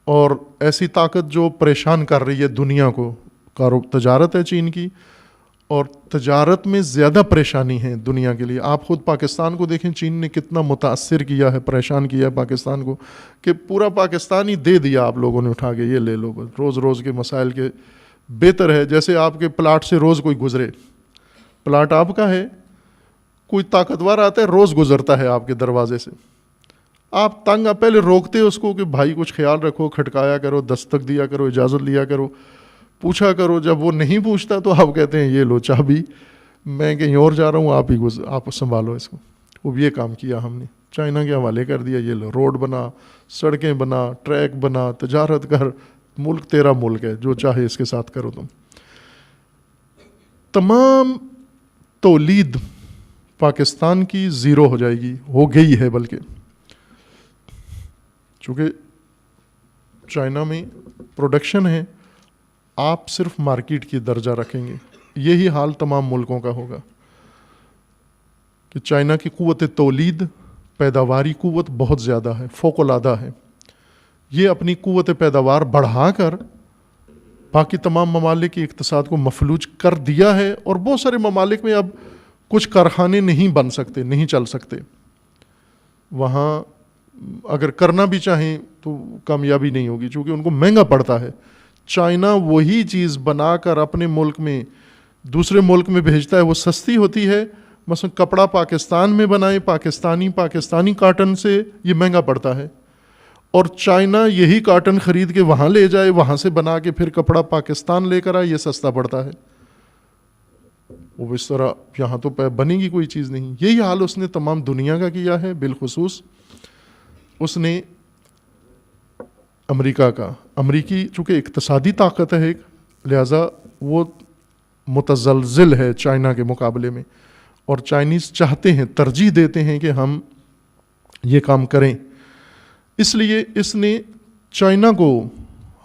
اور ایسی طاقت جو پریشان کر رہی ہے دنیا کو. تجارت ہے چین کی، اور تجارت میں زیادہ پریشانی ہے دنیا کے لیے. آپ خود پاکستان کو دیکھیں، چین نے کتنا متاثر کیا ہے، پریشان کیا ہے پاکستان کو، کہ پورا پاکستان ہی دے دیا آپ لوگوں نے اٹھا کے، یہ لے لو روز روز کے مسائل کے. بہتر ہے جیسے آپ کے پلاٹ سے روز کوئی گزرے، پلاٹ آپ کا ہے، کوئی طاقتور آتا ہے روز گزرتا ہے آپ کے دروازے سے، آپ تنگ پہلے روکتے اس کو کہ بھائی کچھ خیال رکھو، کھٹکایا کرو، دستک دیا کرو، اجازت لیا کرو، پوچھا کرو. جب وہ نہیں پوچھتا تو آپ کہتے ہیں یہ لو چابی، میں کہیں اور جا رہا ہوں، آپ سنبھالو اس کو. وہ یہ کام کیا ہم نے، چائنا کے حوالے کر دیا. یہ لو روڈ بنا، سڑکیں بنا، ٹریک بنا، تجارت کر، ملک تیرا ملک ہے، جو چاہے اس کے ساتھ کرو. تمام تولید پاکستان کی زیرو ہو جائے گی، ہو گئی ہے بلکہ، چونکہ چائنا میں پروڈکشن ہے، آپ صرف مارکیٹ کی درجہ رکھیں گے. یہی حال تمام ملکوں کا ہوگا کہ چائنا کی قوت تولید، پیداواری قوت بہت زیادہ ہے، فوق العادہ ہے. یہ اپنی قوت پیداوار بڑھا کر باقی تمام ممالک کے اقتصاد کو مفلوج کر دیا ہے، اور بہت سارے ممالک میں اب کچھ کارخانے نہیں بن سکتے، نہیں چل سکتے. وہاں اگر کرنا بھی چاہیں تو کامیابی نہیں ہوگی، چونکہ ان کو مہنگا پڑتا ہے. چائنا وہی چیز بنا کر اپنے ملک میں دوسرے ملک میں بھیجتا ہے، وہ سستی ہوتی ہے. مثلا کپڑا پاکستان میں بنائے، پاکستانی کاٹن سے یہ مہنگا پڑتا ہے، اور چائنا یہی کاٹن خرید کے وہاں لے جائے، وہاں سے بنا کے پھر کپڑا پاکستان لے کر آئے، یہ سستا پڑتا ہے. وہ اس طرح یہاں تو بنے گی کوئی چیز نہیں. یہی حال اس نے تمام دنیا کا کیا ہے. بالخصوص اس نے امریکہ کا، امریکی چونکہ اقتصادی طاقت ہے ایک، لہٰذا وہ متزلزل ہے چائنا کے مقابلے میں، اور چائنیز چاہتے ہیں، ترجیح دیتے ہیں کہ ہم یہ کام کریں. اس لیے اس نے چائنا کو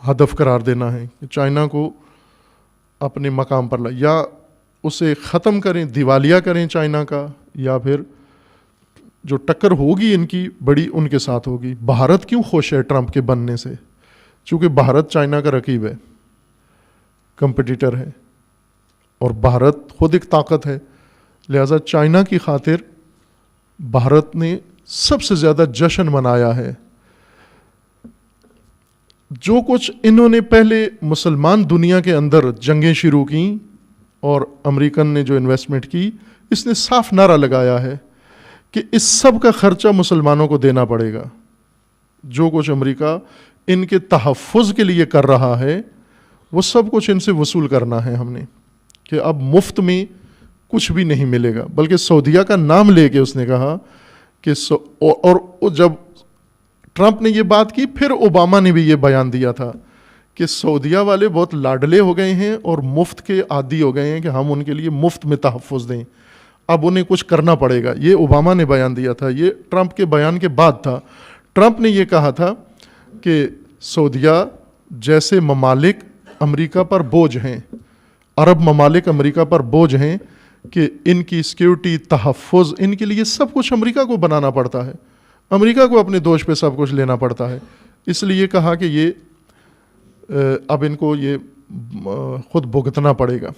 ہدف قرار دینا ہے کہ چائنا کو اپنے مقام پر یا اسے ختم کریں، دیوالیہ کریں چائنا کا، یا پھر جو ٹکر ہوگی ان کی بڑی ان کے ساتھ ہوگی. بھارت کیوں خوش ہے ٹرمپ کے بننے سے؟ چونکہ بھارت چائنا کا رقیب ہے، کمپٹیٹر ہے، اور بھارت خود ایک طاقت ہے. لہذا چائنا کی خاطر بھارت نے سب سے زیادہ جشن منایا ہے. جو کچھ انہوں نے پہلے مسلمان دنیا کے اندر جنگیں شروع کیں اور امریکن نے جو انویسٹمنٹ کی، اس نے صاف نعرہ لگایا ہے کہ اس سب کا خرچہ مسلمانوں کو دینا پڑے گا. جو کچھ امریکہ ان کے تحفظ کے لیے کر رہا ہے وہ سب کچھ ان سے وصول کرنا ہے ہم نے، کہ اب مفت میں کچھ بھی نہیں ملے گا. بلکہ سعودیہ کا نام لے کے اس نے کہا کہ اور جب ٹرمپ نے یہ بات کی، پھر اوباما نے بھی یہ بیان دیا تھا کہ سعودیہ والے بہت لاڈلے ہو گئے ہیں اور مفت کے عادی ہو گئے ہیں کہ ہم ان کے لیے مفت میں تحفظ دیں، اب انہیں کچھ کرنا پڑے گا. یہ اوباما نے بیان دیا تھا، یہ ٹرمپ کے بیان کے بعد تھا. ٹرمپ نے یہ کہا تھا کہ سعودیہ جیسے ممالک امریکہ پر بوجھ ہیں، عرب ممالک امریکہ پر بوجھ ہیں کہ ان کی سیکیورٹی، تحفظ، ان کے لیے سب کچھ امریکہ کو بنانا پڑتا ہے، امریکہ کو اپنے دوش پہ سب کچھ لینا پڑتا ہے. اس لیے کہا کہ یہ اب ان کو یہ خود بھگتنا پڑے گا.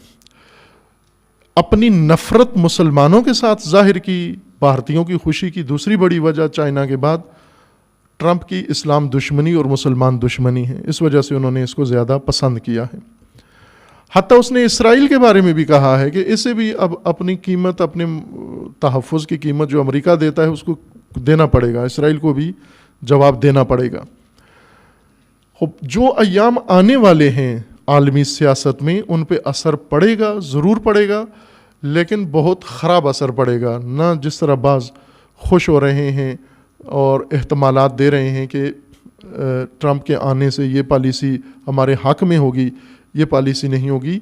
اپنی نفرت مسلمانوں کے ساتھ ظاہر کی، بھارتیوں کی خوشی کی دوسری بڑی وجہ چائنا کے بعد ٹرمپ کی اسلام دشمنی اور مسلمان دشمنی ہے. اس وجہ سے انہوں نے اس کو زیادہ پسند کیا ہے. حتیٰ اس نے اسرائیل کے بارے میں بھی کہا ہے کہ اسے بھی اب اپنی قیمت، اپنے تحفظ کی قیمت جو امریکہ دیتا ہے اس کو دینا پڑے گا، اسرائیل کو بھی جواب دینا پڑے گا. جو ایام آنے والے ہیں عالمی سیاست میں ان پہ اثر پڑے گا، ضرور پڑے گا، لیکن بہت خراب اثر پڑے گا. نہ جس طرح بعض خوش ہو رہے ہیں اور احتمالات دے رہے ہیں کہ ٹرمپ کے آنے سے یہ پالیسی ہمارے حق میں ہوگی، یہ پالیسی نہیں ہوگی،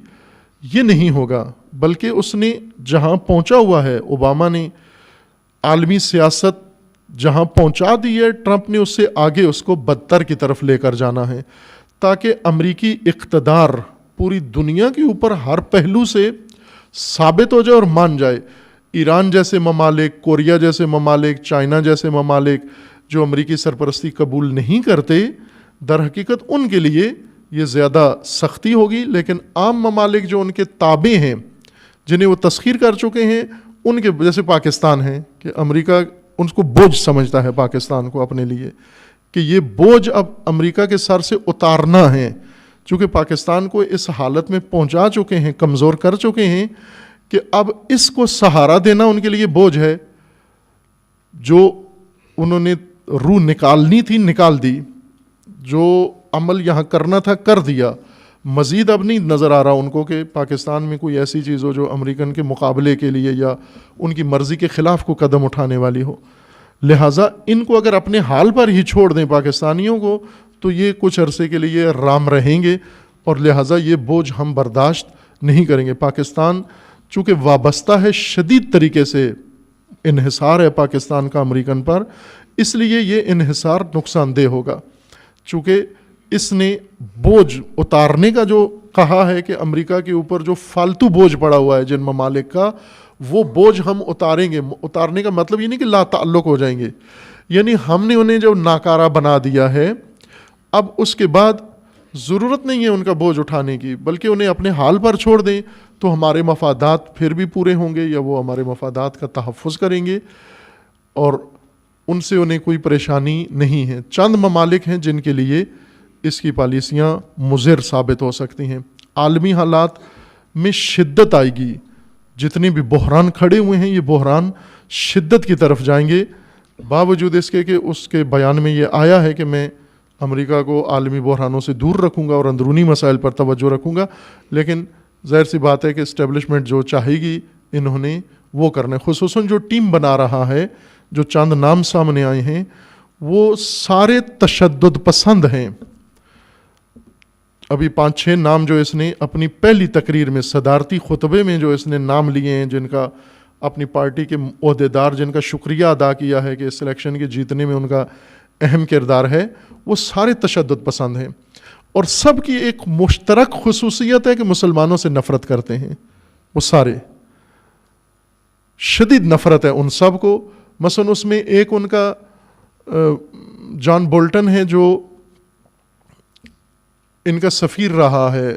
یہ نہیں ہوگا. بلکہ اس نے جہاں پہنچا ہوا ہے، اوباما نے عالمی سیاست جہاں پہنچا دی ہے، ٹرمپ نے اس سے آگے اس کو بدتر کی طرف لے کر جانا ہے، تاکہ امریکی اقتدار پوری دنیا کے اوپر ہر پہلو سے ثابت ہو جائے اور مان جائے. ایران جیسے ممالک، کوریا جیسے ممالک، چائنا جیسے ممالک جو امریکی سرپرستی قبول نہیں کرتے، در حقیقت ان کے لیے یہ زیادہ سختی ہوگی. لیکن عام ممالک جو ان کے تابع ہیں، جنہیں وہ تسخیر کر چکے ہیں، ان کے جیسے پاکستان ہیں کہ امریکہ ان کو بوجھ سمجھتا ہے پاکستان کو اپنے لیے، کہ یہ بوجھ اب امریکہ کے سر سے اتارنا ہے. چونکہ پاکستان کو اس حالت میں پہنچا چکے ہیں، کمزور کر چکے ہیں کہ اب اس کو سہارا دینا ان کے لیے بوجھ ہے. جو انہوں نے روح نکالنی تھی نکال دی، جو عمل یہاں کرنا تھا کر دیا. مزید اب نہیں نظر آ رہا ان کو کہ پاکستان میں کوئی ایسی چیز ہو جو امریکن کے مقابلے کے لیے یا ان کی مرضی کے خلاف کو قدم اٹھانے والی ہو. لہٰذا ان کو اگر اپنے حال پر ہی چھوڑ دیں پاکستانیوں کو، تو یہ کچھ عرصے کے لیے رام رہیں گے، اور لہٰذا یہ بوجھ ہم برداشت نہیں کریں گے. پاکستان چونکہ وابستہ ہے، شدید طریقے سے انحصار ہے پاکستان کا امریکن پر، اس لیے یہ انحصار نقصان دہ ہوگا. چونکہ اس نے بوجھ اتارنے کا جو کہا ہے کہ امریکہ کے اوپر جو فالتو بوجھ پڑا ہوا ہے جن ممالک کا، وہ بوجھ ہم اتاریں گے. اتارنے کا مطلب یہ نہیں کہ لا تعلق ہو جائیں گے، یعنی ہم نے انہیں جو ناکارہ بنا دیا ہے، اب اس کے بعد ضرورت نہیں ہے ان کا بوجھ اٹھانے کی، بلکہ انہیں اپنے حال پر چھوڑ دیں تو ہمارے مفادات پھر بھی پورے ہوں گے، یا وہ ہمارے مفادات کا تحفظ کریں گے، اور ان سے انہیں کوئی پریشانی نہیں ہے. چند ممالک ہیں جن کے لیے اس کی پالیسیاں مضر ثابت ہو سکتی ہیں. عالمی حالات میں شدت آئے گی، جتنے بھی بحران کھڑے ہوئے ہیں یہ بحران شدت کی طرف جائیں گے. باوجود اس کے کہ اس کے بیان میں یہ آیا ہے کہ میں امریکہ کو عالمی بحرانوں سے دور رکھوں گا اور اندرونی مسائل پر توجہ رکھوں گا، لیکن ظاہر سی بات ہے کہ اسٹیبلشمنٹ جو چاہے گی انہوں نے وہ کرنا ہے. خصوصاً جو ٹیم بنا رہا ہے، جو چند نام سامنے آئے ہیں، وہ سارے تشدد پسند ہیں. ابھی 5-6 نام جو اس نے اپنی پہلی تقریر میں، صدارتی خطبے میں جو اس نے نام لیے ہیں، جن کا اپنی پارٹی کے عہدیدار جن کا شکریہ ادا کیا ہے کہ اس الیکشن کے جیتنے میں ان کا اہم کردار ہے، وہ سارے تشدد پسند ہیں. اور سب کی ایک مشترک خصوصیت ہے کہ مسلمانوں سے نفرت کرتے ہیں. وہ سارے شدید نفرت ہے ان سب کو. مثلا اس میں ایک ان کا جان بولٹن ہے جو ان کا سفیر رہا ہے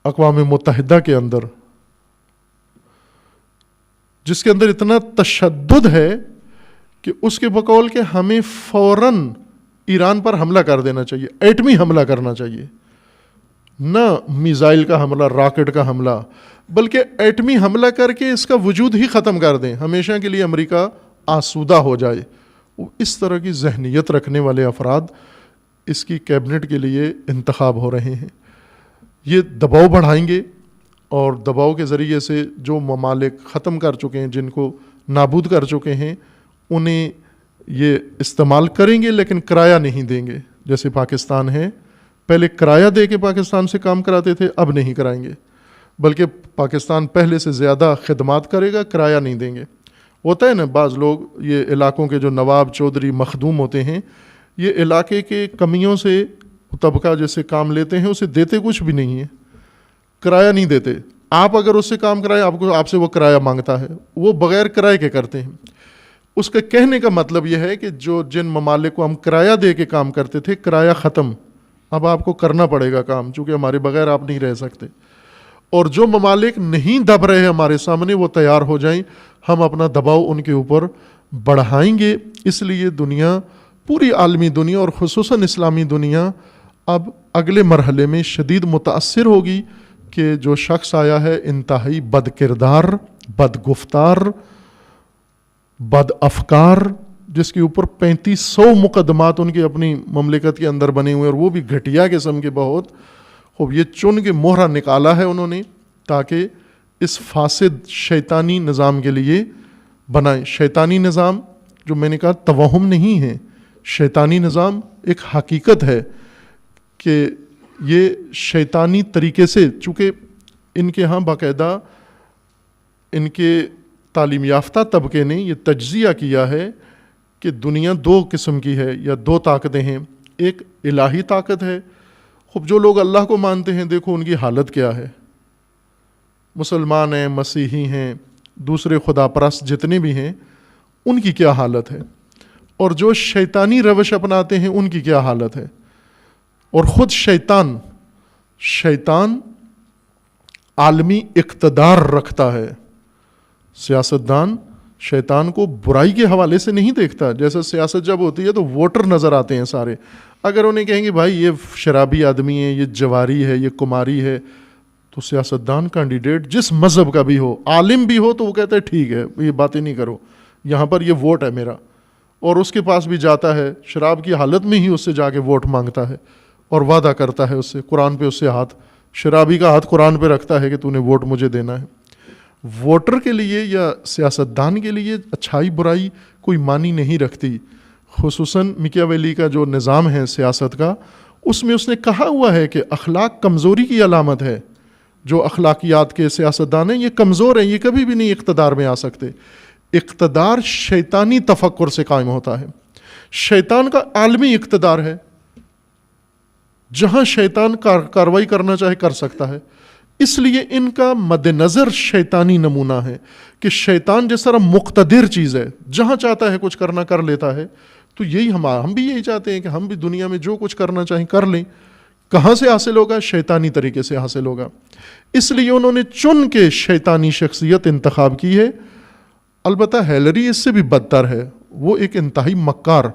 اقوام متحدہ کے اندر، جس کے اندر اتنا تشدد ہے کہ اس کے بقول کہ ہمیں فوراً ایران پر حملہ کر دینا چاہیے، ایٹمی حملہ کرنا چاہیے، نہ میزائل کا حملہ، راکٹ کا حملہ، بلکہ ایٹمی حملہ کر کے اس کا وجود ہی ختم کر دیں، ہمیشہ کے لیے امریکہ آسودہ ہو جائے. اس طرح کی ذہنیت رکھنے والے افراد اس کی کیبنٹ کے لیے انتخاب ہو رہے ہیں. یہ دباؤ بڑھائیں گے، اور دباؤ کے ذریعے سے جو ممالک ختم کر چکے ہیں، جن کو نابود کر چکے ہیں، انہیں یہ استعمال کریں گے، لیکن کرایہ نہیں دیں گے. جیسے پاکستان ہے، پہلے کرایہ دے کے پاکستان سے کام کراتے تھے، اب نہیں کرائیں گے، بلکہ پاکستان پہلے سے زیادہ خدمات کرے گا، کرایہ نہیں دیں گے. ہوتا ہے نا، بعض لوگ یہ علاقوں کے جو نواب چودھری مخدوم ہوتے ہیں، یہ علاقے کے کمیوں سے وہ طبقہ جیسے کام لیتے ہیں اسے دیتے کچھ بھی نہیں ہے، کرایہ نہیں دیتے. آپ اگر اس سے کام کرائیں آپ سے وہ کرایہ مانگتا ہے، وہ بغیر کرائے کے کرتے ہیں. اس کا کہنے کا مطلب یہ ہے کہ جن ممالک کو ہم کرایہ دے کے کام کرتے تھے، کرایہ ختم، اب آپ کو کرنا پڑے گا کام، چونکہ ہمارے بغیر آپ نہیں رہ سکتے. اور جو ممالک نہیں دب رہے ہمارے سامنے، وہ تیار ہو جائیں، ہم اپنا دباؤ ان کے اوپر بڑھائیں گے. اس لیے دنیا، پوری عالمی دنیا اور خصوصاً اسلامی دنیا اب اگلے مرحلے میں شدید متاثر ہوگی کہ جو شخص آیا ہے انتہائی بد کردار، بد گفتار، بد افکار، جس کے اوپر 3500 مقدمات ان کی اپنی مملکت کے اندر بنے ہوئے، اور وہ بھی گھٹیا قسم کے بہت خوب. یہ چن کے مہرہ نکالا ہے انہوں نے تاکہ اس فاسد شیطانی نظام کے لیے بنائیں. شیطانی نظام جو میں نے کہا توہم نہیں ہے، شیطانی نظام ایک حقیقت ہے کہ یہ شیطانی طریقے سے، چونکہ ان کے ہاں باقاعدہ ان کے تعلیم یافتہ طبقے نے یہ تجزیہ کیا ہے کہ دنیا دو قسم کی ہے یا دو طاقتیں ہیں. ایک الہی طاقت ہے. خوب جو لوگ اللہ کو مانتے ہیں دیکھو ان کی حالت کیا ہے، مسلمان ہیں، مسیحی ہیں، دوسرے خدا پرست جتنے بھی ہیں، ان کی کیا حالت ہے. اور جو شیطانی روش اپناتے ہیں ان کی کیا حالت ہے. اور خود شیطان عالمی اقتدار رکھتا ہے. سیاستدان شیطان کو برائی کے حوالے سے نہیں دیکھتا. جیسے سیاست جب ہوتی ہے تو ووٹر نظر آتے ہیں سارے. اگر انہیں کہیں گے بھائی یہ شرابی آدمی ہے، یہ جواری ہے، یہ کماری ہے، تو سیاستدان کینڈیڈیٹ جس مذہب کا بھی ہو، عالم بھی ہو، تو وہ کہتا ہے ٹھیک ہے یہ باتیں نہیں کرو، یہاں پر یہ ووٹ ہے میرا. اور اس کے پاس بھی جاتا ہے شراب کی حالت میں ہی اس سے جا کے ووٹ مانگتا ہے اور وعدہ کرتا ہے اس سے، قرآن پہ اس سے شرابی کا ہاتھ قرآن پہ رکھتا ہے کہ تو نے ووٹ مجھے دینا ہے. ووٹر کے لیے یا سیاستدان کے لیے اچھائی برائی کوئی معنی نہیں رکھتی. خصوصاً میکیاویلی کا جو نظام ہے سیاست کا، اس میں اس نے کہا ہوا ہے کہ اخلاق کمزوری کی علامت ہے. جو اخلاقیات کے سیاستدان ہیں یہ کمزور ہیں، یہ کبھی بھی نہیں اقتدار میں آ سکتے. اقتدار شیطانی تفکر سے قائم ہوتا ہے. شیطان کا عالمی اقتدار ہے، جہاں شیطان کاروائی کرنا چاہے کر سکتا ہے. اس لیے ان کا مد نظر شیطانی نمونہ ہے کہ شیطان جس طرح مقتدر چیز ہے، جہاں چاہتا ہے کچھ کرنا کر لیتا ہے. تو یہی ہم بھی یہی چاہتے ہیں کہ ہم بھی دنیا میں جو کچھ کرنا چاہیں کر لیں. کہاں سے حاصل ہوگا؟ شیطانی طریقے سے حاصل ہوگا. اس لیے انہوں نے چن کے شیطانی شخصیت انتخاب کی ہے. البتہ ہیلری اس سے بھی بدتر ہے، وہ ایک انتہائی مکار.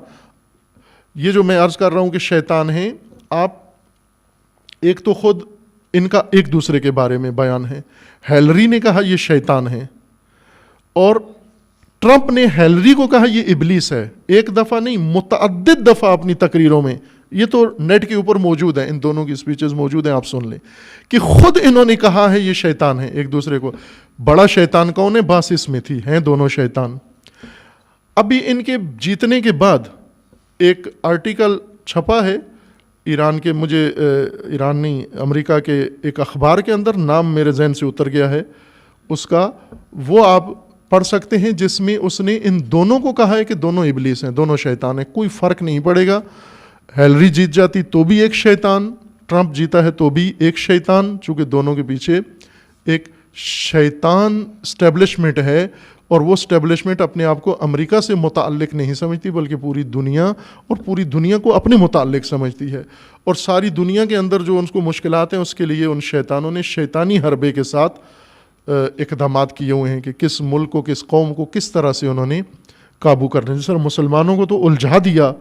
یہ جو میں عرض کر رہا ہوں کہ شیطان ہیں، آپ ایک تو خود ان کا ایک دوسرے کے بارے میں بیان ہے. ہیلری نے کہا یہ شیطان ہے، اور ٹرمپ نے ہیلری کو کہا یہ ابلیس ہے. ایک دفعہ نہیں، متعدد دفعہ اپنی تقریروں میں. یہ تو نیٹ کے اوپر موجود ہے، ان دونوں کی سپیچز موجود ہیں، آپ سن لیں کہ خود انہوں نے کہا ہے یہ شیطان ہے ایک دوسرے کو. بڑا شیطان کون ہے؟ باس اسمتھی ہیں دونوں شیطان. ابھی ان کے جیتنے کے بعد ایک آرٹیکل چھپا ہے ایران کے، مجھے ایران نہیں، امریکہ کے ایک اخبار کے اندر، نام میرے ذہن سے اتر گیا ہے اس کا، وہ آپ پڑھ سکتے ہیں، جس میں اس نے ان دونوں کو کہا ہے کہ دونوں ابلیس ہیں، دونوں شیطان ہیں، کوئی فرق نہیں پڑے گا. ہیلری جیت جاتی تو بھی ایک شیطان، ٹرمپ جیتا ہے تو بھی ایک شیطان، چونکہ دونوں کے پیچھے ایک شیطان اسٹیبلشمنٹ ہے. اور وہ اسٹیبلشمنٹ اپنے آپ کو امریکہ سے متعلق نہیں سمجھتی، بلکہ پوری دنیا، اور پوری دنیا کو اپنے متعلق سمجھتی ہے. اور ساری دنیا کے اندر جو ان کو مشکلات ہیں، اس کے لیے ان شیطانوں نے شیطانی حربے کے ساتھ اقدامات کیے ہوئے ہیں کہ کس ملک کو، کس قوم کو کس طرح سے انہوں نے قابو کرنا. جس طرح مسلمانوں کو تو الجھا دیا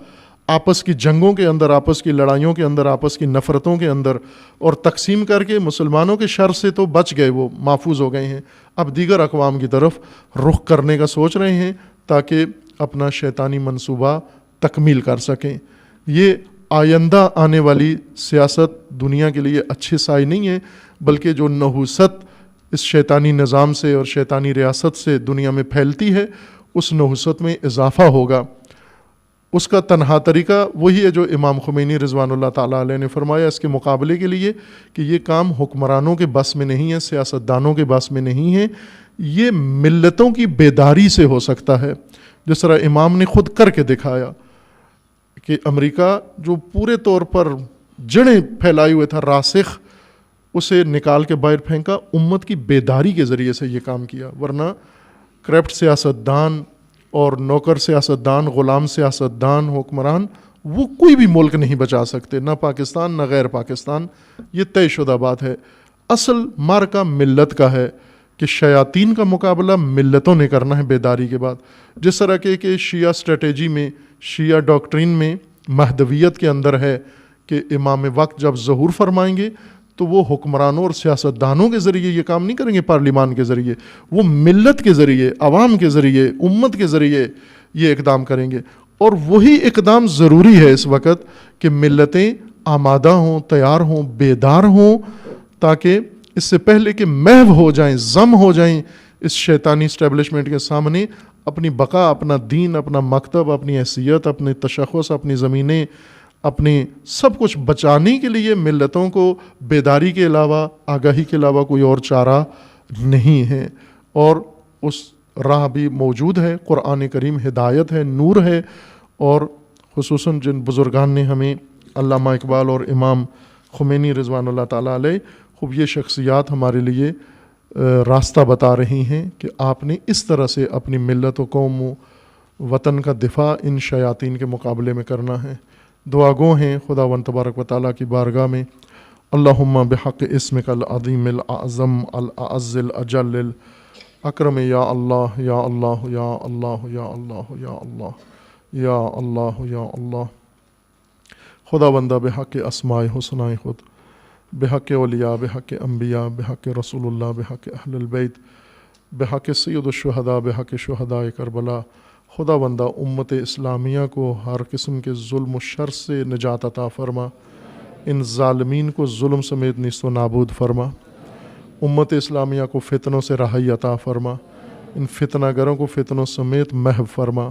آپس کی جنگوں کے اندر، آپس کی لڑائیوں کے اندر، آپس کی نفرتوں کے اندر، اور تقسیم کر کے مسلمانوں کے شر سے تو بچ گئے، وہ محفوظ ہو گئے ہیں. اب دیگر اقوام کی طرف رخ کرنے کا سوچ رہے ہیں تاکہ اپنا شیطانی منصوبہ تکمیل کر سکیں. یہ آئندہ آنے والی سیاست دنیا کے لیے اچھے سائے نہیں ہے، بلکہ جو نحوست اس شیطانی نظام سے اور شیطانی ریاست سے دنیا میں پھیلتی ہے، اس نحوست میں اضافہ ہوگا. اس کا تنہا طریقہ وہی ہے جو امام خمینی رضوان اللہ تعالیٰ علیہ نے فرمایا اس کے مقابلے کے لیے، کہ یہ کام حکمرانوں کے بس میں نہیں ہے، سیاستدانوں کے بس میں نہیں ہے، یہ ملتوں کی بیداری سے ہو سکتا ہے. جس طرح امام نے خود کر کے دکھایا کہ امریکہ جو پورے طور پر جڑیں پھیلائے ہوئے تھا راسخ، اسے نکال کے باہر پھینکا، امت کی بیداری کے ذریعے سے یہ کام کیا. ورنہ کرپٹ سیاستدان اور نوکر سیاستدان، غلام سیاستدان، حکمران، وہ کوئی بھی ملک نہیں بچا سکتے، نہ پاکستان نہ غیر پاکستان. یہ طے شدہ بات ہے. اصل مارکا ملت کا ہے کہ شیاطین کا مقابلہ ملتوں نے کرنا ہے بیداری کے بعد. جس طرح کہ شیعہ اسٹریٹجی میں، شیعہ ڈاکٹرین میں، مہدویت کے اندر ہے کہ امام وقت جب ظہور فرمائیں گے تو وہ حکمرانوں اور سیاستدانوں کے ذریعے یہ کام نہیں کریں گے، پارلیمان کے ذریعے، وہ ملت کے ذریعے، عوام کے ذریعے، امت کے ذریعے یہ اقدام کریں گے. اور وہی اقدام ضروری ہے اس وقت کہ ملتیں آمادہ ہوں، تیار ہوں، بیدار ہوں، تاکہ اس سے پہلے کہ محو ہو جائیں، ضم ہو جائیں اس شیطانی اسٹیبلشمنٹ کے سامنے، اپنی بقا، اپنا دین، اپنا مکتب، اپنی حیثیت، اپنے تشخص، اپنی زمینیں، اپنی سب کچھ بچانے کے لیے ملتوں کو بیداری کے علاوہ، آگاہی کے علاوہ کوئی اور چارہ نہیں ہے. اور اس راہ بھی موجود ہے. قرآن کریم ہدایت ہے، نور ہے. اور خصوصاً جن بزرگان نے ہمیں، علامہ اقبال اور امام خمینی رضوان اللہ تعالیٰ علیہ، خوب یہ شخصیات ہمارے لیے راستہ بتا رہی ہیں کہ آپ نے اس طرح سے اپنی ملت و قوم و وطن کا دفاع ان شیاطین کے مقابلے میں کرنا ہے. دعا گو ہیں خداوند تبارک و تعالیٰ کی بارگاہ میں، اللہم بحق اسمک العظیم الاعظم الاعز الاجل الاکرم، یا اللہ یا اللہ یا اللہ یا اللہ یا اللہ یا اللہ یا اللہ. خداوندہ بحق اسماء حسنہ خود، بحق اولیاء، بحق انبیاء، بحق رسول اللہ، بحق اہل البیت، بحق سید الشہداء، بحق شہداء کربلا، خداوندہ امت اسلامیہ کو ہر قسم کے ظلم و شر سے نجات عطا فرما، ان ظالمین کو ظلم سمیت نیست و نابود فرما، امت اسلامیہ کو فتنوں سے رہائی عطا فرما، ان فتنہ گروں کو فتنوں سمیت محو فرما،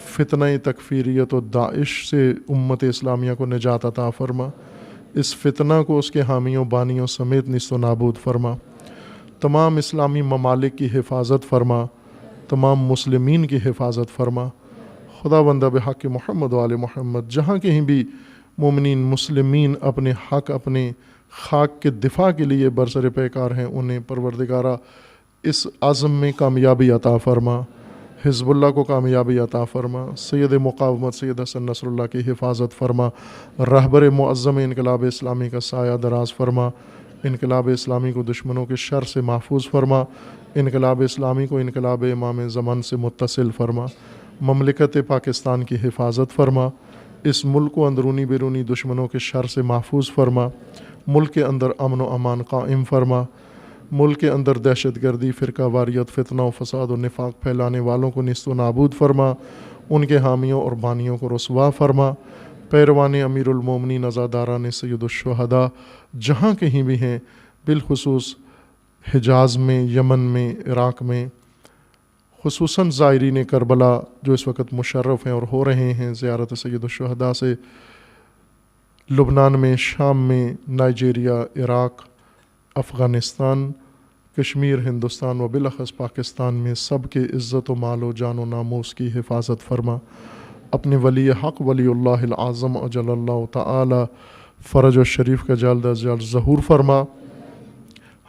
فتنہ تکفیریت و داعش سے امت اسلامیہ کو نجات عطا فرما، اس فتنہ کو اس کے حامیوں بانیوں سمیت نیست و نابود فرما، تمام اسلامی ممالک کی حفاظت فرما، تمام مسلمین کی حفاظت فرما. خداوندہ بحق محمد و آل محمد، جہاں کہیں بھی مومنین مسلمین اپنے حق، اپنے خاک کے دفاع کے لیے برسر پیکار ہیں، انہیں پروردگارہ اس عزم میں کامیابی عطا فرما، حزب اللہ کو کامیابی عطا فرما، سید مقاومت سید حسن نصر اللہ کی حفاظت فرما، رہبر معظم انقلاب اسلامی کا سایہ دراز فرما، انقلاب اسلامی کو دشمنوں کے شر سے محفوظ فرما، انقلاب اسلامی کو انقلاب امام زمان سے متصل فرما، مملکت پاکستان کی حفاظت فرما، اس ملک کو اندرونی بیرونی دشمنوں کے شر سے محفوظ فرما، ملک کے اندر امن و امان قائم فرما، ملک کے اندر دہشت گردی، فرقہ واریت، فتنہ و فساد و نفاق پھیلانے والوں کو نیست و نابود فرما، ان کے حامیوں اور بانیوں کو رسوا فرما، پیروان امیر المومنین عزاداران سید الشہداء جہاں کہیں بھی ہیں، بالخصوص حجاز میں، یمن میں، عراق میں، خصوصاً زائرین کربلا جو اس وقت مشرف ہیں اور ہو رہے ہیں زیارت سید الشہداء سے، لبنان میں، شام میں، نائجیریا، عراق، افغانستان، کشمیر، ہندوستان و بالاخص پاکستان میں، سب کے عزت و مال و جان و ناموس کی حفاظت فرما. اپنے ولی حق ولی اللہ العظم اجل اللہ تعالی فرج و شریف کا جلد از جلد ظہور فرما.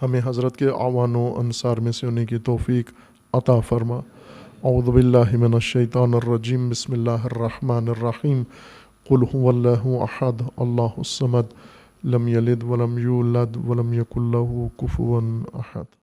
ہمیں حضرت کے اعوان و انصار میں سے ہونے کی توفیق عطا فرما. اعوذ باللہ من الشیطان الرجیم، بسم اللہ الرحمن الرحیم. قل هو اللہ احد اللہ الصمد لم یلد ولم یولد ولم یکن له کفوا احد.